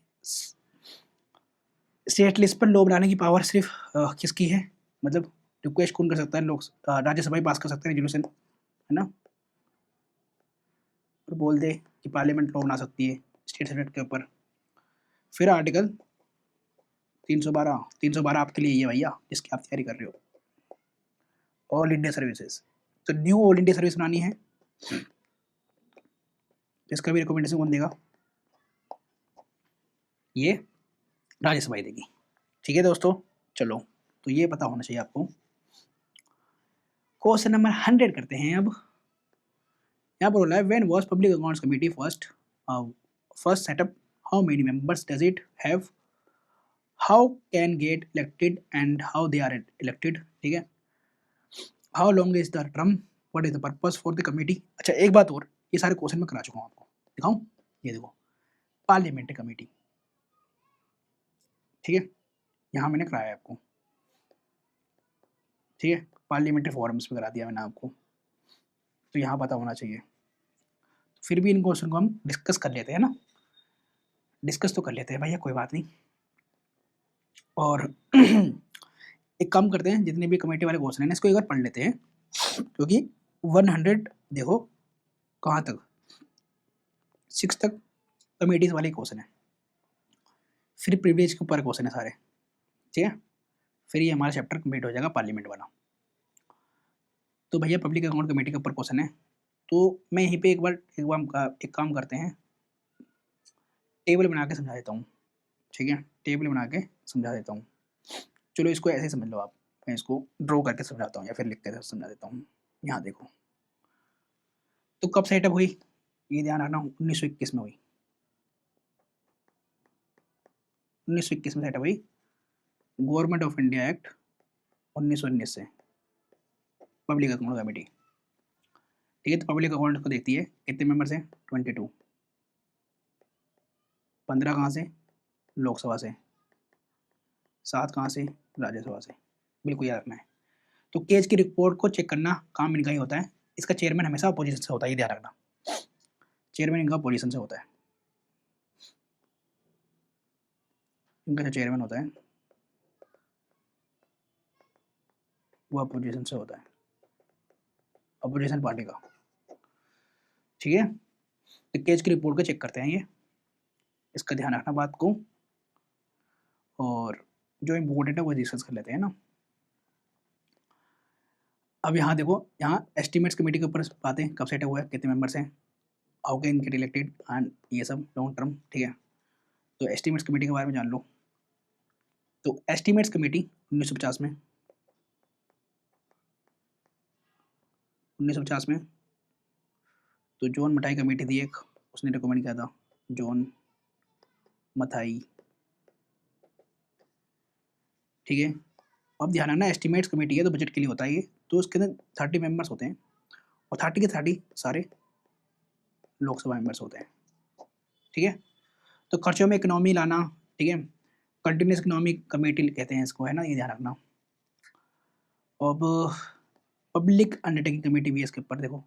स्टेट लिस्ट पर लॉ बनाने की पावर सिर्फ किसकी है, मतलब रिक्वेस्ट कौन कर सकता है, लोग राज्यसभा ही पास कर सकते हैं रेजोल्यूशन, है ना, और बोल दे कि पार्लियामेंट लॉ बना सकती है स्टेट सेनेट के ऊपर। फिर आर्टिकल 312 आपके लिए ये भैया जिसकी आप तैयारी कर रहे हो, ऑल इंडिया सर्विसेज। तो न्यू ऑल इंडिया सर्विस बनानी है, इसका भी रिकमेंडेशन कौन देगा, ये राज्यसभा ही देगी। ठीक है दोस्तों, चलो तो ये पता होना चाहिए आपको। क्वेश्चन नंबर 100 करते हैं अब। यहाँ पर बोला है when was public accounts committee first set up, how many members does it have, how can get elected and how they are elected. ठीक है, how long is the term, what is the purpose for the committee. अच्छा एक बात और, ये सारे question मैं करा चुका हूँ आपको, दिखाऊं, ये देखो पार्लियामेंट्री कमेटी, ठीक है, यहाँ मैंने कराया आपको, ठीक है, पार्लियामेंट्री फॉरम्स पे करा दिया मैंने आपको, तो यहाँ पता होना चाहिए। फिर भी इन क्वेश्चन को हम डिस्कस कर लेते हैं ना, डिस्कस तो कर लेते हैं भैया, कोई बात नहीं। और एक काम करते हैं, जितने भी कमेटी वाले क्वेश्चन हैं इसको एक बार पढ़ लेते हैं, क्योंकि 100 देखो कहाँ तक, 6 तक कमेटीज वाले क्वेश्चन है, फिर प्रिविलेज के ऊपर क्वेश्चन है सारे, ठीक है, फिर ये हमारा चैप्टर कंप्लीट हो जाएगा पार्लियामेंट वाला। तो भैया पब्लिक अकाउंट कमेटी के ऊपर क्वेश्चन है, तो मैं यहीं पे एक काम करते हैं, टेबल बना के समझा देता हूँ, ठीक है? टेबल बना के समझा देता हूँ। चलो इसको ऐसे ही समझ लो आप, मैं इसको ड्रॉ करके समझाता हूँ या फिर लिख के समझा देता हूँ। यहाँ देखो, तो कब सेटअप हुई? ये ध्यान रखना 1921 में हुई। 1921 में सेटअप हुई। गवर्नमेंट ऑफ इंडिया एक्ट 1919 से, पब्लिक अकाउंट कमेटी। ठीक है, तो पब्लिक अकाउंट को देखती है, कितने मेंबर्स हैं? 22। 15 कहाँ से? लोकसभा से। 7 कहाँ से? राज्यसभा से। बिल्कुल याद रखना है। तो केज की रिपोर्ट को चेक करना काम इनका ही होता है। इसका चेयरमैन हमेशा अपोजिशन से होता है, ये ध्यान रखना। चेयरमैन इनका अपोजिशन से होता है। इनका जो चेयरमैन होता है वो अपोजिशन से होता है, अपोजिशन पार्टी का। ठीक है, तो केज की रिपोर्ट को चेक करते हैं ये, इसका ध्यान रखना बात को। और जो इम्पोर्टेंट है वो डिस्कस कर लेते हैं ना। अब यहाँ देखो, यहाँ एस्टिमेट्स कमेटी के ऊपर बातें कब सेट हुआ है, कितने मेंबर्स हैं, how can get elected and ये सब लॉन्ग टर्म। ठीक है, तो एस्टिमेट्स कमेटी के बारे में जान लो। तो एस्टिमेट्स कमेटी 1950 में, 1950 में तो जॉन मथाई कमेटी थी एक, उसने रिकमेंड किया था, जॉन मथाई। ठीक है, अब ध्यान रखना एस्टिमेट्स कमेटी है तो बजट के लिए होता है ये, तो उसके अंदर 30 मेंबर्स होते हैं और 30 के 30 सारे लोकसभा मेंबर्स होते हैं। ठीक है, तो खर्चों में इकोनॉमी लाना, ठीक है, कंटिन्यूस इकोनॉमी कमेटी कहते हैं इसको, है ना, ये ध्यान रखना। अब पब्लिक अंडरटेकिंग कमेटी भी है इसके ऊपर, देखो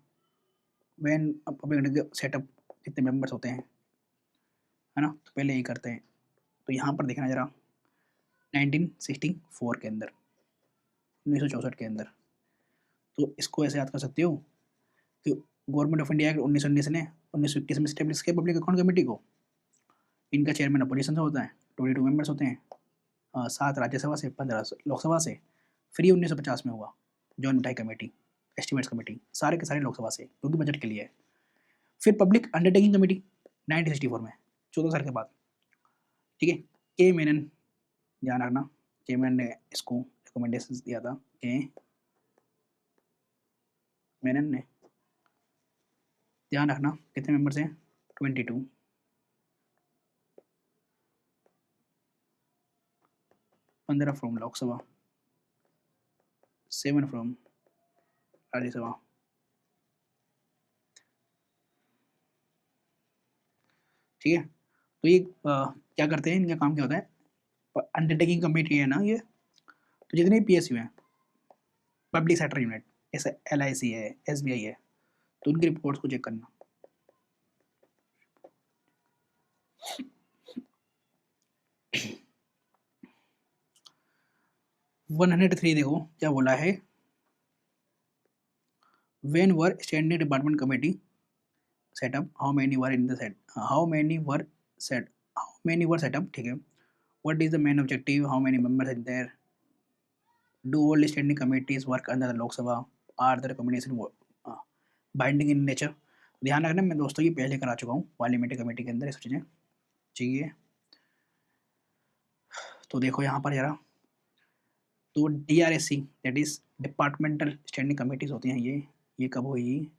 व्हेन पब्लिक सेटअप कितने मेंबर्स होते हैं, है ना, तो पहले ये करते हैं। तो यहाँ पर देखना जरा 1964 के अंदर, 1964 के अंदर, तो इसको ऐसे याद कर सकते हो कि गवर्नमेंट ऑफ इंडिया एक्ट 1919 ने 1921 में स्टेब्लिश किया पब्लिक अकाउंट कमेटी को। इनका चेयरमैन अपोजिशन से होता है, 22 मेंबर्स होते हैं, 7 राज्यसभा से, 15 लोकसभा से। फिर ये 1950 में हुआ जॉन मिठाई कमेटी, एस्टिमेट्स कमेटी, सारे के सारे लोकसभा से, क्योंकि बजट के लिए है। फिर पब्लिक अंडरटेकिंग कमेटी 1964 में, 14 साल के बाद। ठीक है, के मेनन, ध्यान रखना, के मेनन ने इसको रिकमेंडेशन दिया था, के मेनन ने, ध्यान रखना कितने मेंबर्स हैं? 22। 15 फ्रॉम लोकसभा, 7 फ्रॉम राज्यसभा। ठीक है, तो ये क्या करते हैं, इनका काम क्या होता है? अंडरटेकिंग कमेटी है ना ये, तो जितने भी पीएसयू हैं, पब्लिक सेक्टर यूनिट, जैसे एलआईसी है, एसबीआई है, तो उनकी रिपोर्ट्स को चेक करना। वन 103 देखो क्या बोला है, when were standing department committee set up, how many were in the set, how many were set, how many were set up. ठीक है, what is the main objective, how many members in there, do all standing committees work under the Lok Sabha, are the recommendation binding in nature. ध्यान रखना, मैं दोस्तों ये पहले करा चुका हूँ पार्लियामेंट्री कमेटी के अंदर, ये सब चीज़ें चाहिए। तो देखो यहाँ पर जरा, तो DRSC that is departmental standing committees होती हैं ये कब हुई?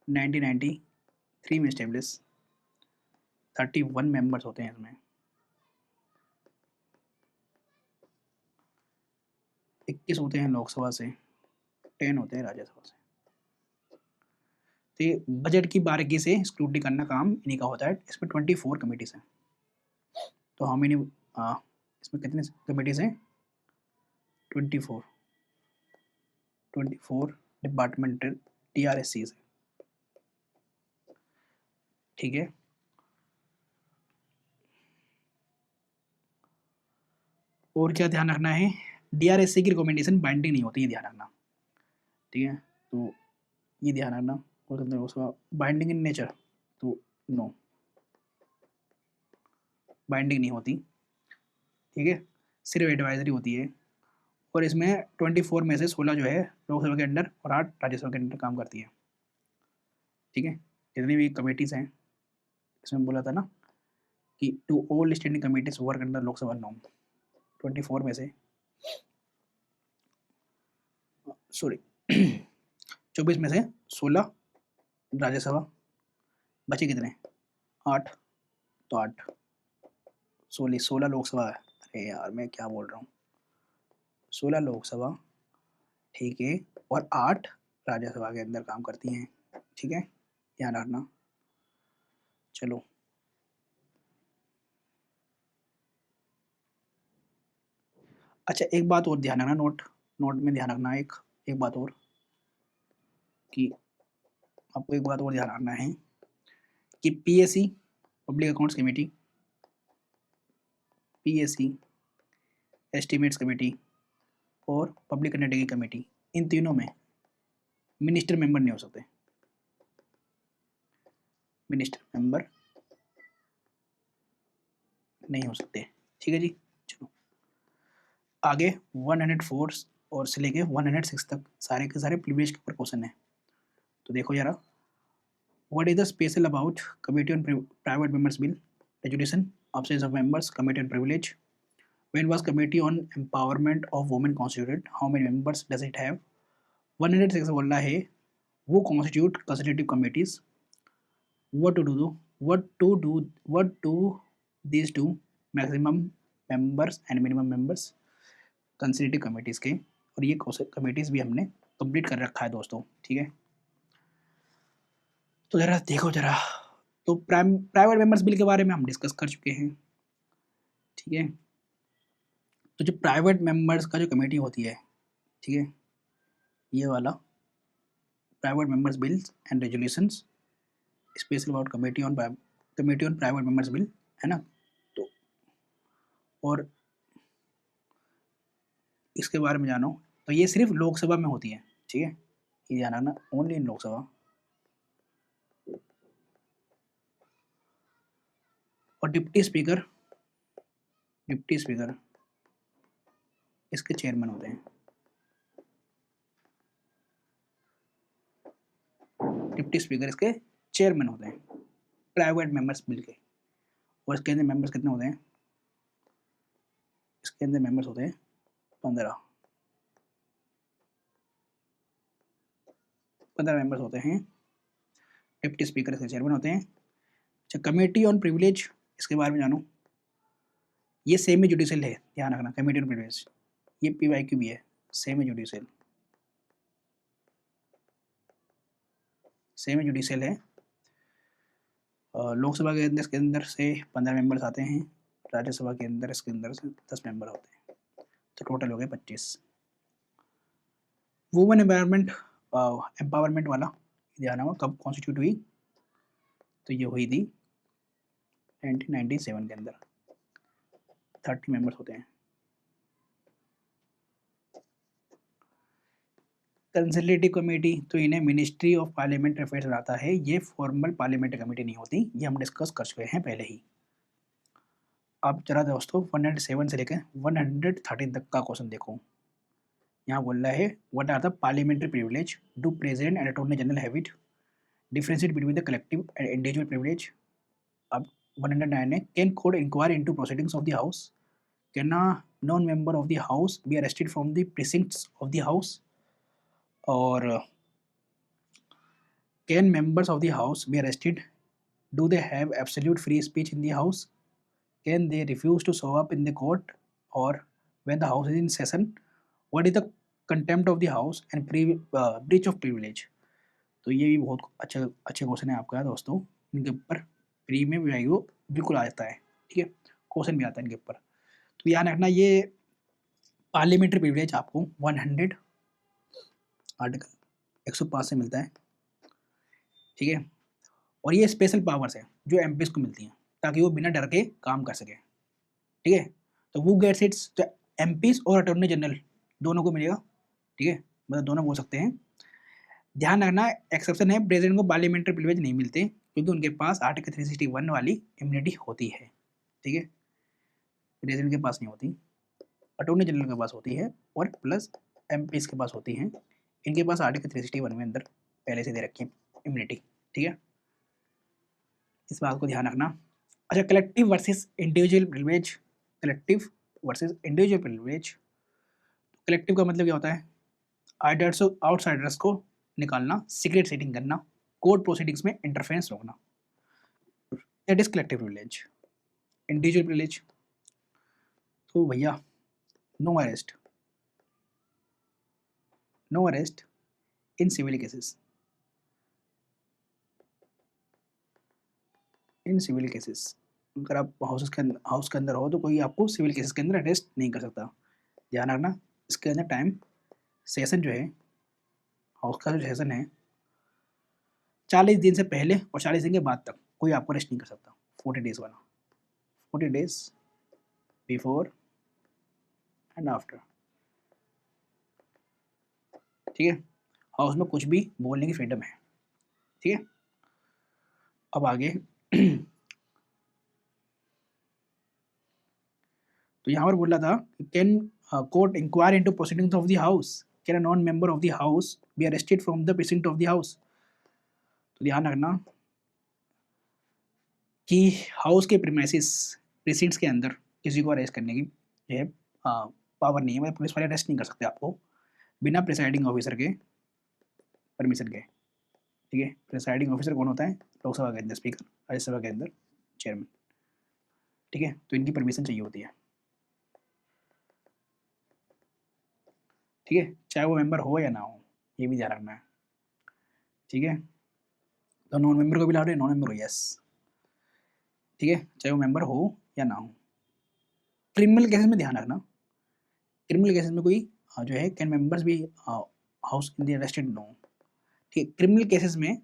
1993 में स्टेब्लिश, 31 मेंबर्स होते हैं इसमें, 21 होते हैं लोकसभा से, 10 होते हैं राज्यसभा से। तो ये बजट की बारीकी से स्क्रूटनी करना काम इन्हीं का होता है। इसमें 24 कमेटीज हैं, तो हाउ मेनी, इसमें कितने कमेटीज हैं? 24, 24 डिपार्टमेंटल DRSCs हैं। ठीक है, और क्या ध्यान रखना है, DRSC की रिकमेंडेशन बाइंडिंग नहीं होती, ये ध्यान रखना। ठीक है, तो ये ध्यान रखना। और उसका बाइंडिंग इन नेचर, तो नो, बाइंडिंग नहीं होती। ठीक है, सिर्फ एडवाइजरी होती है। और इसमें 24 में से 16 जो है लोकसभा के अंडर और 8 राज्यसभा के अंडर काम करती है। ठीक है, जितनी भी कमेटीज हैं, इसमें बोला था ना कि to all standing committees work under Lok Sabha norm 24 में से सॉरी 24 में से 16 राज्यसभा, बचे कितने 8, तो 8 16 लोकसभा है। अरे यार मैं क्या बोल रहा हूँ, 16 लोकसभा ठीक है और 8 राज्यसभा के अंदर काम करती हैं, ठीक है ध्यान रखना। चलो अच्छा एक बात और ध्यान रखना, नोट में ध्यान रखना एक बात और कि आपको एक बात और ध्यान रखना है कि PSC public accounts committee, PSC estimates committee और पब्लिक अंडरटेकिंग कमेटी, इन तीनों में मिनिस्टर मेंबर नहीं हो सकते, मिनिस्टर मेंबर नहीं हो सकते, ठीक है जी। चलो आगे 104 और से लेके 106 तक सारे के सारे प्रिविलेज के ऊपर क्वेश्चन है। तो देखो जरा, what is the special about committee on private members bill, resolution, absence of members, committee on privilege, when was committee on empowerment of women constituted, how many members does it have। 106 बोलना है वो constitute consultative committees, what to do these two, maximum members and minimum members consultative committees के, और ये committees भी हमने complete कर रखा है दोस्तों, ठीक है। तो जरा देखो जरा, तो प्राइवेट मेंबर्स बिल के बारे में हम डिस्कस कर चुके हैं, ठीक है। तो जो प्राइवेट मेंबर्स का जो कमेटी होती है, ठीक है, ये वाला private members bills and resolutions, special about committee on private members bill, है ना। तो और इसके बारे में जानो तो ये सिर्फ लोकसभा में होती है, ठीक है, ये ध्यान रखना, ओनली इन लोकसभा। और डिप्टी स्पीकर इसके चेयरमैन होते हैं, डिप्टी स्पीकर इसके चेयरमैन होते हैं प्राइवेट मेंबर्स बिल के। और इसके अंदर मेंबर्स कितने होते हैं, इसके अंदर मेंबर्स होते हैं 15 मेंबर्स होते हैं, डिप्टी स्पीकर इसके चेयरमैन होते हैं। अच्छा कमेटी ऑन प्रिविलेज, इसके बारे में जानो, ये सेमी जुडिशियल है, ध्यान रखना, कमेटी ऑन प्रिविलेज ये पीवाईक्यू भी है, सेमी जुडिशियल है। लोकसभा के अंदर से 15 मेंबर्स आते हैं, राज्यसभा के अंदर इसके अंदर से 10 मेंबर होते हैं, तो टोटल हो गए 25। वुमेन एम्पावरमेंट वाला ध्यान रखना कब कॉन्स्टिट्यूट हुई, तो ये हुई थी 1997 के अंदर, 30 मेंबर्स होते हैं। कंसल्टेटिव कमेटी तो इन्हें मिनिस्ट्री ऑफ पार्लियामेंट्री अफेयर्स बनाता है, ये फॉर्मल पार्लियामेंट्री कमेटी नहीं होती, ये हम डिस्कस कर चुके हैं पहले ही। अब जरा दोस्तों 107 से लेकर 113 तक का क्वेश्चन देखो, यहाँ बोल रहा है what are the parliamentary privilege, do president and attorney general have it, differentiate between the collective and individual privilege. अब 109 है can court inquire into proceedings of the house, can a non member of the house be arrested from the precincts of the house, और can members of the house be arrested, do they have absolute free speech in the house, can they refuse to show up in the court और when the house is in session, what is the contempt of the house and breach of privilege. तो ये भी बहुत अच्छे question है आपका दोस्तों, इनके ऊपर प्री में भी वो बिल्कुल आ जाता है, ठीक है, क्वेश्चन भी आता है इनके ऊपर। तो याद रखना ये पार्लियामेंट्री प्रिविलेज आपको 100 आर्टिकल 105 से मिलता है, ठीक है। और ये स्पेशल पावर्स है जो एमपीज को मिलती हैं ताकि वो बिना डर के काम कर सके, ठीक है। तो वो गेट्स इट्स, तो एमपीज और अटॉर्नी जनरल दोनों को मिलेगा, ठीक है, मतलब दोनों बोल सकते हैं। ध्यान रखना एक्सेप्शन है, प्रेसिडेंट को पार्लियामेंट्री प्रिविलेज नहीं मिलते क्योंकि उनके पास आर्टिकल 361 वाली इम्यूनिटी होती है, ठीक है, प्रेसिडेंट के पास नहीं होती, अटॉर्नी जनरल के पास होती है और प्लस एमपीज के पास होती हैं, इनके पास आर्टिकल 361 में अंदर पहले से दे रखी है इम्यूनिटी, ठीक है, इस बात को ध्यान रखना। अच्छा, collective versus individual privilege, collective versus individual privilege. Collective का मतलब क्या होता है? आउटसाइडर्स को निकालना, सीक्रेट सेटिंग करना, कोर्ट प्रोसीडिंग्स में इंटरफेरेंस रोकना, that is collective privilege. Individual privilege तो भैया no arrest, no arrest in civil cases, in civil cases अगर आप हाउस के अंदर हो तो कोई आपको सिविल केसेस के अंदर अरेस्ट नहीं कर सकता। ध्यान रखना, इसके अंदर टाइम सेशन जो है, हाउस का जो सेशन है, 40 दिन से पहले और 40 दिन के बाद तक कोई आपको अरेस्ट नहीं कर सकता। 40 डेज वाला, 40 डेज बिफोर एंड आफ्टर, ठीक है। हाउस में कुछ भी बोलने की फ्रीडम है, ठीक है। अब आगे तो यहाँ पर बोला था, can court inquire into proceedings of the house, can a non member of the house be arrested from the precinct of the house. तो ध्यान रखना कि हाउस के प्रीमाइसिस प्रीसिंक्ट्स के अंदर किसी को अरेस्ट करने की जो है पावर नहीं है, मतलब पुलिस वाले अरेस्ट नहीं कर सकते आपको बिना प्रिसाइडिंग ऑफिसर के परमिशन के, ठीक है। प्रिसाइडिंग ऑफिसर कौन होता है? लोकसभा के अंदर स्पीकर, राज्यसभा के अंदर चेयरमैन, ठीक है। तो इनकी परमिशन चाहिए होती है, ठीक है, चाहे वो मेंबर हो या ना हो, ये भी ध्यान रखना है, ठीक है। तो नॉन मेंबर को भी ला रहे हैं, नॉन मेंबर हो, यस, ठीक है, चाहे वो मेंबर हो या ना हो। क्रिमिनल केसेस में ध्यान रखना, क्रिमिनल केसेस में कोई जो है कैन मेंबर्स भी house in the arrested, no, ठीक है। क्रिमिनल केसेस में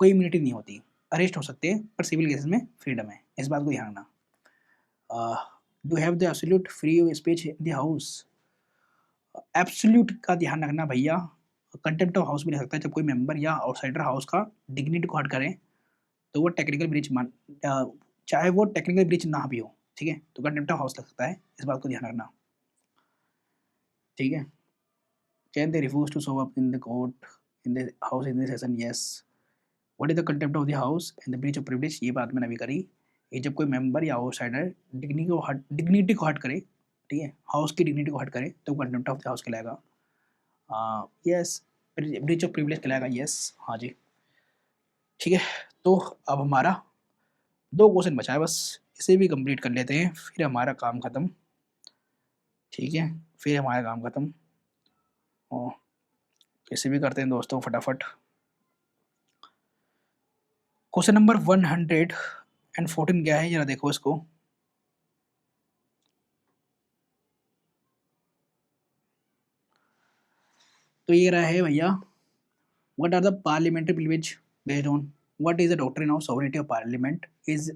कोई इम्यूनिटी नहीं होती, अरेस्ट हो सकते हैं, पर सिविल केसेस में फ्रीडम है, इस बात को ध्यान रखना। Do have the absolute free of speech in the house, absolute का ध्यान रखना भैया। कंटेम्प्ट ऑफ हाउस भी नहीं सकता जब कोई मेंबर या आउटसाइडर हाउस का डिग्निटी को हर्ट करे, तो वो टेक्निकल ब्रीच मान चाहे वो टेक्निकल ब्रीच ना भी हो, ठीक है, तो कंटेम्प्ट ऑफ हाउस लग सकता है, इस बात को ध्यान रखना, ठीक है। Can they refuse to show up in the court in the house in the session, yes. What is the contempt of the house and the breach of privilege, ये बात मैंने अभी करी। ये जब कोई मेंबर या आउटसाइडर डिग्निटी को हर्ट करे, ठीक है, हाउस की डिग्निटी को हर्ट करे, तो कंटेम्प्ट ऑफ द हाउस कहलाएगा, यस। ब्रीच ऑफ प्रिविलेज कहलाएगा, यस, हाँ जी, ठीक है। तो अब हमारा 2 क्वेश्चन बचा है बस, इसे भी कंप्लीट कर लेते हैं, फिर हमारा काम खत्म, ठीक है, फिर हमारा काम खत्म। और इसे भी करते हैं दोस्तों फटाफट। क्वेश्चन नंबर 114 क्या है, जरा देखो इसको। तो ये रहा है भैया, what are the parliamentary privilege based on, what is the doctrine of sovereignty of parliament, is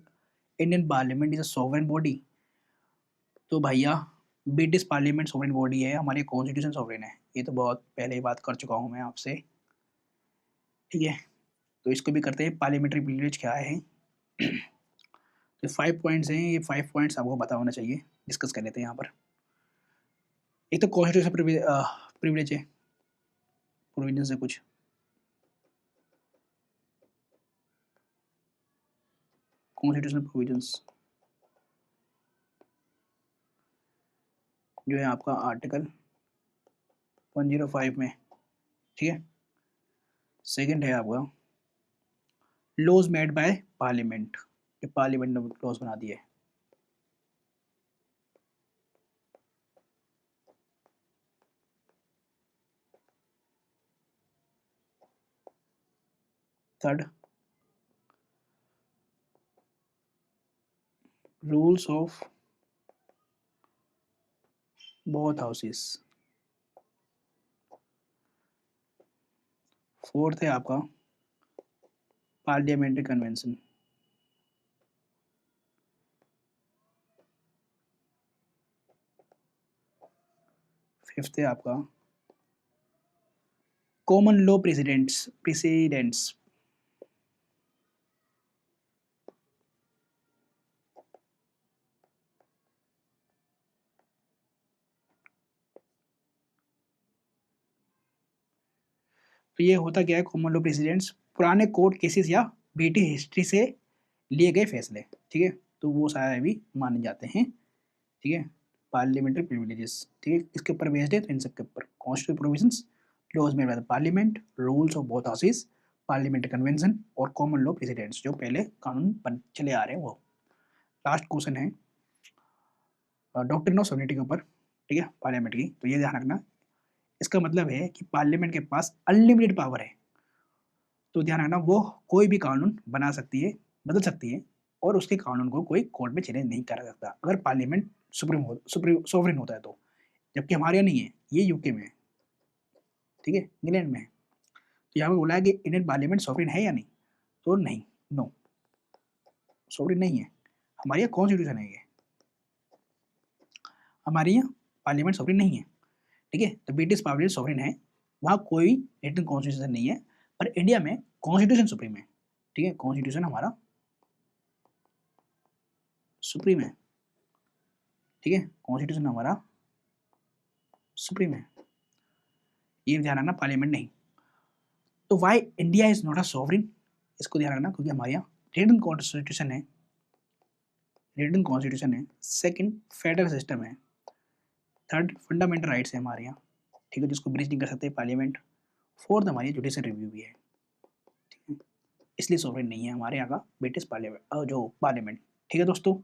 Indian parliament is a sovereign body. तो भैया ब्रिटिश पार्लियामेंट सॉवरेन बॉडी है, हमारी कॉन्स्टिट्यूशन सॉवरेन है, ये तो बहुत पहले ही बात कर चुका हूँ मैं आपसे, ठीक है। तो इसको भी करते हैं, पार्लियामेंट्री प्रिविलेज क्या है। तो 5 पॉइंट्स हैं, ये 5 पॉइंट्स आपको पता होना चाहिए, डिस्कस कर लेते हैं यहाँ पर। एक तो कॉन्स्टिट्यूशन प्रिविलेज है, प्रोविजन से कुछ, कॉन्स्टिट्यूशनल प्रोविजंस जो है आपका आर्टिकल 105 में, ठीक है। सेकंड है आपका laws made by parliament, parliament ने लॉज बना दिए। Third rules of both houses. Fourth है आपका पार्लियामेंट्री कन्वेंशन। फिफ्थ है आपका कॉमन लॉ प्रेसिडेंट्स। तो ये होता क्या है, कॉमन लॉ प्रेसिडेंट्स पुराने कोर्ट केसेस या ब्रिटिश हिस्ट्री से लिए गए फैसले, ठीक है, तो वो सारे भी माने जाते हैं। ठीक है, पार्लियामेंट्री प्रिविलेजेस, ठीक है, इसके ऊपर बेस्ड है, तो इन सब के ऊपर constitutional provisions, laws made by the parliament, rules of both houses, parliamentary convention और कॉमन लॉ प्रेसिडेंट्स, जो पहले कानून बन चले आ रहे हैं वो। लास्ट क्वेश्चन है डॉक्ट्रिन ऑफ सॉवरेनिटी के ऊपर, ठीक है, पार्लियामेंट की, तो ये ध्यान रखना, इसका मतलब है कि पार्लियामेंट के पास अनलिमिटेड पावर है। तो ध्यान रखना, वो कोई भी कानून बना सकती है, बदल सकती है, और उसके कानून को कोई कोर्ट में चैलेंज नहीं कर सकता, अगर पार्लियामेंट सुप्रीम सोवरेन होता है तो। जबकि हमारे यहाँ नहीं है, ये यूके में है, ठीक है, इंग्लैंड में है। तो यहाँ पे बोला है कि इंडियन पार्लियामेंट सोवरेन है या नहीं, तो नहीं, नो, सोवरेन नहीं है। हमारे यहाँ कॉन्स्टिट्यूशन है, ये हमारे यहाँ पार्लियामेंट सोवरेन नहीं है, ठीक है। तो ब्रिटिश पार्लियामेंट सोवरेन है, वहाँ कोई रिटन कॉन्स्टिट्यूशन नहीं है, पर इंडिया में कॉन्स्टिट्यूशन सुप्रीम है, ठीक है, कॉन्स्टिट्यूशन हमारा सुप्रीम है, ठीक है, कॉन्स्टिट्यूशन हमारा सुप्रीम है, ये ध्यान रखना, पार्लियामेंट नहीं। तो why India is not a sovereign, इसको ध्यान रखना, क्योंकि हमारे यहाँ रिटन कॉन्स्टिट्यूशन है, रिटन कॉन्स्टिट्यूशन है, सेकंड फेडरल सिस्टम है, थर्ड फंडामेंटल राइट्स है हमारे यहाँ, ठीक है, जिसको ब्रीच नहीं कर सकते पार्लियामेंट, फोर्थ हमारी जुडिशियल रिव्यू भी है, ठीक है, इसलिए सॉवरेन नहीं है हमारे यहाँ का ब्रिटिश पार्लियामेंट, जो पार्लियामेंट, ठीक है दोस्तों।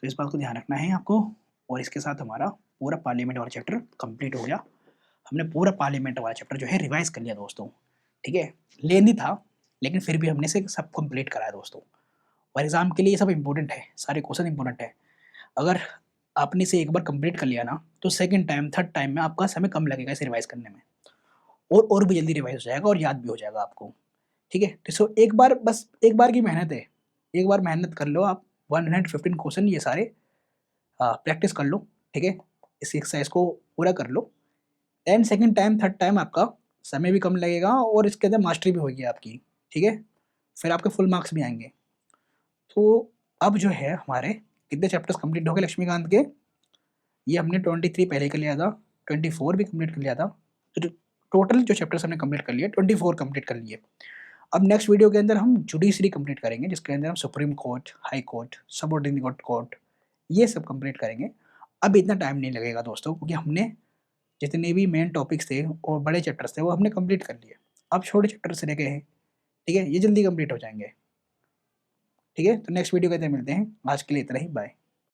तो इस बात को ध्यान रखना है आपको, और इसके साथ हमारा पूरा पार्लियामेंट वाला चैप्टर कंप्लीट हो गया। हमने पूरा पार्लियामेंट वाला चैप्टर जो है रिवाइज कर लिया दोस्तों, ठीक है, लेंदी था, लेकिन फिर भी हमने से सब कंप्लीट कराया दोस्तों, और एग्जाम के लिए ये सब इंपॉर्टेंट है, सारे क्वेश्चन इंपॉर्टेंट है। अगर आपने से एक बार कंप्लीट कर लिया ना, तो सेकंड टाइम थर्ड टाइम में आपका समय कम लगेगा इसे रिवाइज करने में, और भी जल्दी रिवाइज हो जाएगा और याद भी हो जाएगा आपको, ठीक है। तो सो एक बार, बस एक बार की मेहनत है, एक बार मेहनत कर लो आप, 115 क्वेश्चन ये सारे प्रैक्टिस कर लो, ठीक है, इस एक्सरसाइज को पूरा कर लो, and second time third time आपका समय भी कम लगेगा, और इसके अंदर मास्टरी भी होगी आपकी, ठीक है, फिर आपके फुल मार्क्स भी आएंगे। तो अब जो है हमारे कितने चैप्टर्स कंप्लीट हो गए लक्ष्मीकांत के, ये हमने 23 पहले कर लिया था, 24 भी कंप्लीट कर लिया था, तो टोटल जो चैप्टर्स हमने कंप्लीट कर लिए 24 कंप्लीट कर लिए। अब नेक्स्ट वीडियो के अंदर हम जुडिशरी कंप्लीट करेंगे, जिसके अंदर हम supreme court, high court, subordinate court, ये सब कंप्लीट करेंगे। अब इतना टाइम नहीं लगेगा दोस्तों, क्योंकि हमने जितने भी मेन टॉपिक्स थे और बड़े चैप्टर्स थे वो हमने कंप्लीट कर लिए, अब छोटे चैप्टर से लेके हैं, ठीक है, ये जल्दी कंप्लीट हो जाएंगे, ठीक है। तो नेक्स्ट वीडियो के अंदर मिलते हैं, आज के लिए इतना ही, बाय।